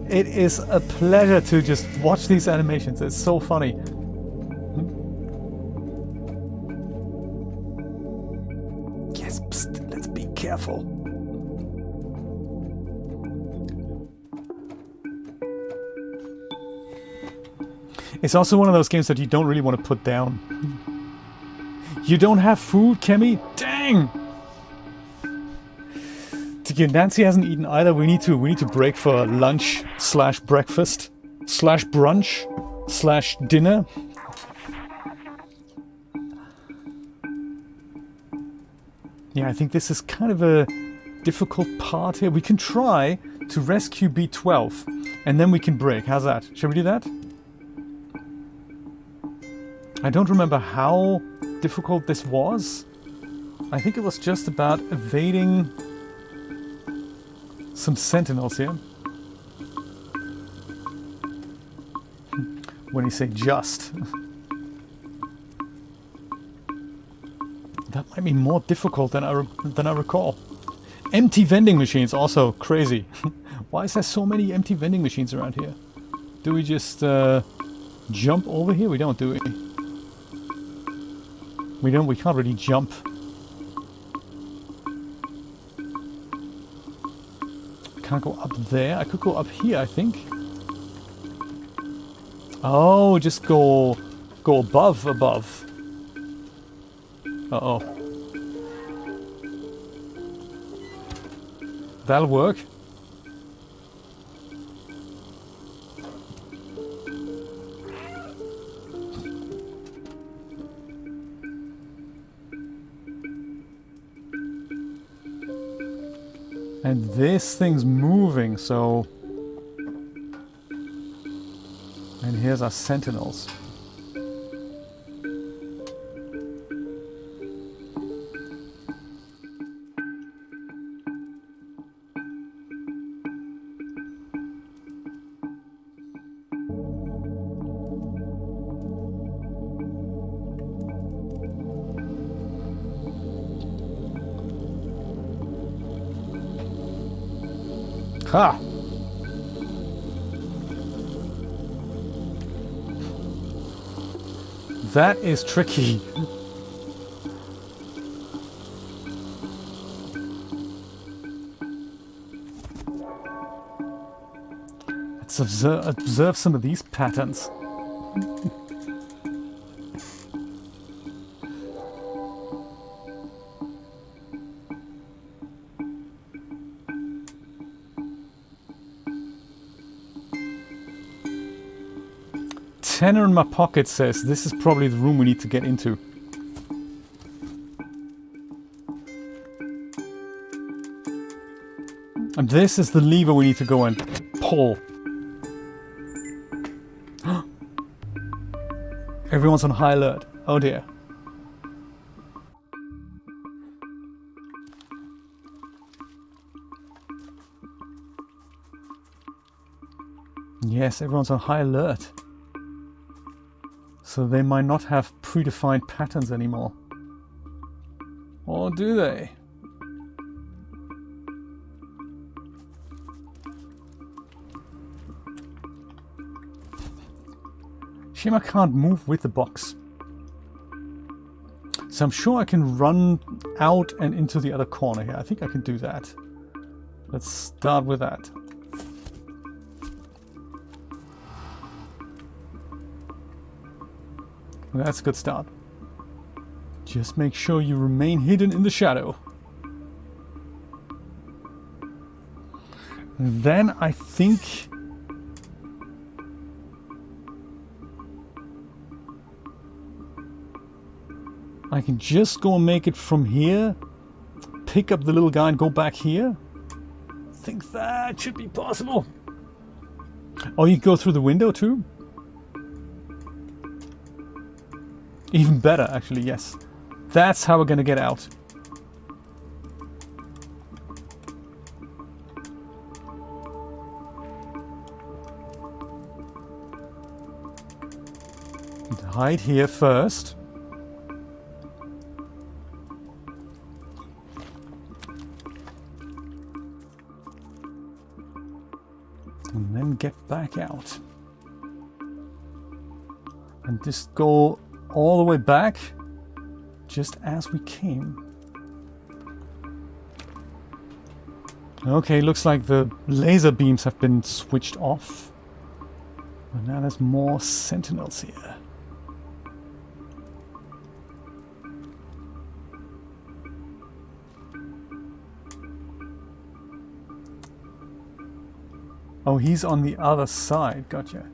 [SPEAKER 1] It is a pleasure to just watch these animations. It's so funny. Yes, psst, let's be careful. It's also one of those games that you don't really want to put down. You don't have food, Kemi? Dang! Nancy hasn't eaten either. We need to break for lunch slash breakfast slash brunch slash dinner. Yeah, I think this is kind of a difficult part here. We can try to rescue B12 and then we can break. How's that? Shall we do that? I don't remember how difficult this was. I think it was just about evading some sentinels here. When you say just. That might be more difficult than I recall. Empty vending machines, also crazy. Why is there so many empty vending machines around here? Do we just jump over here? We don't, do we? We can't really jump. Can't go up there. I could go up here, I think. Oh, just go above. Uh-oh. That'll work. And this thing's moving, so... And here's our sentinels. Ha! That is tricky. Let's observe some of these patterns. Tenor in my pocket says this is probably the room we need to get into. And this is the lever we need to go and pull. Everyone's on high alert. Oh dear. Yes, everyone's on high alert. So they might not have predefined patterns anymore. Or do they? Shame I can't move with the box. So I'm sure I can run out and into the other corner here. I think I can do that. Let's start with that. That's a good start. Just make sure you remain hidden in the shadow. Then I think I can just go and make it from here, pick up the little guy and go back here. I think that should be possible. Oh, you go through the window too? Even better, actually, yes. That's how we're gonna get out. Hide here first. And then get back out. And just go all the way back, just as we came. Okay, looks like the laser beams have been switched off. And now there's more Sentinels here. Oh, he's on the other side. Gotcha.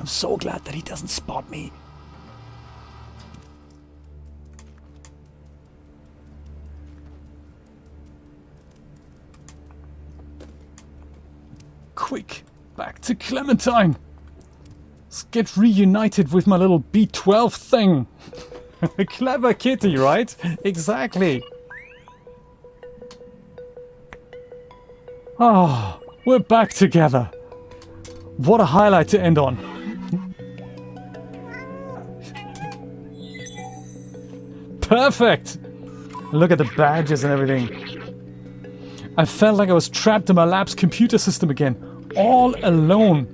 [SPEAKER 1] I'm so glad that he doesn't spot me. Quick, back to Clementine. Let's get reunited with my little B12 thing. Clever kitty, right? Exactly. Oh, we're back together. What a highlight to end on. Perfect! Look at the badges and everything. I felt like I was trapped in my lab's computer system again, all alone.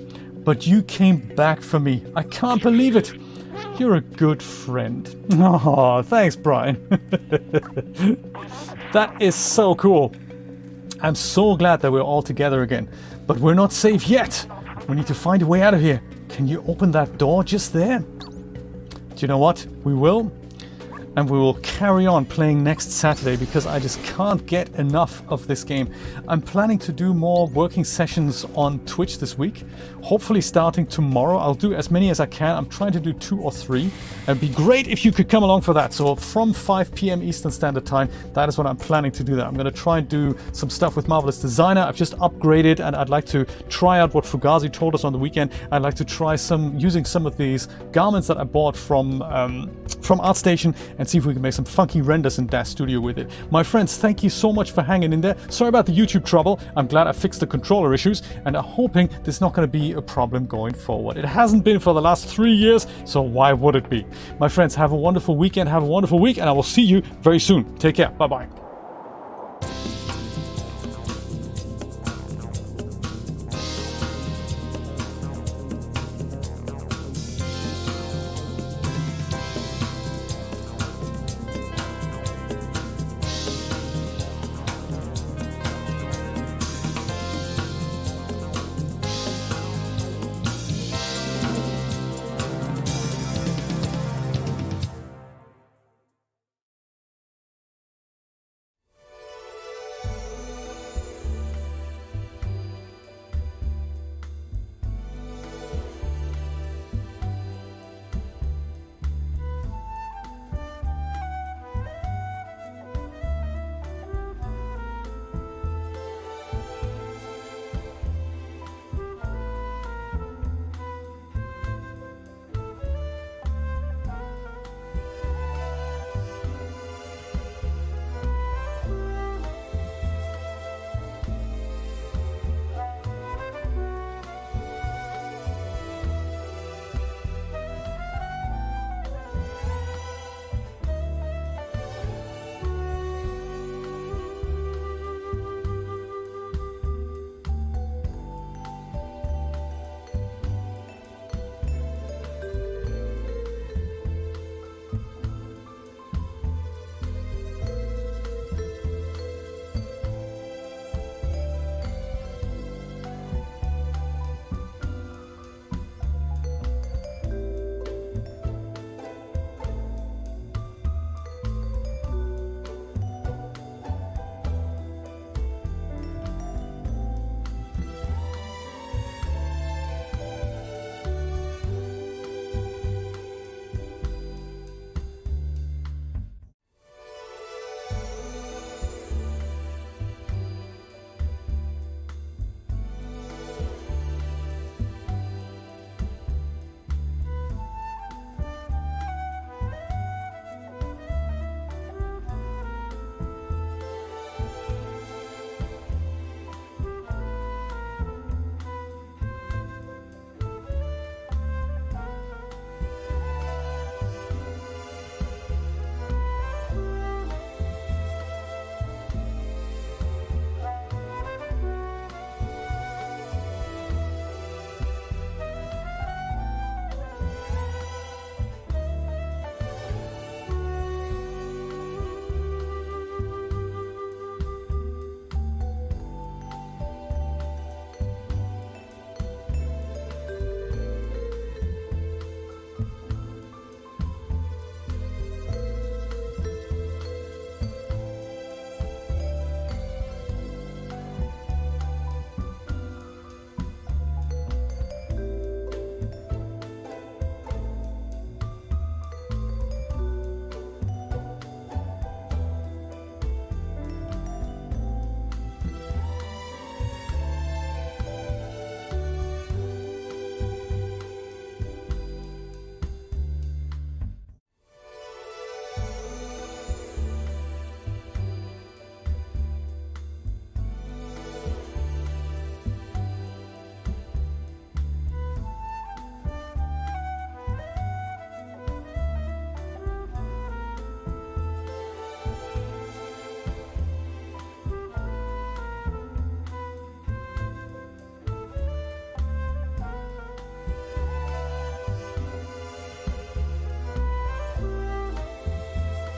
[SPEAKER 1] But you came back for me. I can't believe it. You're a good friend. Oh, thanks, Brian. That is so cool. I'm so glad that we're all together again. But we're not safe yet. We need to find a way out of here. Can you open that door just there? Do you know what? We will. And we will carry on playing next Saturday because I just can't get enough of this game. I'm planning to do more working sessions on Twitch this week. Hopefully starting tomorrow. I'll do as many as I can. I'm trying to do 2 or 3. It'd be great if you could come along for that. So from 5 p.m. Eastern Standard Time, that is what I'm planning to do. That I'm going to try and do some stuff with Marvelous Designer. I've just upgraded and I'd like to try out what Fugazi told us on the weekend. I'd like to try using some of these garments that I bought from ArtStation and see if we can make some funky renders in Dash Studio with it. My friends, thank you so much for hanging in there. Sorry about the YouTube trouble. I'm glad I fixed the controller issues and I'm hoping this is not going to be a problem going forward. It hasn't been for the last 3 years, so why would it be? My friends, have a wonderful weekend, have a wonderful week, and I will see you very soon. Take care. Bye-bye.